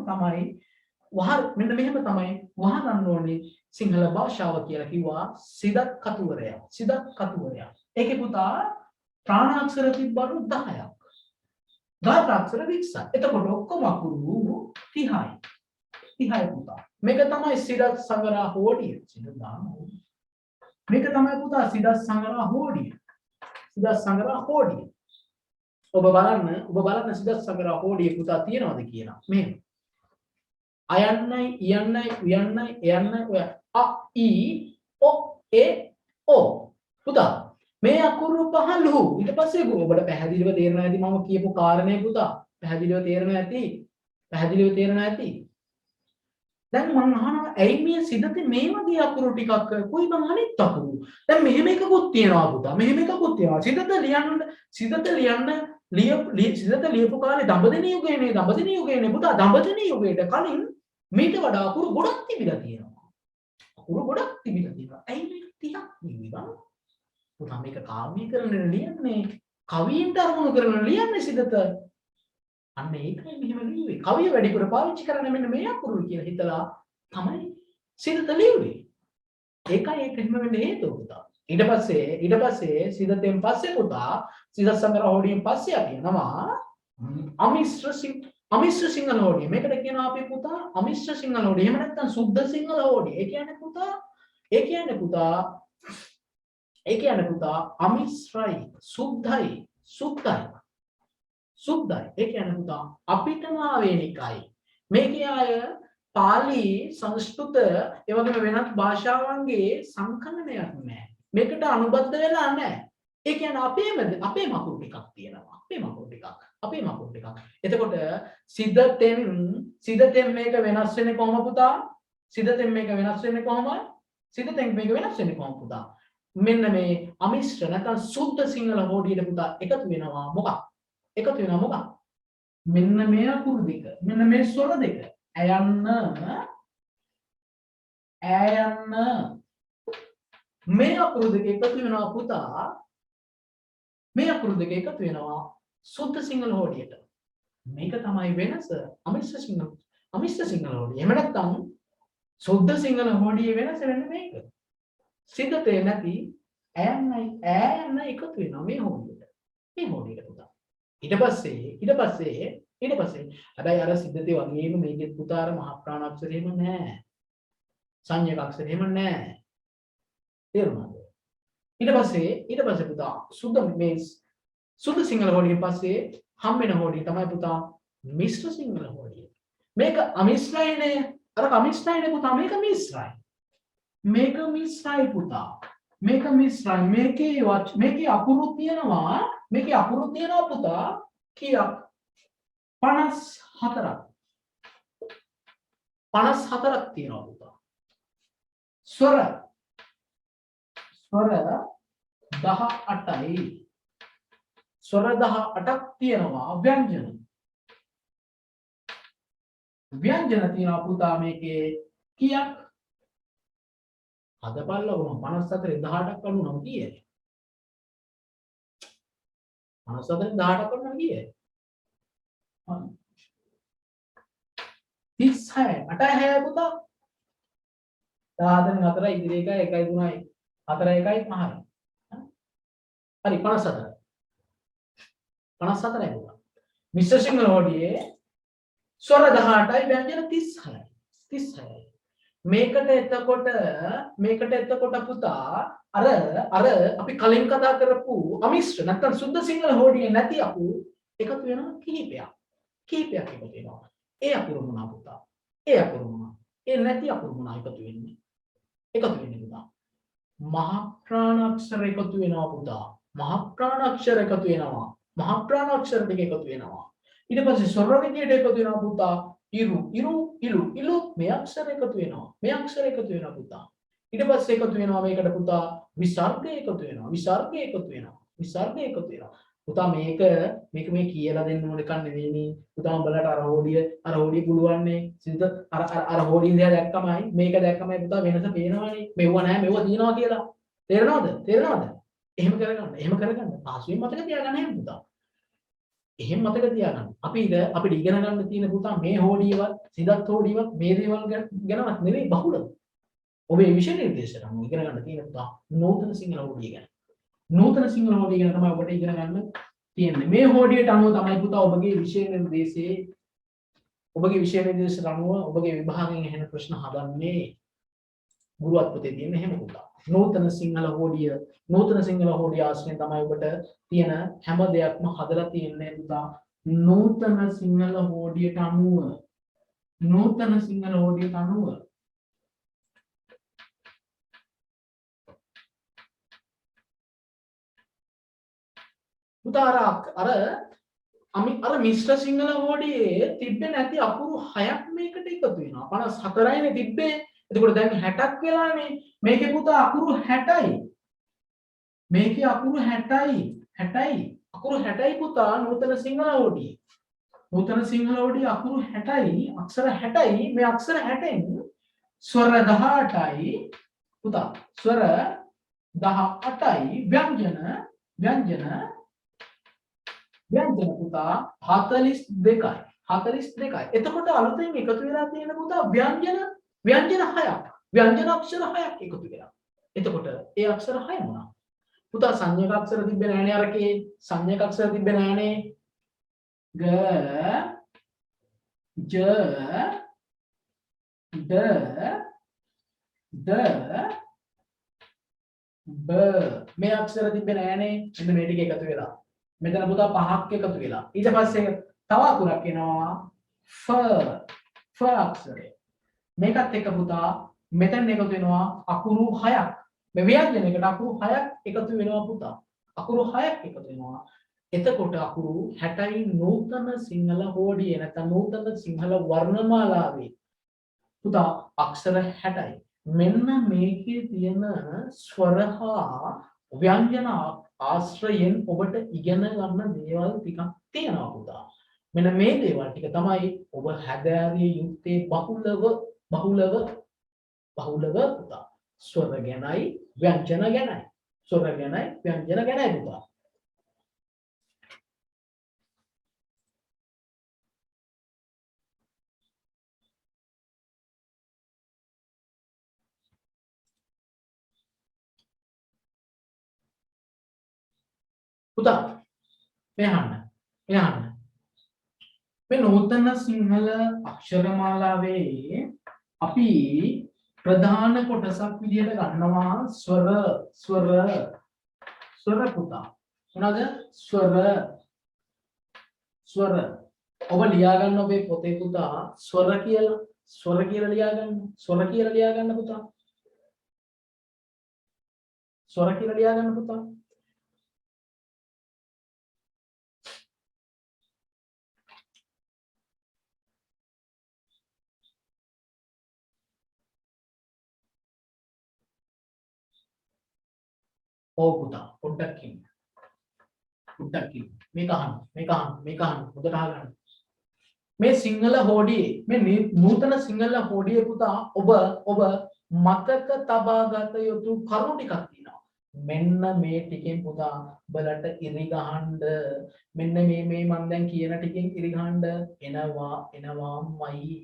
තමයි වහරන්න ඕනේ සිංහල භාෂාව කියලා කිව්වා සිදත් කතුවරයා. ඒකේ පුතා ප්‍රාණාක්ෂර තිබ්බලු 10ක්. ගාත්‍රාක්ෂර 20ක්. එතකොට ඔක්කොම අකුරු 30යි පුතා. මේක තමයි සිදත් සංගරා හෝඩිය. මේක තමයි පුතා සිදත් සංගරා හෝඩිය. ඔබ බලන්න සිදත් සංගරා හෝඩිය පුතා තියනවද කියලා. මෙහෙම. අයන්නයි ඉයන්නයි උයන්නයි එයන්නයි ඔය අ ඊ ඔ ඒ ඕ පුතා මේ අකුරු පහ ලුහු. ඊට පස්සේ ඔබට පැහැදිලිව තේරෙනවා ඇති මම කියපු කාරණේ පුතා. පැහැදිලිව තේරෙනවා ඇති. දැන් මම අහනවා ඇයි මේ සිදතේ මේ වගේ අකුරු ටිකක් කොයි මම අනිත් අකුරු. දැන් මෙහෙම එකකුත් තියෙනවා පුතා. සිදත ලියපු කාලේ දඹදිව යුගයේනේ පුතා. දඹදිව යුගයට කලින් මීට වඩා අකුරු ගොඩක් තිබිලා තියෙනවා. ඇයි මේක 30ක් නෙවෙයි පුතා. මේක කාව්‍යීකරණය ලියන්නේ කවියෙන්ට අරමුණු කරගෙන ලියන්නේ සිදත. අන්න ඒකයි මෙහෙම ලියුවේ. කවිය වැඩිපුර පාවිච්චි කරන්නේ මෙන්න මේ අකුරු කියලා හිතලා තමයි සිදත ලියුවේ. ඒකයි ඒක හිම වෙන්න හේතුව පුතා. ඊට පස්සේ සිදතෙන් පස්සේ පුතා සිදත් සංගරා හෝඩියෙන් පස්සේ අපි යනවා අමිශ්‍ර සිංහල හෝඩිය. මේකට කියනවා අපි පුතා අමිශ්‍ර සිංහල හෝඩිය. එහෙම නැත්නම් සුද්ධ සිංහල හෝඩිය. ඒ කියන්නේ පුතා අමිශ්‍රයි සුද්ධයි. ඒ කියන්නේ පුතා අපිටම ආවේනිකයි. මේකේ අය පාලි සංස්කෘත ඒ වගේම වෙනත් භාෂාවන්ගේ සංකලනයක් නැහැ. මේකට අනුබද්ධ වෙලා නැහැ. ඒ කියන්නේ අපේ මකුරු ටිකක් තියෙනවා. අපේ මකුරු ටිකක්. එතකොට සිදතෙන් මේක වෙනස් වෙන්නේ කොහොම පුතා? සිදතෙන් මේක වෙනස් වෙන්නේ කොහොම පුතා? මෙන්න මේ අමිශ්‍ර නැත්නම් සුද්ධ සිංහල හෝඩියට පුතා එකතු වෙනවා මොකක්? මෙන්න මේ අකුරු දෙක. මෙන්න මේ ස්වර දෙක ඇයන්න මේ අකුරු දෙක එකතු වෙනවා පුතා මේ අකුරු දෙක එකතු වෙනවා සුද්ධ සිංහල හෝඩියට මේක තමයි වෙනස අමිශ්‍ර සිංහල හෝඩිය එහෙම නැත්නම් සුද්ධ සිංහල හෝඩියේ වෙනස වෙන්නේ මේක සිද්ධතේ නැති ඈන්න එකතු වෙනවා මේ හෝඩියට පුතා ඊට පස්සේ හැබැයි අර සිද්ධතේ වගේම මේකෙත් පුතා අර මහා ප්‍රාණ අක්ෂර එහෙම නැහැ සංඥක අක්ෂර එහෙම නැහැ තේරුණාද ඊට පස්සේ පුතා සුද්ධ සිංහල හෝඩියෙන් පස්සේ හම් වෙන හෝඩිය තමයි පුතා මිශ්‍ර සිංහල හෝඩිය මේක අමිශ්‍රයිනේ අර අමිශ්‍රයිනේ පුතා මේක මිශ්‍රයි පුතා මේක මිශ්‍රයි මේකේ අකුරු තියෙනවා පුතා කීයක් 54ක් තියෙනවා පුතා ස්වර 18යි ස්වර 18ක් තියෙනවා ව්‍යංජන තියෙනවා පුතා මේකේ කීයක් හදපල්ල වුණා 54 18ක් වුණා කීයද 54 18ක් වුණා කීයද 36 8 පුතා 14 4 ඉදිරි එක 1 3යි 4 1යි 5යි හරි 54යි පුතා මිශ්‍ර සිංහල හෝඩියේ ස්වර 18යි ව්‍යංජන 36යි මේකට එතකොට පුතා අර අපි කලින් කතා කරපු අමිශ්‍ර නැත්නම් සුද්ධ සිංහල හෝඩියේ නැති අකුරු එකතු වෙනවා කීපයක් එකතු වෙනවා ඒ අකුරු මොනවා පුතා ඒ නැති අකුරු මොනවා එකතු වෙන්නේ පුතා මහා ප්‍රාණ අක්ෂර එකතු වෙනවා පුතා මහා ප්‍රාණ අක්ෂර දෙක එකතු වෙනවා ඊට පස්සේ ස්වර විදියට එකතු වෙනවා පුතා ඉරු මේ අක්ෂර එකතු වෙනවා පුතා ඊට පස්සේ එකතු වෙනවා මේකට පුතා විසර්ග එකතු වෙනවා පුතා මේක මේ කියලා දෙන්න ඕන එකක් නෙවෙයි පුතා උඹලට අර හෝඩිය පුළුවන්නේ සිත අර හෝඩිය දිහා දැක්කමයි මේක දැක්කමයි පුතා වෙනස පේනවනේ මෙව්ව නැහැ මෙව්ව තියෙනවා කියලා තේරෙනවද එහෙම කරගන්න පාසුවෙන් මතක තියාගන්න එහෙම පුතා එහෙම මතක තියාගන්න අපිට ඉගෙන ගන්න තියෙන පුතා මේ හෝඩියවත් සිදත් හෝඩියවත් මේ දේවල් ගැනවත් නෙවෙයි බහුල ඔබේ විෂය නිර්දේශයට අනුව ඉගෙන ගන්න තියෙන පුතා නූතන සිංහල හෝඩිය ගැන තමයි ඔබට ඉගෙන ගන්න තියෙන්නේ මේ හෝඩියට අනුව තමයි පුතා ඔබගේ විෂය නිර්දේශයට අනුව ඔබගේ විභාගයෙන් එහෙම ප්‍රශ්න හදන්නේ ගුරුවත් පොතේ තියෙන එහෙම පුතා නූතන සිංහල හෝඩිය ආශ්‍රයෙන් තමයි ඔබට තියෙන හැම දෙයක්ම හදලා තියෙන්නේ පුතා නූතන සිංහල හෝඩියට අනුව පුතා අර මිශ්‍ර සිංහල හෝඩියේ තිබ්බේ නැති අකුරු 6ක් මේකට එකතු වෙනවා 54යිනේ තිබ්බේ එතකොට දැන් 60ක් වෙලානේ මේකේ පුතා අකුරු 60යි අකුරු 60යි පුතා නූතන සිංහල හෝඩියේ අකුරු 60යි අක්ෂර 60යි මේ අක්ෂර 60න් ස්වර 18යි පුතා ස්වර 18යි ව්‍යංජන පුතා 42යි එතකොට අලුතෙන් එකතු වෙලා තියෙන පුතා ව්‍යංජන 6ක් ව්‍යංජන අක්ෂර 6ක් එකතු වෙලා එතකොට ඒ අක්ෂර 6 මොනවා පුතා සංඥක අක්ෂර තිබ්බේ නැහනේ අරකේ සංඥක අක්ෂර තිබ්බේ නැහනේ ග ජ ද බ මේ අක්ෂර තිබ්බේ නැහනේ මෙන්න මේ ටික එකතු වෙලා මෙතන පුතා 5ක් එකතු වෙලා ඊට පස්සේ තව අකුරක් එනවා ෆ අක්ෂරය මේකත් එක්ක පුතා මෙතන එකතු වෙනවා අකුරු 6ක් මේ ව්‍යංජනයකට අකුරු 6ක් එකතු වෙනවා පුතා අකුරු 6ක් එකතු වෙනවා එතකොට අකුරු 60යි නූතන සිංහල හෝඩියේ නැත්නම් නූතන සිංහල වර්ණමාලාවේ පුතා අක්ෂර 60යි මෙන්න මේකේ තියෙන ස්වර හා ව්‍යංජන ආශ්‍රයෙන් ඔබට ඉගෙන ගන්න දේවල් ටිකක් තියෙනවා පුතා මෙන්න මේ දේවල් ටික තමයි ඔබ හැදෑරිය යුත්තේ බහුලව පුතා. ස්වර ගැනයි ව්‍යංජන ගැනයි. ස්වර ගැනයි ව්‍යංජන ගැනයි පුතා. පුතා මේ අහන්න. මේ නූතන සිංහල අක්ෂරමාලාවේ අපි ප්‍රධාන කොටසක් විදිහට ගන්නවා ස්වර පුතා. මොනවාද? ස්වර. ඔබ ලියා ගන්න ඔබේ පොතේ පුතා ස්වර කියලා ලියා ගන්න. ස්වර කියලා ලියා ගන්න පුතා. ස්වර කියලා ලියා ගන්න පුතා. ඕ පුතා පොඩ්ඩක් ඉන්න. මේක අහන්න. හොඳට අහගන්න. මේ සිංහල හෝඩියේ මේ නූතන සිංහල හෝඩියේ පුතා ඔබ මතක තබා ගත යුතු කරුණු ටිකක් තියෙනවා. මෙන්න මේ ටිකෙන් පුතා ඔබලට ඉරි ගහන්න මෙන්න මේ මම දැන් කියන ටිකෙන් ඉරි ගහන්න එනවාමයි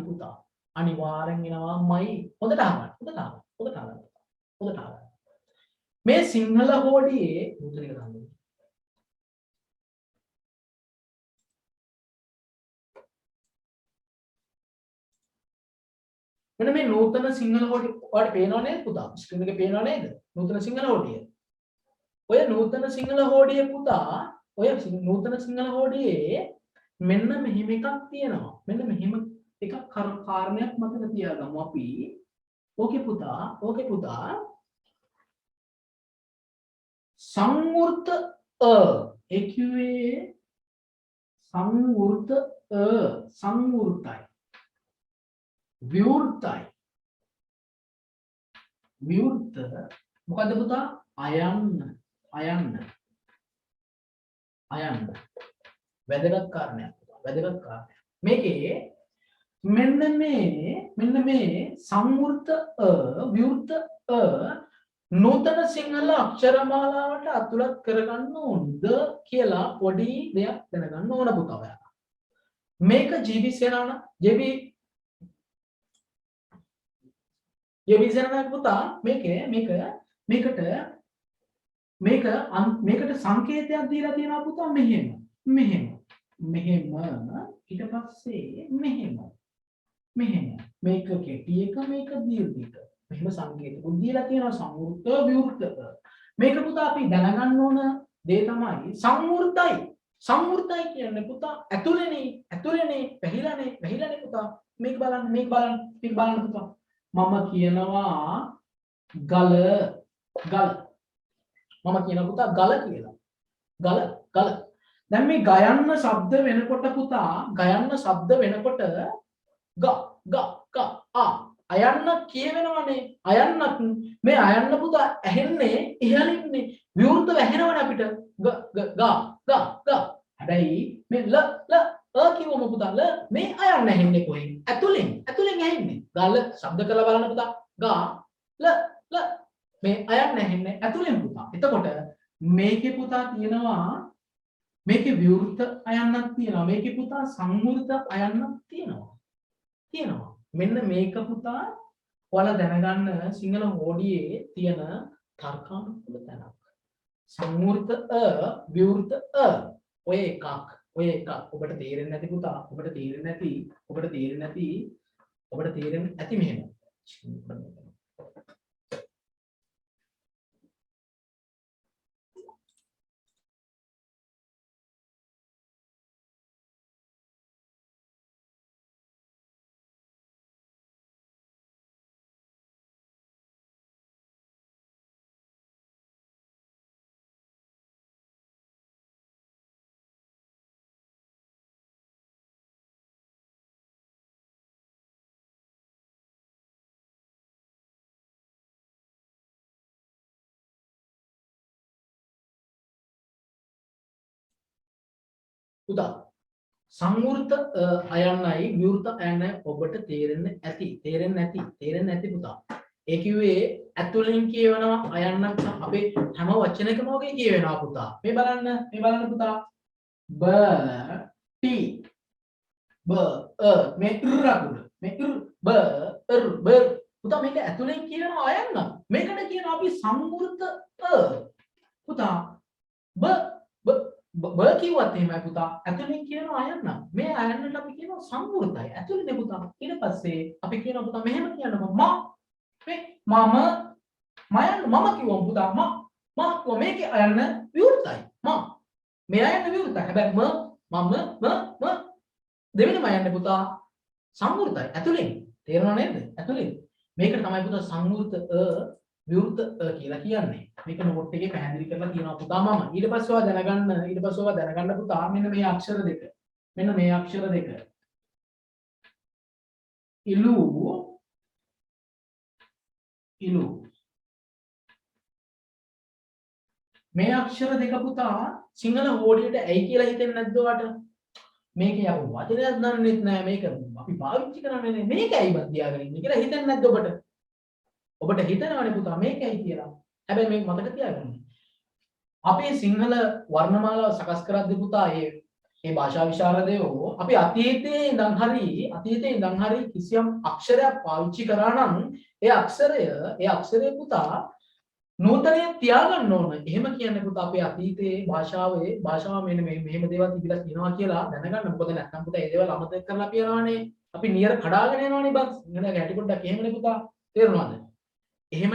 පුතා. අනිවාර්යෙන් එනවාමයි. හොඳට අහගන්න. මේ සිංහල හෝඩියේ නූතන එක ගන්න. මෙන්න මේ නූතන සිංහල හෝඩිය ඔයාලට පේනව නේද පුතා? ස්ක්‍රීන් එකේ පේනව නේද? නූතන සිංහල හෝඩිය. ඔය නූතන සිංහල හෝඩියේ පුතා ඔය නූතන සිංහල හෝඩියේ මෙන්න මෙහෙම එකක් තියෙනවා. මෙන්න මෙහෙම එකක් කාරණයක් මතක තියාගමු අපි. ඕකේ පුතා සංවෘත ඒ කිව්වේ සංවෘතයි විවෘතයි විවෘත මොකද්ද පුතා? අයන්න වැදගත් කාරණයක් පුතා. මේකේ මෙන්න මේ සංවෘත විවෘත නූතන සිංහල අක්ෂරමාලාවට අතුලත් කරගන්න ඕනද කියලා පොඩි දෙයක් දැනගන්න ඕන පුතා ඔයාලා. මේක ජීවි සේනාන පුතා මේකට සංකේතයක් දීලා තියෙනවා පුතා මෙහෙම ඊට පස්සේ මෙහෙම මේක කෙටි එක මේක දීර්ඝ එක. මෙහෙම සංකේත බුද්ධියලා තියෙනවා සංවෘත විවෘත. මේක පුතා අපි දැනගන්න ඕන දේ තමයි සංවෘතයි කියන්නේ පුතා ඇතුලේනේ වැහිලානේ පුතා. මේක බලන්න පුතා. මම කියනවා ගල පුතා ගල කියලා. ගල. දැන් මේ ගයන්න ශබ්ද වෙනකොට පුතා අයන්න කියවෙනවනේ. මේ අයන්න පුතා ඇහෙන්නේ ඉහළින්නේ විවෘතව ඇහෙනවනේ අපිට ගා. හැබැයි මේ ල කිව්වම පුතා මේ අයන්න ඇහෙන්නේ කොහෙන්? ඇතුලෙන් ඇහෙන්නේ. ගාල ශබ්ද කරලා බලන්න පුතා. ගා ල මේ අයන්න ඇහෙන්නේ ඇතුලෙන් පුතා. එතකොට මේකේ පුතා තියෙනවා මේකේ විවෘත අයන්නක් තියෙනවා. මේකේ පුතා සංවෘත අයන්නක් තියෙනවා. මෙන්න මේක පුතා ඔයාලා දැනගන්න සිංහල හෝඩියේ තියෙන තර්කානුකූල තැනක්. සංවෘත විවෘත ඔය එකක් ඔබට තේරෙන්නේ නැති පුතා. ඔබට තේරෙන්නේ ඇති මෙහෙම. පුතා සංවෘත අයන්නයි විවෘත අයන්නයි ඔබට තේරෙන්නේ නැති පුතා. ඒ කිව්වේ ඇතුලෙන් කියවනවා අයන්න අපේ හැම වචනයකම වගේ කියවෙනවා පුතා. මේ බලන්න පුතා. ब टी ब මේ රකුඩ මේ ब ब පුතා මේක ඇතුලෙන් කියන අයන්න මේකට කියන අපි සංවෘත පුතා ब ब කිව්වත් එහෙමයි පුතා ඇතුලෙන් කියන අයන්න මේ අයන්නට අපි කියනවා සංවෘතයි ඇතුලේ පුතා. ඊට පස්සේ අපි කියනවා පුතා මෙහෙම කියනවා මම කිව්වම පුතා මම කිව්ව මේකේ අයන්න විවෘතයි මේ අයන්න විවෘතයි. හැබැයි මම දෙවෙනිම අයන්න පුතා සංවෘතයි ඇතුලෙන්. තේරෙනව නේද? ඇතුලෙන්. මේකට තමයි පුතා සංවෘත විවෘත කියලා කියන්නේ. මේක නෝට් එකේ පැහැදිලි කරලා කියනවා පුතා මම. ඊට පස්සේ ඔයා දැනගන්න පුතා මෙන්න මේ අක්ෂර දෙක. ඉලු මේ අක්ෂර දෙක පුතා සිංහල හෝඩියට ඇයි කියලා හිතෙන්නේ නැද්ද ඔයාට? මේකේ අපි වචනයක් දන්නෙත් නෑ මේක අපි පාවිච්චි කරන්නේ නෑ මේක ඇයි බත් තියාගෙන ඉන්නේ කියලා හිතෙන්නේ නැද්ද ඔබට? ඔබට හිතනවනේ පුතා මේක ඇයි කියලා. හැබැයි මේක මතක තියාගන්න. අපේ සිංහල වර්ණමාලාව සකස් කරද්දී පුතා මේ භාෂා විශාරදයෝ අපි අතීතයේ ඉඳන් හරි කිසියම් අක්ෂරයක් පාවිච්චි කරා නම් ඒ අක්ෂරය පුතා නූතනය තියාගන්න ඕන. එහෙම කියන්නේ පුතා අපේ අතීතයේ භාෂාව මෙන්න මෙහෙම දේවල් තිබිලා තියෙනවා කියලා දැනගන්න. මොකද නැත්නම් පුතා ඒ දේවල් අමතක කරලා අපි යනවානේ. අපි නියර කඩාගෙන යනවානේ බස්. නේද? ගැටි පොඩ්ඩක් එහෙමනේ පුතා. තේරුණාද? එහෙම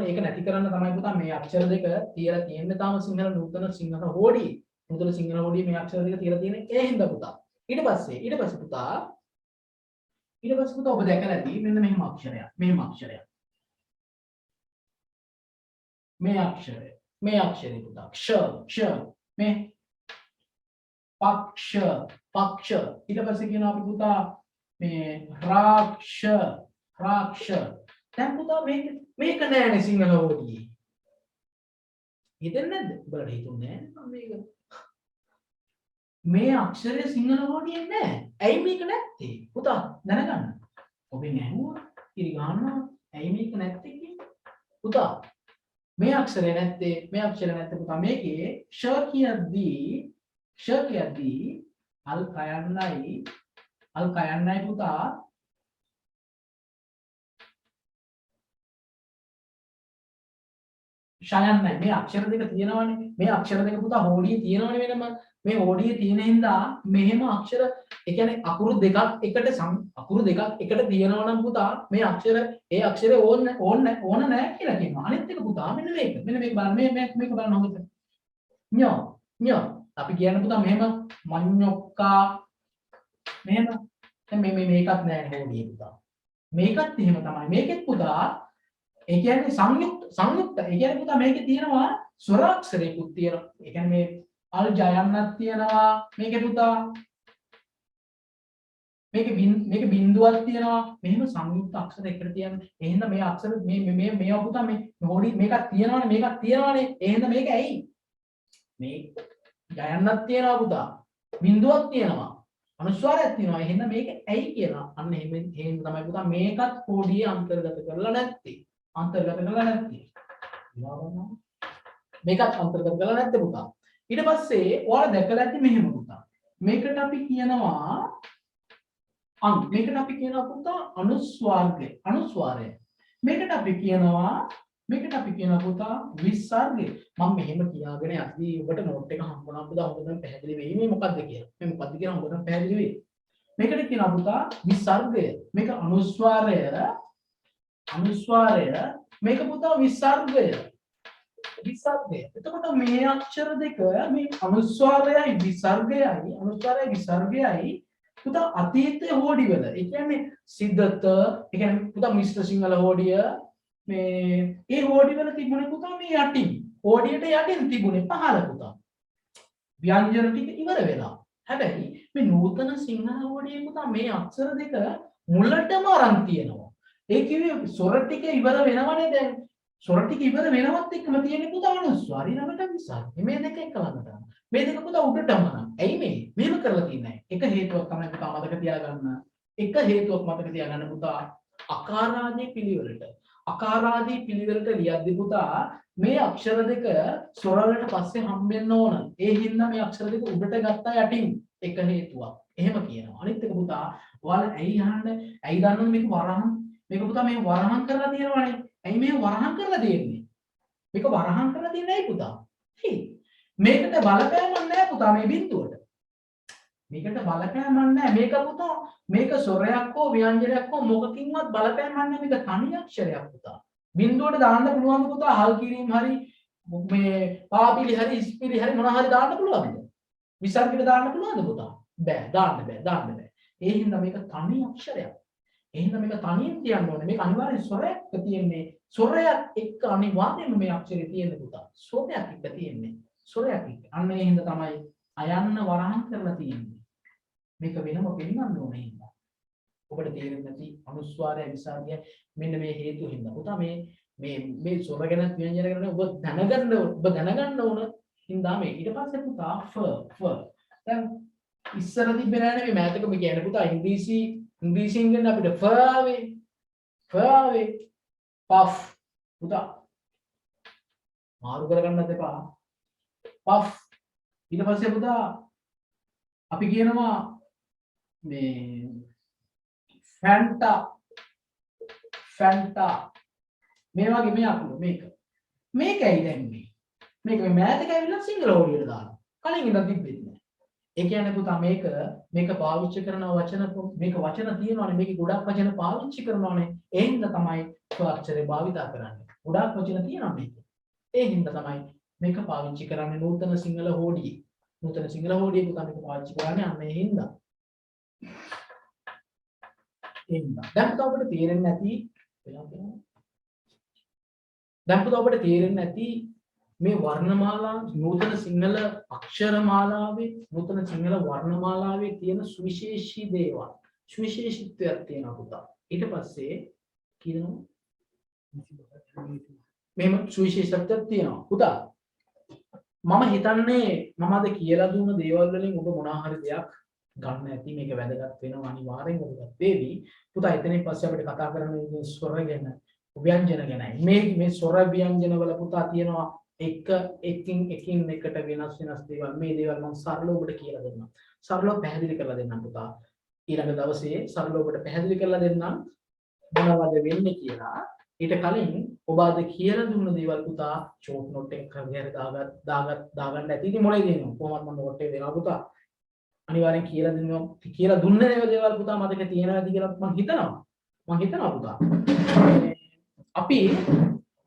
ඒක නැති කරන්න තමයි පුතා මේ අක්ෂර දෙක තියලා තියෙන්නේ. තාම සිංහල නූතන සිංහල හෝඩියේ මේ අක්ෂර දෙක තියලා තියෙන්නේ. ඒ හින්දා පුතා. ඊට පස්සේ පුතා ඔබ දැකලා ඇති මෙන්න මෙහෙම අක්ෂරයක්. මේ අක්ෂරය පුතා ක්ෂ මේ පක්ෂ ඊට පස්සේ කියනවා අපි පුතා මේ රාක්ෂ දැන් පුතා මේක නෑනේ සිංහල හෝඩියේ හිතෙන්නේ නැද්ද? ඔයාලට හිතුනේ නෑ මේක මේ අක්ෂරය සිංහල හෝඩියේ නෑ. ඇයි මේක නැත්තේ? පුතා දැනගන්න. ඔබෙන් ඇහුවා ඉරි ගන්නවා ඇයි මේක නැත්තේ කියලා. පුතා මේ අක්ෂරය නැත්තේ පුතා මේකේ ෂ කියද්දී අල් කයන්නයි පුතා ෂයන්නයි. මේ අක්ෂර දෙක තියෙනවනේ. මේ අක්ෂර දෙක පුතා හෝඩියේ තියෙනවනේ වෙනම. මේ හෝඩියේ තියෙන හින්දා මෙහෙම අක්ෂර ඒ කියන්නේ අකුරු දෙකක් එකට තියෙනවා නම් පුතා මේ ඒ අක්ෂරේ ඕන නැහැ කියලා කියනවා. අනිත් එක පුතා මෙන්න මේක බලන්න මේක බලන්න හොඳට. ඤ අපි කියන්නේ පුතා මෙහෙම මඤ්ඤොක්කා මෙහෙම. දැන් මේකත් නැහැ හෝඩියේ පුතා. මේකත් එහෙම තමයි. මේකෙත් පුතා ඒ කියන්නේ සංයුක්ත ඒ කියන්නේ පුතා මේකේ තියෙනවා ස්වරාක්ෂරයකුත් තියෙනවා. ඒ කියන්නේ මේ අල් ජයන්නක් තියෙනවා මේකේ පුතා. මේක බිඳුවක් තියෙනවා. මෙහෙම සංයුක්ත අක්ෂර එකට තියෙනවා. එහෙනම් මේ අක්ෂර මේවා පුතා මේ හෝඩි මේකක් තියෙනවානේ. එහෙනම් මේක ඇයි? මේ ජයන්නක් තියෙනවා පුතා. බිඳුවක් තියෙනවා. අනුස්වාරයක් තියෙනවා. එහෙනම් මේක ඇයි කියලා. අන්න එහෙම තමයි පුතා මේකත් හෝඩියේ අන්තර්ගත කරලා නැත්තේ. මේකත් අන්තර්ගත කරලා නැත්තේ පුතා. ඊට පස්සේ ඔයාලා දැකලා ඇති මෙහෙම පුතා. මේකට අපි කියනවා පුතා අනුස්වාරය. මේකට අපි කියනවා පුතා විසර්ගය. මම මෙහෙම කියාගෙන යද්දී ඔබට නෝට් එක හම්බුනා පුතා. හොඳට පැහැදිලි වෙයි මේ මොකද්ද කියලා. හොඳට පැහැදිලි වෙයි. මේකට කියනවා පුතා විසර්ගය. මේක අනුස්වාරය. මේක පුතා විසර්ගය. එතකොට මේ අක්ෂර දෙක මේ අනුස්වාරයයි විසර්ගයයි පුතා අතීතයේ හෝඩි වල. ඒ කියන්නේ සිද්ධත ඒ කියන්නේ පුතා මිශ්‍ර සිංහල හෝඩිය මේ ඒ හෝඩි වල තිබුණේ පුතා මේ යටින්. හෝඩියට යටින් තිබුණේ පහළ පුතා. ව්‍යංජන ටික ඉවර වෙලා. හැබැයි මේ නූතන සිංහල හෝඩියේ පුතා මේ අක්ෂර දෙක මුලටම අරන් තියෙනවා. ඒ කිව්වේ ස්වර ටික ඉවර වෙනවනේ දැන්. ස්වර ටික ඉවර වෙනවත් එක්කම තියෙන පුතා අනුස්වාරය නමට විසර්ගය. මේ දෙක එක ළඟට. මේ දෙක පුතා උඩටම නම්. ඇයි මේ? මෙහෙම කරලා තියන්නේ. එක හේතුවක් තමයි පුතා මතක තියාගන්න. එක හේතුවක් මතක තියාගන්න පුතා අකාරාදී පිළිවෙලට. අකාරාදී පිළිවෙලට ලියද්දි පුතා මේ අක්ෂර දෙක ස්වර වලට පස්සේ හම්බෙන්න ඕන. ඒ හින්දා මේ අක්ෂර දෙක උඩට ගත්තා යටින්. එක හේතුවක්. එහෙම කියනවා. අනිත් එක පුතා ඔයාලා ඇයි අහන්නේ? ඇයි දන්නවද මේක වරහන්? මේක පුතා මේ වරහන් කරලා තියෙනවනේ. ඇයි මේ වරහන් කරලා තියෙන්නේ? මේක වරහන් කරලා තියෙන්නේ ඇයි පුතා? හි. මේකට බලපෑමක් නැහැ පුතා මේ බිඳුවට. මේකට බලපෑමක් නැහැ. මේක පුතා මේක ස්වරයක් හෝ ව්‍යංජනයක් හෝ මොකකින්වත් බලපෑමක් නැහැ. මේක තනි අක්ෂරයක් පුතා. බිඳුවට දාන්න පුළුවන් පුතා හල් කිරීම හරි මේ පාපිලි හරි ඉස්පිලි හරි මොනවා හරි දාන්න පුළුවන්ද? විසර්ගයට දාන්න පුළුවන්ද පුතා? බෑ. දාන්න බෑ. ඒ හින්දා මේක තනි අක්ෂරයක්. ඒ හින්දා මේක තනියෙන් තියන්න ඕනේ. මේක අනිවාර්යෙන් ස්වරයක් තියෙන්නේ. ස්වරයක් එක්ක අනිවාර්යෙන්ම මේ අක්ෂරේ තියෙන්නේ පුතා. ස්වරයක් එක්ක තියෙන්නේ. ස්වරයක් එක්ක. අන්න ඒ හින්දා තමයි අයන්න වරහන් කරලා තියෙන්නේ. මේක වෙනම පෙන්වන්න ඕනේ හින්දා. ඔබට තේරෙන්නේ නැති අනුස්වාරය විසර්ගය මෙන්න මේ හේතු හින්දා. පුතා මේ ස්වර ගැන ව්‍යංජන ගැන ඔබ දැනගන්න ඕන හින්දා මේ ඊට පස්සේ පුතා ෆ දැන් ඉස්සර තිබ්බේ නෑ මේ මෑතක මේ කියන්නේ පුතා ඉංග්‍රීසියෙන් ගන්න අපිට ෆ ආවේ පෆ් පුතා මාරු කරගන්නත් එපා පෆ් ඊට පස්සේ පුතා අපි කියනවා මේ ෆැන්ටා මේ වගේ මේ අකුරු මේකයි දැන් මේක මේ මෑතක ඇවිල්ලා සිංහල හොලියට දානවා කලින් ඉඳන් තිබෙන්නේ නැහැ ඒ කියන්නේ පුතා මේක පාවිච්චි කරන වචන මේක වචන තියෙනවානේ මේකේ ගොඩක් වචන පාවිච්චි කරනවානේ ඒ හින්දා තමයි අක්ෂරේ භාවිතා කරන්නේ ගොඩක් වචන තියෙනවා මේකේ ඒ හින්දා තමයි මේක පාවිච්චි කරන්නේ නූතන සිංහල හොඩියේ පුතා මේක පාවිච්චි කරන්නේ අන්න ඒ හින්දා දැන් පුතා ඔබට තේරෙන්නේ නැති මේ වර්ණමාලා නූතන සිංහල අක්ෂරමාලාවේ නූතන සිංහල වර්ණමාලාවේ තියෙන සුවිශේෂී දේවල් සුවිශේෂීත්වයක් තියෙනවා පුතා ඊට පස්සේ කියනවා මෙහෙම සුවිශේෂත්වයක් තියෙනවා පුතා මම හිතන්නේ මම අද කියලා දුන්න දේවල් වලින් ඔබ මොනවා හරි දෙයක් ගන්න ඇති මේක වැදගත් වෙනවා අනිවාර්යෙන් වැදගත් වේවි පුතා එතනින් පස්සේ අපිට කතා කරන්නේ ස්වර ගැන ව්‍යංජන ගැනයි මේ ස්වර ව්‍යංජන වල පුතා තියෙනවා එකින් එකට වෙනස් දේවල් මේ දේවල් මම සරලව ඔබට කියලා දෙන්නම් සරලව පැහැදිලි කරලා දෙන්නම් පුතා ඊළඟ දවසේ සරලව ඔබට පැහැදිලි කරලා දෙන්නම් මොනවද වෙන්නේ කියලා ඊට කලින් ඔබ අද කියලා දුන්න දේවල් පුතා ෂෝට් නෝට් එකක් කරගෙන දාගන්න ඇති ඉතින් මොලේ දෙනවා කොහොමද මම නෝට් එක දෙනවා පුතා අනිවාර්යෙන් කියලා දුන්නේ දේවල් පුතා මතක තියෙනවාද කියලා මම හිතනවා පුතා අපි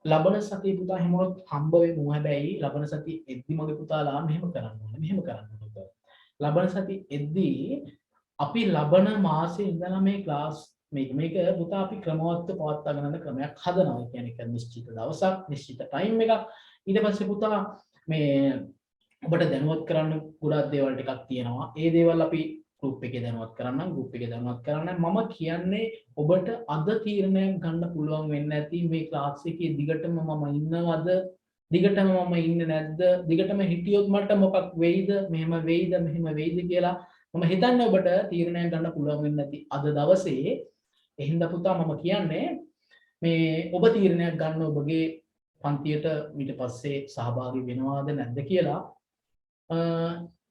ලබන සතිය පුතා හැමෝත් හම්බ වෙමු හැබැයි ලබන සතිය එද්දි මගේ පුතාලා මෙහෙම කරන්න ඕනේ ලබන සතිය එද්දි අපි ලබන මාසේ ඉඳලා මේ ක්ලාස් මේක පුතා අපි ක්‍රමවත්ව පවත්වාගෙන යන ක්‍රමයක් හදනවා. ඒ කියන්නේ එක නිශ්චිත දවසක්, නිශ්චිත ටයිම් එකක්. ඊට පස්සේ පුතා මේ ඔබට දැනුවත් කරන්න ගොඩක් දේවල් ටිකක් තියෙනවා. ඒ දේවල් අපි ගෲප් එකේ දැනුවත් කරන්න. මම කියන්නේ ඔබට අද තීරණයක් ගන්න පුළුවන් වෙන්නේ නැති මේ ක්ලාස් එකේ දිගටම මම ඉන්නවද? දිගටම මම ඉන්නේ නැද්ද? දිගටම හිටියොත් මට මොකක් වෙයිද? මෙහෙම වෙයිද කියලා මම හිතන්නේ ඔබට තීරණයක් ගන්න පුළුවන් වෙන්නේ නැති අද දවසේ එහෙනම් පුතා මම කියන්නේ මේ ඔබ තීරණයක් ගන්න ඔබගේ පන්තියට ඊට පස්සේ සහභාගී වෙනවද නැද්ද කියලා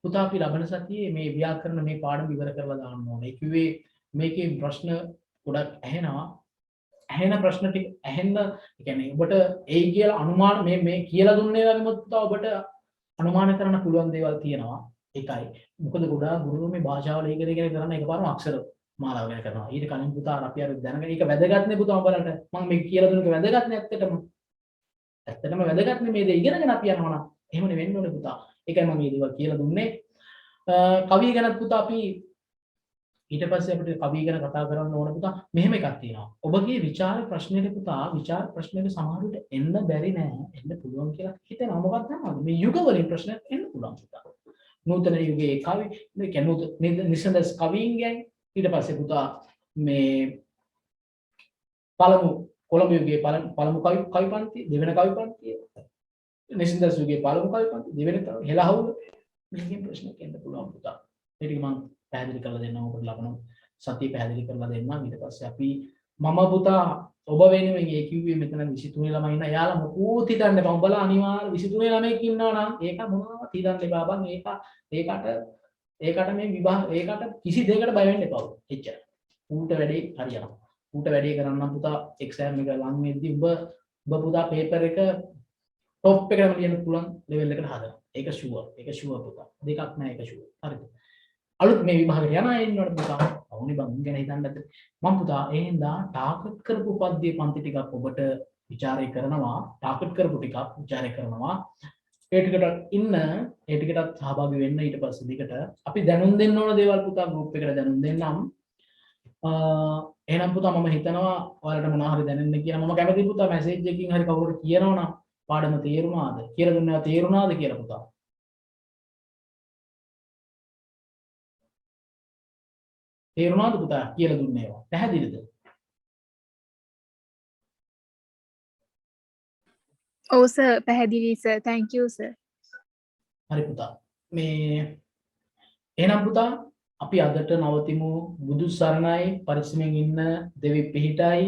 පුතා අපි ලබන සතියේ මේ ව්‍යාකරණ මේ පාඩම ඉවර කරලා දාන්න ඕනේ. ඒ කිව්වේ මේකේ ප්‍රශ්න ගොඩක් ඇහෙනවා. ඇහෙන ප්‍රශ්න ටික ඇහෙන්න ඒ කියන්නේ ඔබට ඒ කියලා අනුමාන මේ කියලා දුන්නේ වගේම පුතා ඔබට අනුමාන කරන්න පුළුවන් දේවල් තියෙනවා. ඒකයි. මොකද ගොඩාක් ගුරුවරු මේ භාෂාවල ඉගෙන කරන එකපාරම අක්ෂර මාලාව ගැන කරනවා. ඊට කලින් පුතා අපි අර දැනගෙන ඒක වැදගත් නේ පුතා ඔයාලට. මම මේ කියලා දුන්නක වැදගත් නේ ඇත්තටම. ඇත්තටම වැදගත් නේ මේ දේ ඉගෙනගෙන අපි යනවා නම්. එහෙමනේ වෙන්න ඕනේ පුතා. ඒකයි මම මේ දේවල් කියලා දුන්නේ. කවිය ගැනත් පුතා අපි ඊට පස්සේ අපිට කවිය ගැන කතා කරන්න ඕන පුතා. මෙහෙම එකක් තියෙනවා. ඔබගේ විචාර ප්‍රශ්නෙට පුතා විචාර ප්‍රශ්නෙට සමහරවිට එන්න බැරි නෑ. එන්න පුළුවන් කියලා හිතෙනවා. මොකක්ද නේද? මේ යුග වලින් ප්‍රශ්න එන්න පුළුවන් පුතා. නූතන යුගයේ කවි මේ කියන්නේ නිසඳස් කවීන් ගැන ඊට පස්සේ පුතා මේ පළමු කොළඹ යුගයේ පළමු කවි පන්ති දෙවෙනි කවි පන්තිය නිසඳස් යුගයේ පළමු කවි පන්ති දෙවෙනි හෙළහවුල මේකෙන් ප්‍රශ්නයක් එන්න පුළුවන් පුතා. ඒ ටික මම පැහැදිලි කරලා දෙන්නම් ඔබට ලබන සතිය පැහැදිලි කරලා දෙන්නම්. ඊට පස්සේ අපි මම පුතා ඔබ වෙනුවෙන් ඒ කිව්වේ මෙතන 23 ළමයි ඉන්න. යාලා මොකෝත් හිතන්න එපා. උඹලා අනිවාර්ය 23 ළමයෙක් ඉන්නවා නම් ඒක මොනවද හිතන්න එපා බං. ඒකට මේ විභාග ඒකට කිසි දෙයකට බය වෙන්න එපා. එච්චර. ඌට වැඩේ හරියනවා. ඌට වැඩේ කරන්න පුතා එක්සෑම් එක ලං වෙද්දි ඔබ පුතා පේපර් එක টොප් එකටම ලියන්න පුළුවන් ලෙවල් එකට හදනවා. ඒක ෂුවර්. ඒක ෂුවර් පුතා. දෙකක් නෑ ඒක ෂුවර්. හරිද? අලුත් මේ විභාගයට යන අය ඉන්නවද පුතා? අවුනේ බං ගැන හිතන්න ඇද්ද? මම පුතා එහෙනම් ටාගට් කරපු පද්‍ය පන්ති ටිකක් ඔබට ਵਿਚාරය කරනවා. ටාගට් කරපු ටිකක් ਵਿਚාරය කරනවා. ඒ ටිකට ඉන්න ඒ ටිකටත් සහභාගී වෙන්න ඊට පස්සේ දිකට අපි දැනුම් දෙන්න ඕන දේවල් පුතා ගෲප් එකට දැනුම් දෙන්නම්. එහෙනම් පුතා මම හිතනවා ඔයාලට මොනවා හරි දැනෙන්න කියලා. මම කැමතියි පුතා මැසේජ් එකකින් හරි කවුරුහරි කියනවනම් පාඩම තේරුණාද කියලා දුන්නා තේරුණාද කියලා පුතා. තේරුණාද පුතා කියලා දුන්නේ ඒවා. පැහැදිලිද? ඔව් සර් පැහැදිලි සර් thank you සර්. හරි පුතා. මේ එහෙනම් පුතා අපි අදට නවතිමු. බුදු සරණයි පරිස්සමෙන් ඉන්න දෙවි පිහිටයි.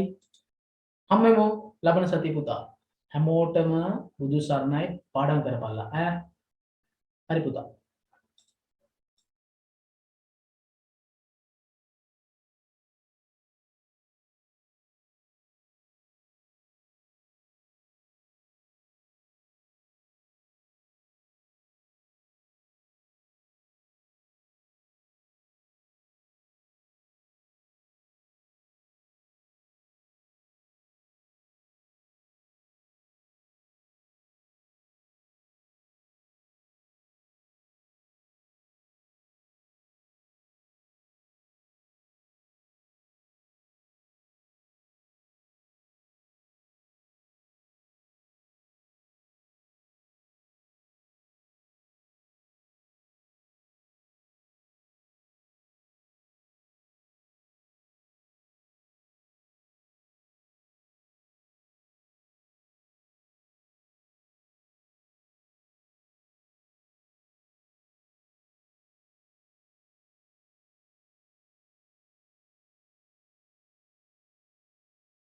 හැමෝම ලබන සතිය පුතා. හැමෝටම බුදු සරණයි පාඩම් කරපල්ලා ඈ. හරි පුතා.